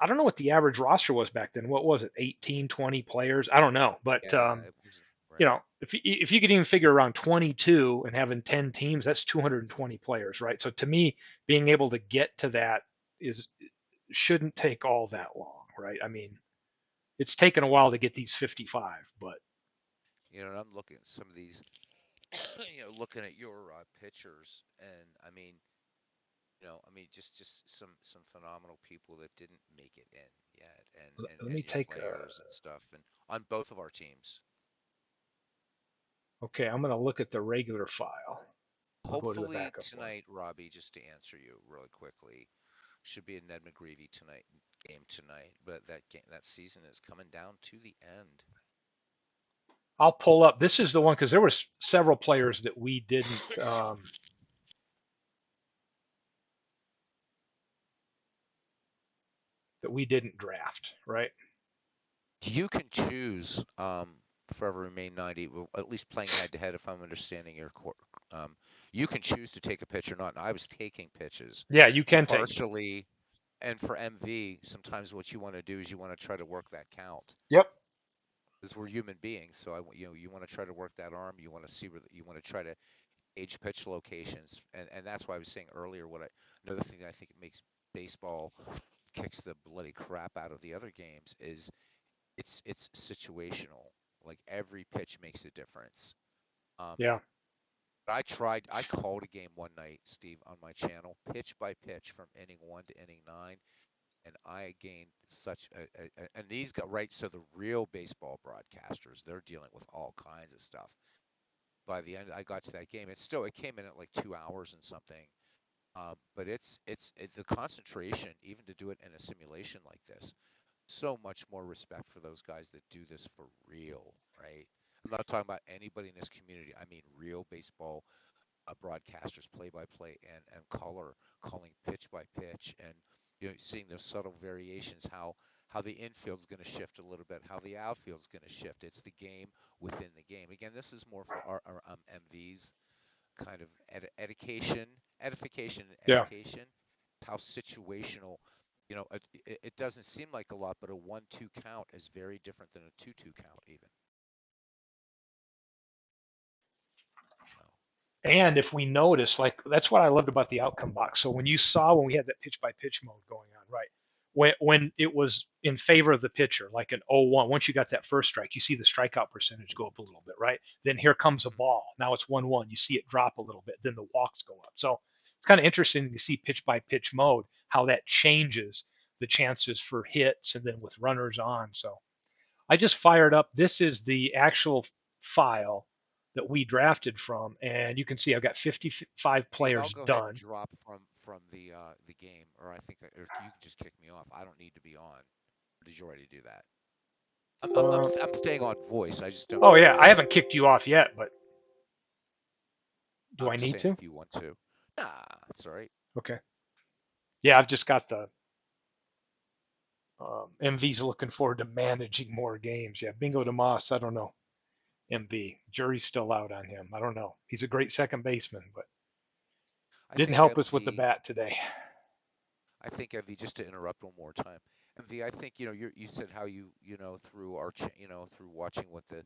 don't know what the average roster was back then. What was it? 18, 20 players? I don't know, but Yeah, it was right. if you could even figure around 22 and having 10 teams, that's 220 players, right? So to me, being able to get to that is shouldn't take all that long, right? I mean, it's taken a while to get these 55, but And I'm looking at some of these, looking at your pictures, and I mean, just some phenomenal people that didn't make it in yet, let me and take players and stuff, and on both of our teams. okay, I'm going to look at the regular file. I'll go to the Hopefully backup one. tonight, Robbie, just to answer you really quickly, should be a Ned McGreevy tonight game tonight, but that season is coming down to the end. I'll pull up. This is the one because there was several players that we didn't draft, right? You can choose Forever Remain 90, well, at least playing head to head, if I'm understanding your court. You can choose to take a pitch or not. And I was taking pitches Yeah, you can take. partially, and for MV, sometimes what you want to do is you want to try to work that count. Yep. Because we're human beings, so you want to try to work that arm. You want to see where you want to try to age pitch locations, and that's why I was saying earlier. Another thing that I think makes baseball kicks the bloody crap out of the other games is it's situational. Like every pitch makes a difference. Um, Yeah. I called a game one night, Steve, on my channel, pitch by pitch from inning 1 to inning 9, and I gained such and these got right. So the real baseball broadcasters, they're dealing with all kinds of stuff. By the end, I got to that game. It came in at like 2 hours and something. But the concentration, even to do it in a simulation like this, so much more respect for those guys that do this for real, right? I'm not talking about anybody in this community. I mean real baseball broadcasters, play-by-play and color, calling pitch by pitch, and seeing those subtle variations, how the infield's going to shift a little bit, how the outfield's going to shift. It's the game within the game. Again, this is more for our MVs, kind of edification and Yeah. education. How situational, it doesn't seem like a lot, but a 1-2 count is very different than a 2-2 count, even. So, And if we notice, like that's what I loved about the outcome box. So when we had that pitch by pitch mode going on, right? When it was in favor of the pitcher, like an 0-1, once you got that first strike, you see the strikeout percentage go up a little bit, right? Then here comes a mhm. ball. Now it's 1-1. You see it drop a little bit. Then the walks go up. So it's kind of interesting to see pitch by pitch mode, how that changes the chances for hits and then with runners on. So I just fired up. This is the actual file that we drafted from, and you can see I've got 55 Steve, I'll players go ahead and done. drop from the game, or I think, or you can just kick me off. I don't need to be on. Or did you already do that? Uh, I'm staying on voice. I just don't oh need to yeah, I be. haven't kicked you off yet, but do I'm I just need saying to? if you want to. Nah, it's all right. Okay. Yeah, I've just got the MV's looking forward to managing more games. Yeah, Bingo DeMoss, I don't know. MV, jury's still out on him. I don't know. He's a great second baseman, but I didn't think help us with the MV. bat today. I think MV, just to interrupt one more time. MV, I think you said how through through watching what the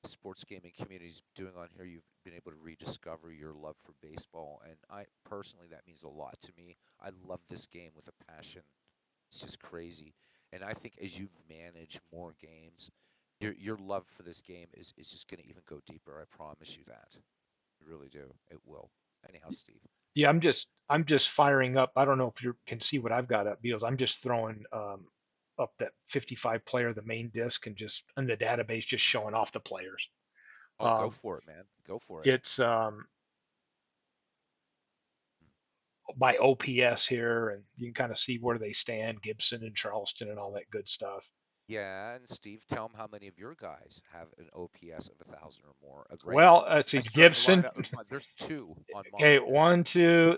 sports gaming community is doing on here, you've been able to rediscover your love for baseball, and I personally, that means a lot to me. I love this game with a passion. It's just crazy, and I think as you manage more games, your love for this game is just going to even go deeper. I promise you that. I really do. It will. Anyhow, Steve. Yeah, I'm just firing up. I don't know if you can see what I've got up, Beals. I'm just throwing up that 55 player, the main disk, and just in the database, just showing off the players. Oh, go Um, for it, man. Go for it. it's by OPS here, and you can kind of see where they stand, Gibson and Charleston and all that good stuff. Yeah, and Steve, tell them how many of your guys have an OPS of 1,000 or more. Right? Well, let's see, My starting Gibson. lineup. There's two on Okay, mine. That's one, two.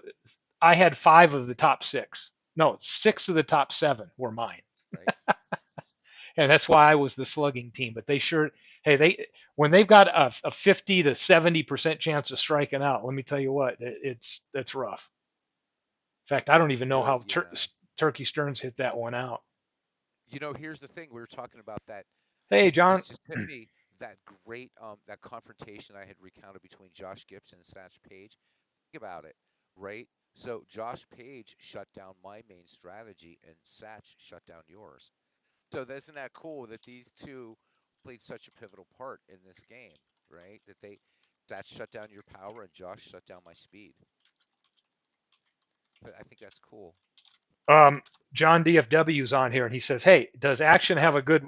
I had 5 of the top 6. No, 6 of the top 7 were mine. right. And that's why I was the slugging team. But they sure, hey, when they've got a 50 to 70% chance of striking out, let me tell you what, that's rough. In fact, I don't even know how Yeah. Turkey Stearns hit that one out. Here's the thing. We were talking about that. Hey, This John. just hit me. That great that confrontation I had recounted between Josh Gibson and Satch Page. Think about it, right? So Josh Page shut down my main strategy, and Satch shut down yours. So isn't that cool that these two played such a pivotal part in this game, right? Satch shut down your power, and Josh shut down my speed. I think that's cool. Um, John DFW's on here, and he says, "Hey, does action have Hi. a good?"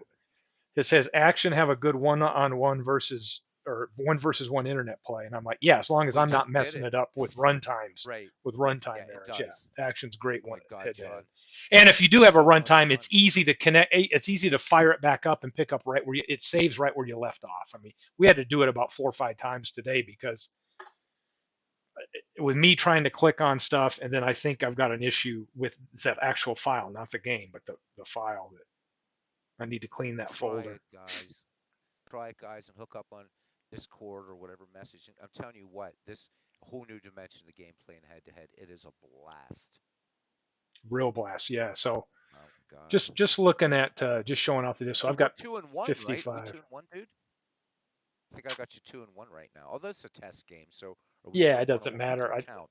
It says action have a good one-on-one versus or one versus one internet play, and I'm like, yeah, as long as We I'm not just did messing it. it up with run times, Right. with Yeah, runtime it errors. Yeah, does. action's great Oh one my God, head to head. John. And if you do have a So much runtime, fun. it's easy to connect. It's easy to fire it back up and pick up right where it saves right where you left off. I mean, we had to do it about 4 or 5 times today because with me trying to click on stuff, and then I think I've got an issue with that actual file, not the game, but the file that I need to clean that Try folder. it, guys. Try it, guys, and hook up on Discord or whatever messaging. I'm telling you what, this whole new dimension of the game playing head to head, it is a blast. Real blast, yeah. So Oh my God. just looking at just showing off the disc. So So I've we're got 2-1, right? Are we 55. 2-1, dude? I think I got you 2-1 right now. Although it's a test game, so are we Yeah, still it one on doesn't one? What does matter. it I count?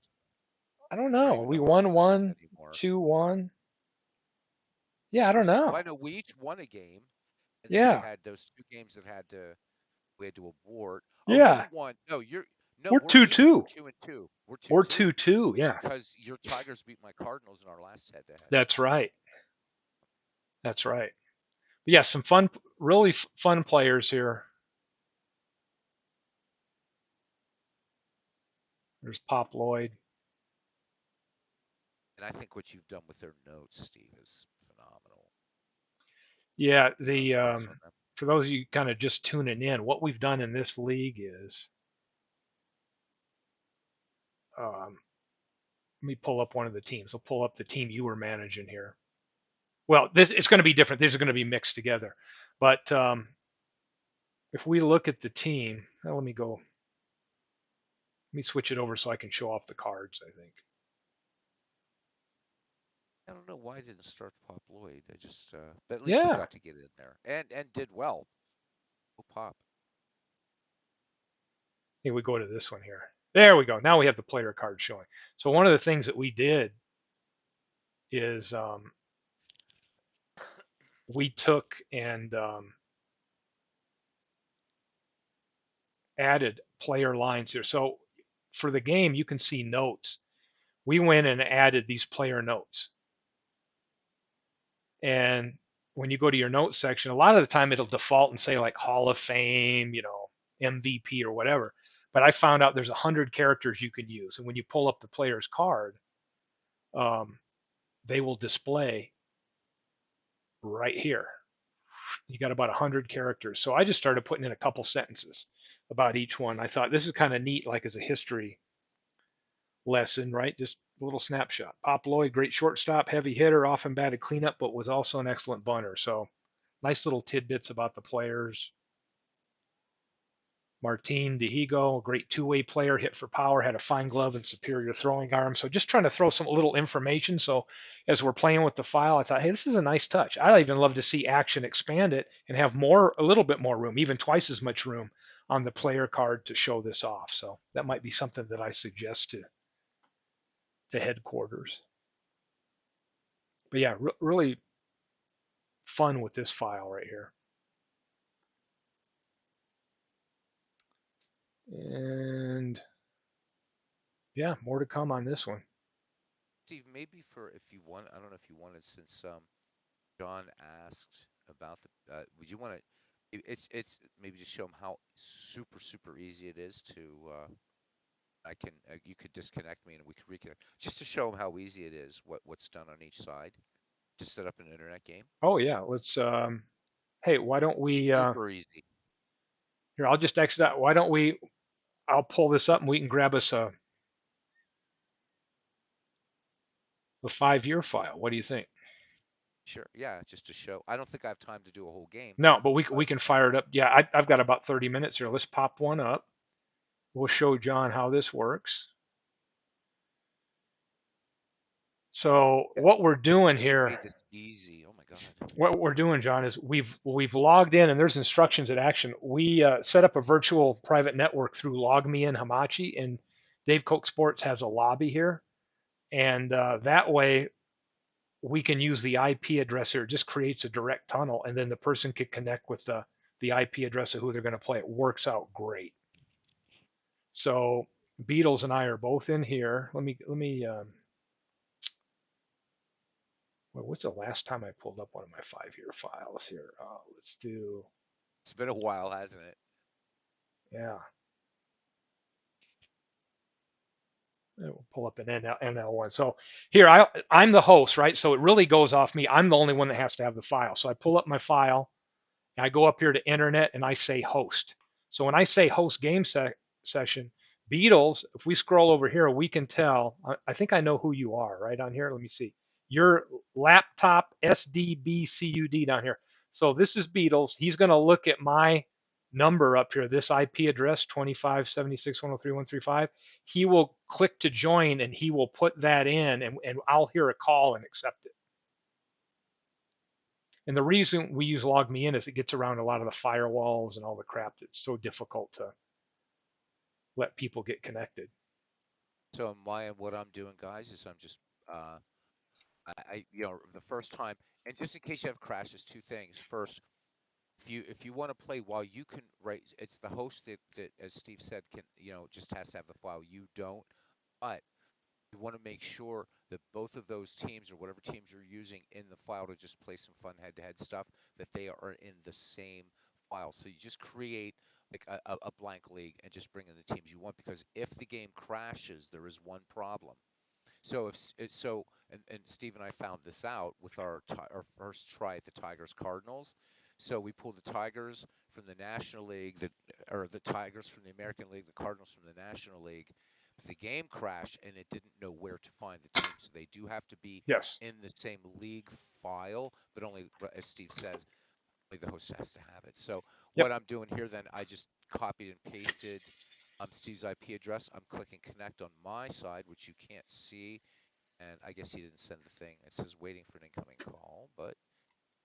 I don't I don't know. even We know how it won counts one, anymore. 2-1. Yeah, I don't Well, I know. know we each won a game, and then we Yeah, had those two games that we had to abort. Oh, you yeah. won. No, no, We're we're two even. We're two. 2-2. We're two We're two 2-2. Yeah, because your Tigers beat my Cardinals in our last head to head. that's right. That's right. But yeah, some fun, really fun players here. There's Pop Lloyd. And I think what you've done with their notes, Steve, is phenomenal. Yeah, You have the notes on them. for those of you kind of just tuning in, what we've done in this league is let me pull up one of the teams. I'll pull up the team you were managing here. Well, this it's going to be different. These are going to be mixed together. But if we look at the team, let me go. Let me switch it over so I can show off the cards. I think. I don't know why I didn't start Pop Lloyd. But at least he Yeah. got to get in there and did well. Oh, Pop. Here we go to this one here. There we go. Now we have the player card showing. So one of the things that we did is we took and added player lines here. So for the game, you can see notes. We went and added these player notes. And when you go to your notes section, a lot of the time it'll default and say like Hall of Fame, MVP or whatever. But I found out there's 100 characters you can use. And when you pull up the player's card, um, they will display right here. You got about 100 characters. So I just started putting in a couple sentences about each one. I thought this is kind of neat, like as a history lesson, right? Just a little snapshot. Pop Lloyd, great shortstop, heavy hitter, often batted cleanup, but was also an excellent bunter. So nice little tidbits about the players. Martin Dihigo, a great two-way player, hit for power, had a fine glove and superior throwing arm. So just trying to throw some little information. So as we're playing with the file, I thought, hey, this is a nice touch. I even love to see action expand it and have a little bit more room, even twice as much room on the player card to show this off. So that might be something that I suggest to headquarters. But yeah, really fun with this file right here. And yeah, more to come on this one. Steve, maybe for if you want, I don't know if you wanted since John asked about the. Would you want to? It's maybe just show him how super easy it is to. I can you could disconnect me and we could reconnect just to show him how easy it is. What's done on each side to set up an internet game. Oh yeah, let's hey, why don't we Super easy. here, I'll just exit out. Why don't we I'll pull this up and we can grab us a 5-year file. What do you think? Sure. Yeah, just to show. I don't think I have time to do a whole game, No, but we but can fire it up. Yeah, I've got about 30 minutes here. Let's pop one up. We'll show John how this works. So yeah, what we're doing Dave here, made this easy. Oh my God. what we're doing, John, is we've logged in and there's instructions at action. We set up a virtual private network through LogMe and Hamachi, and Dave Koch Sports has a lobby here. and that way we can use the IP address here. It just creates a direct tunnel, and then the person could connect with the IP address of who they're going to play. It works out great. So Beatles and I are both in here. Let me. Well, what's the last time I pulled up one of my 5-year files here? Let's do. It's been a while, hasn't it? Yeah. We'll pull up an NL1. So here I'm the host, right? So it really goes off me. I'm the only one that has to have the file. So I pull up my file. I go up here to internet and I say host. So when I say host game session, Beatles, if we scroll over here, we can tell, I think I know who you are right on here. Let me see. Your laptop SDBCUD down here. So this is Beatles. He's going to look at my number up here, this IP address 2576.103.135. He will click to join and he will put that in and I'll hear a call and accept it. And the reason we use log me in is it gets around a lot of the firewalls and all the crap that's so difficult to let people get connected. So what I'm doing, guys, is I'm just uh, the first time, and just in case you have crashes, two things. First, if you want to play while you can write, it's the host that as Steve said can just has to have the file. You don't, but you want to make sure that both of those teams or whatever teams you're using in the file to just play some fun head-to-head stuff, that they are in the same file. So you just create like a blank league and just bring in the teams you want, because if the game crashes, there is one problem. So and Steve and I found this out with our first try at the Tigers Cardinals. So we pulled the Tigers from the National League, or the Tigers from the American League, the Cardinals from the National League. The game crashed and it didn't know where to find the team. So they do have to be Yes. in the same league file, but only, as Steve says, only the host has to have it. So Yep. what I'm doing here, then, I just copied and pasted Steve's IP address. I'm clicking connect on my side, which you can't see, and I guess he didn't send the thing. It says waiting for an incoming call, but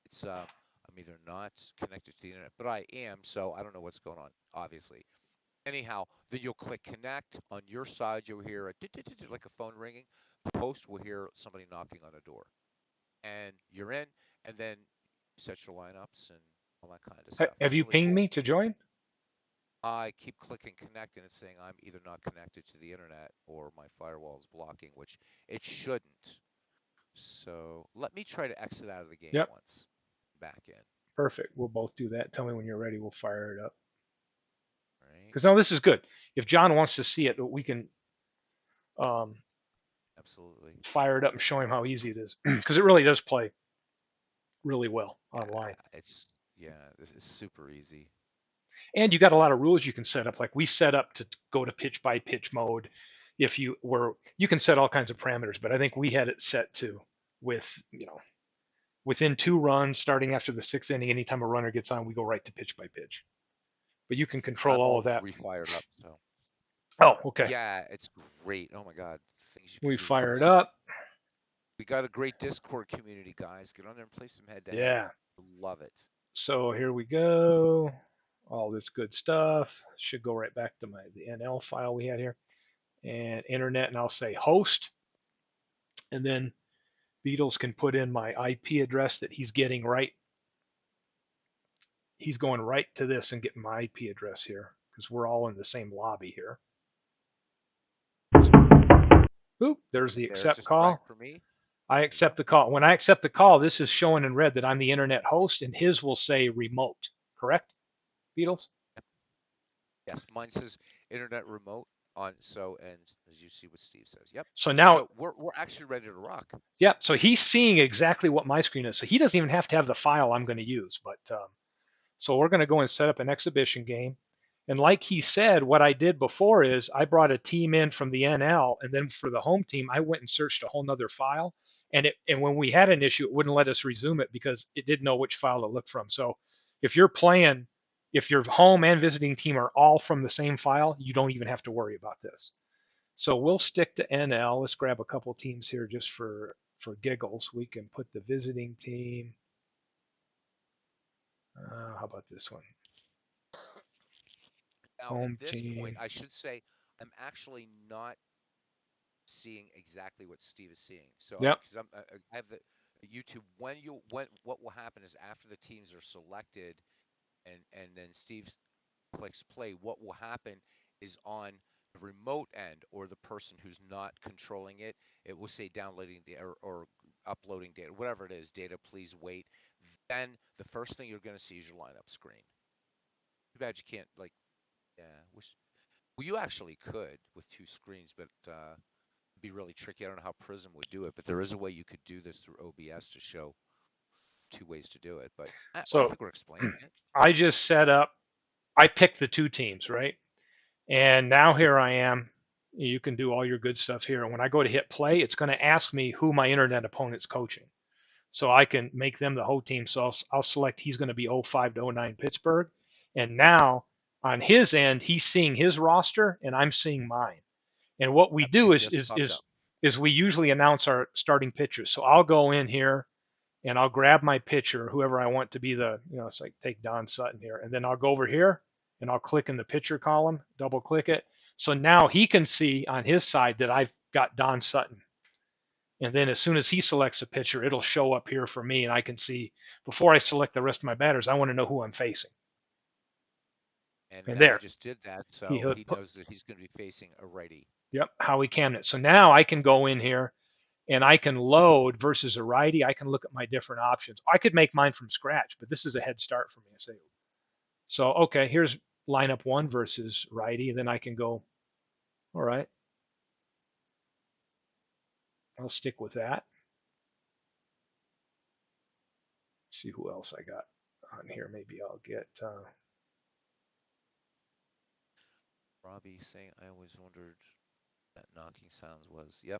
it's I'm either not connected to the internet, but I am, so I don't know what's going on, obviously. Anyhow, then you'll click connect. On your side, you'll hear a like a phone ringing. The host will hear somebody knocking on a door, and you're in, and then you set your lineups and all that kind of stuff. Have It's you really pinged cool. me to join? I keep clicking connect, and it's saying I'm either not connected to the internet or my firewall is blocking, which it shouldn't. So let me try to exit out of the game Yep. once. Back in. Perfect. We'll both do that. Tell me when you're ready. We'll fire it up. Right. Because now this is good. If John wants to see it, we can um, Absolutely. fire it up and show him how easy it is. Because it really does play really well Yeah, online. this is super easy. And you got a lot of rules you can set up. Like we set up to go to pitch by pitch mode. If you can set all kinds of parameters, but I think we had it set to with, within 2 runs, starting after the 6th inning, anytime a runner gets on, we go right to pitch by pitch. But you can control I'm all of all that. refired up, so Oh, okay. yeah, it's great. Oh my God, things you We can do. fire it up. We got a great Discord community, guys. Get on there and play some head to head. Yeah. Love it. So here we go. All this good stuff should go right back to the NL file we had here, and internet, and I'll say host, and then Beatles can put in my IP address that he's getting right. He's going right to this and getting my IP address here because we're all in the same lobby here. Boop, there's the There, accept just cracked call. for me. I accept the call. When I accept the call, this is showing in red that I'm the internet host, and his will say remote. Correct, Beatles? Yes, mine says internet remote on. So, and as you see what Steve says, yep. So now, So we're actually ready to rock. yeah. So he's seeing exactly what my screen is. So he doesn't even have to have the file I'm going to use. But so we're going to go and set up an exhibition game. And like he said, what I did before is I brought a team in from the NL, and then for the home team, I went and searched a whole nother file. And when we had an issue, it wouldn't let us resume it because it didn't know which file to look from. So if you're playing, if your home and visiting team are all from the same file, you don't even have to worry about this. So we'll stick to NL. Let's grab a couple teams here just for giggles. We can put the visiting team. How about this one? Now, at Home this point, team. I should say I'm actually not seeing exactly what Steve is seeing. So Yep. because I have the YouTube when what will happen is after the teams are selected and then Steve clicks play, what will happen is on the remote end or the person who's not controlling it, it will say downloading or uploading data, whatever it is, data, please wait. Then the first thing you're going to see is your lineup screen. Too bad you can't, like, yeah, wish, well, you actually could with two screens, but it'd be really tricky. I don't know how Prism would do it, but there is a way you could do this through OBS to show two ways to do it. But I So think we're explaining it. I just set up, I picked the two teams, right? And now here I am. You can do all your good stuff here. And when I go to hit play, it's going to ask me who my internet opponent's coaching. So I can make them the whole team. So I'll select he's going to be 05 to 09 Pittsburgh. And now on his end, he's seeing his roster and I'm seeing mine. And what we Yep, do it is just is popped is up. is we usually announce our starting pitchers. So I'll go in here and I'll grab my pitcher, whoever I want to be the, it's like take Don Sutton here, and then I'll go over here and I'll click in the pitcher column, double click it. So now he can see on his side that I've got Don Sutton. And then as soon as he selects a pitcher, it'll show up here for me and I can see before I select the rest of my batters, I want to know who I'm facing. And And now he there, just did that, he so hooked, he knows that he's going to be facing a righty. yep, Howie Camden. So now I can go in here and I can load versus a righty. I can look at my different options. I could make mine from scratch, but this is a head start for me. I say, so, okay, here's lineup one versus righty. And then I can go, all right, I'll stick with that. See who else I got on here. Maybe I'll get, Robbie saying, I always wondered that knocking sounds was. Yep.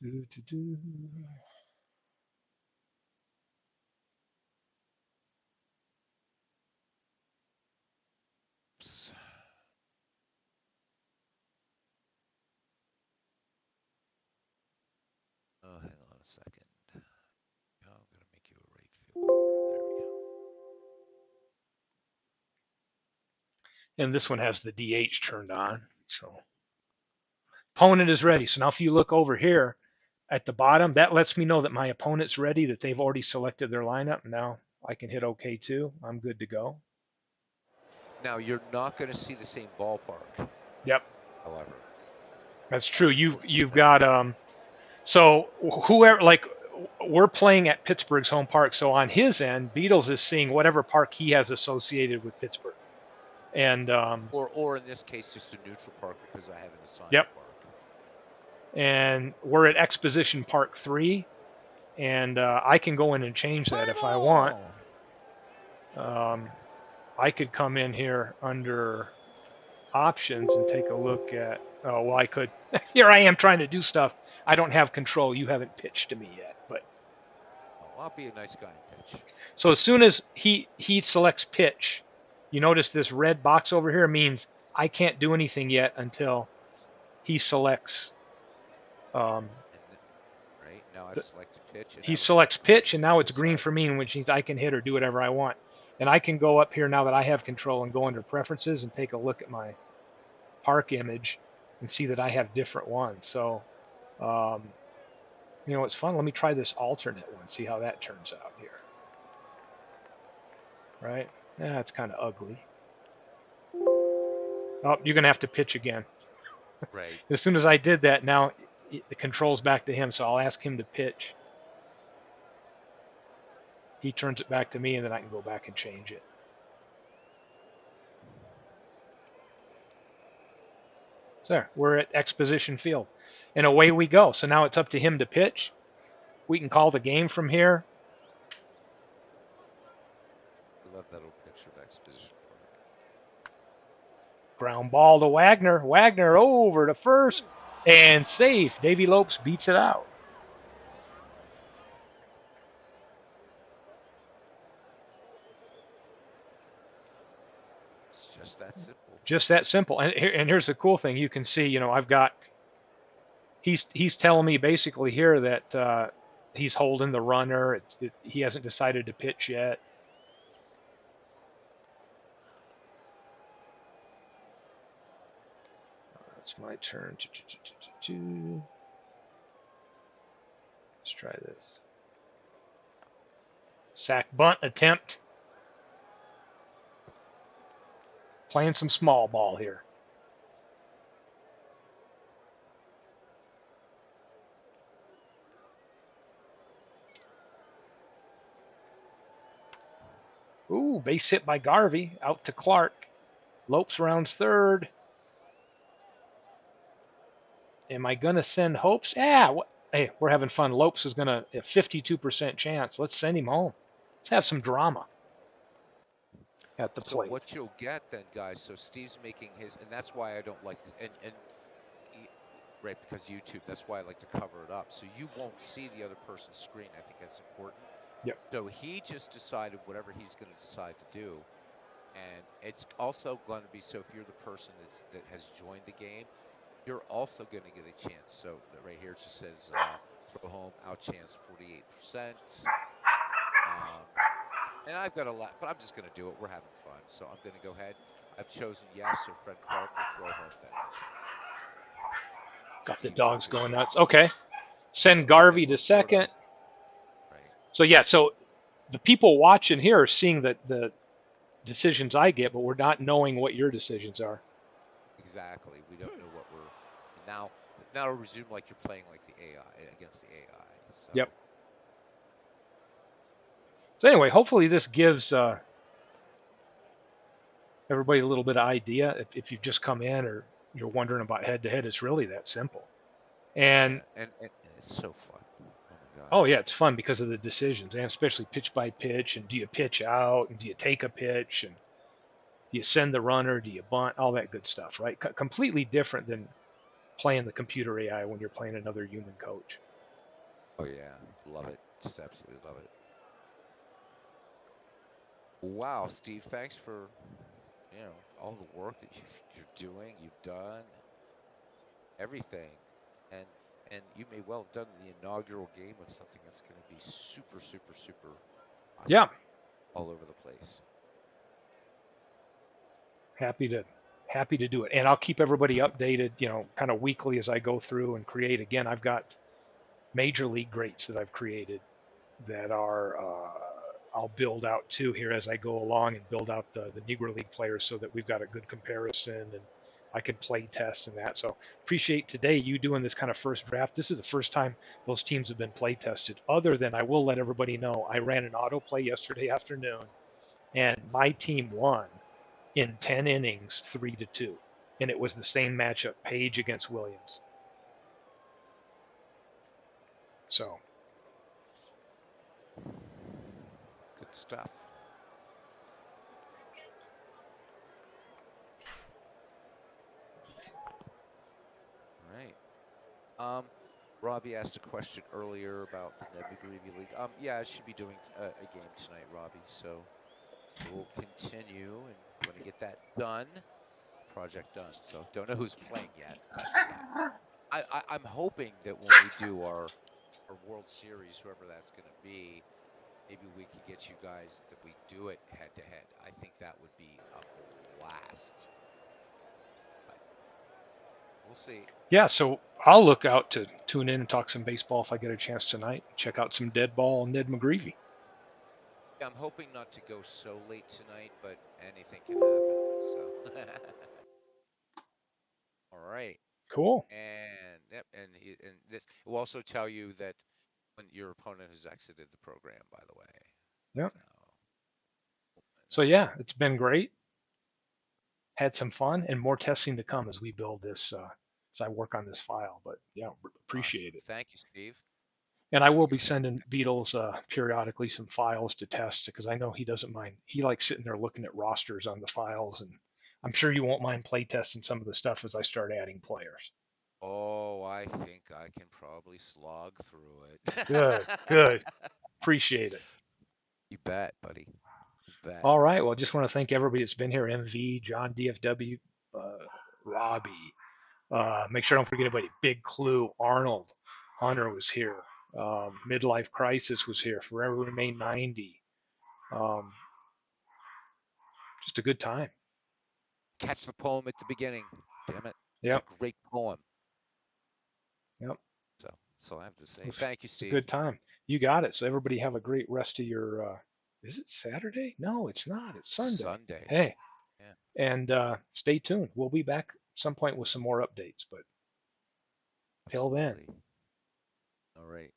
do, do, do. Oh, hang on a second. Oh, I'm going to make you a right fielder. There we go. And this one has the DH turned on. So opponent is ready. So now if you look over here at the bottom, that lets me know that my opponent's ready, that they've already selected their lineup. Now I can hit OK too. I'm good to go. Now, you're not going to see the same ballpark, Yep, however. that's true. That's You've important to you've know. got so whoever, like, we're playing at Pittsburgh's home park. So on his end, Beatles is seeing whatever park he has associated with Pittsburgh. And Or in this case, just a neutral park because I have an assigned yep. park. And we're at Exposition Park 3. And I can go in and change that if I want. I could come in here under options and take a look at, oh, well, I could, here I am trying to do stuff. I don't have control. You haven't pitched to me yet, but. Oh, I'll be a nice guy and pitch. So as soon as he selects pitch, you notice this red box over here means I can't do anything yet until he selects. Right now, I've selected pitch, and He now it's selects pitch, and now it's green decide. for me, which means I can hit or do whatever I want. And I can go up here now that I have control and go under preferences and take a look at my park image and see that I have different ones. So, it's fun. Let me try this alternate one, see how that turns out here. Right? Yeah, it's kind of ugly. Oh, you're going to have to pitch again. Right. As soon as I did that, now the control's back to him, so I'll ask him to pitch. He turns it back to me, and then I can go back and change it. So there, we're at Exposition Field. And away we go. So now it's up to him to pitch. We can call the game from here. I love that old picture of Exposition Park. Ground ball to Wagner. Wagner over to first. And safe. Davey Lopes beats it out. It's just that simple. Just that simple. And here's the cool thing. You can see, I've got, he's telling me basically here that he's holding the runner. He hasn't decided to pitch yet. my turn. Let's try this. Sack bunt attempt. Playing some small ball here. Ooh, base hit by Garvey. Out to Clark. Lopes rounds third. Am I going to send Hopes? Yeah. Hey, we're having fun. Lopes is going to a 52% chance. Let's send him home. Let's have some drama at the So plate. what you'll get then, guys? So Steve's making his, and that's why I don't like to, and right, because YouTube. That's why I like to cover it up, so you won't see the other person's screen. I think that's important. Yep. So he just decided whatever he's going to decide to do, and it's also going to be so if you're the person that has joined the game, you're also going to get a chance. So right here it just says throw home out chance 48%. And I've got a lot, but I'm just going to do it. We're having fun, so I'm going to go ahead. I've chosen yes, so Fred Clark will throw home then. Got the Steve, dogs what going you nuts. Okay. Send got? Garvey to second. Right. So yeah, so the people watching here are seeing the decisions I get, but we're not knowing what your decisions are. Exactly. We don't know what we're. And now it'll resume like you're playing like the AI against the AI. So. Yep. So anyway, hopefully this gives everybody a little bit of idea. If you've just come in or you're wondering about head to head, it's really that simple. And Yeah, and it's so fun. Oh my God. oh yeah, it's fun because of the decisions, and especially pitch by pitch. And do you pitch out? And do you take a pitch? And do you send the runner? Do you bunt? All that good stuff, right? Completely different than playing the computer AI when you're playing another human coach. Oh yeah, love it. Just absolutely love it. Wow, Steve, thanks for all the work that you're doing. You've done everything, and and you may well have done the inaugural game of something that's going to be super, super, super awesome Yeah, all over the place. happy to do it, and I'll keep everybody updated, kind of weekly as I go through and create. Again, I've got major league greats that I've created that are I'll build out too here as I go along and build out the Negro League players so that we've got a good comparison and I can play test and that. So appreciate today you doing this kind of first draft. This is the first time those teams have been play tested. Other than I will let everybody know I ran an auto play yesterday afternoon and my team won in 10 innings 3-2. And it was the same matchup, Page against Williams. So Good stuff. All right. Robbie asked a question earlier about the Ned McGreevy League. Yeah, I should be doing a game tonight, Robbie. So we'll continue, and I'm going to get that done. Project done. So don't know who's playing yet, but yeah, I'm hoping that when we do our World Series, whoever that's going to be, maybe we could get you guys that we do it head to head. I think that would be a blast. But we'll see. yeah, so I'll look out to tune in and talk some baseball if I get a chance tonight. Check out some dead ball Ned McGreevy. Yeah, I'm hoping not to go so late tonight, but anything can happen. So, all right, Cool. and yep, and this will also tell you that when your opponent has exited the program. By the way, Yeah. so So yeah, it's been great. Had some fun and more testing to come as we build this, as I work on this file. But yeah, awesome. appreciate it. Thank you, Steve. And I will You're be good. sending Beatles periodically some files to test because I know he doesn't mind. He likes sitting there looking at rosters on the files, and I'm sure you won't mind play testing some of the stuff as I start adding players. Oh, I think I can probably slog through it. Good, good. Appreciate it. You bet, buddy. You bet. All right. Well, just want to thank everybody that's been here. MV, John DFW, Robbie. Make sure I don't forget anybody. Big Clue, Arnold, Hunter was here. Midlife Crisis was here. Forever Remain 90. Um, just a good time. Catch the poem at the beginning. Damn it. It's Yep. a great poem. Yep. So I have to say, It's, thank you, it's a Steve. good time. You got it. So everybody have a great rest of your. Is it Saturday? No, it's not. It's Sunday. Sunday. Hey, Yeah, and stay tuned. We'll be back some point with some more updates. But till then. absolutely. All right.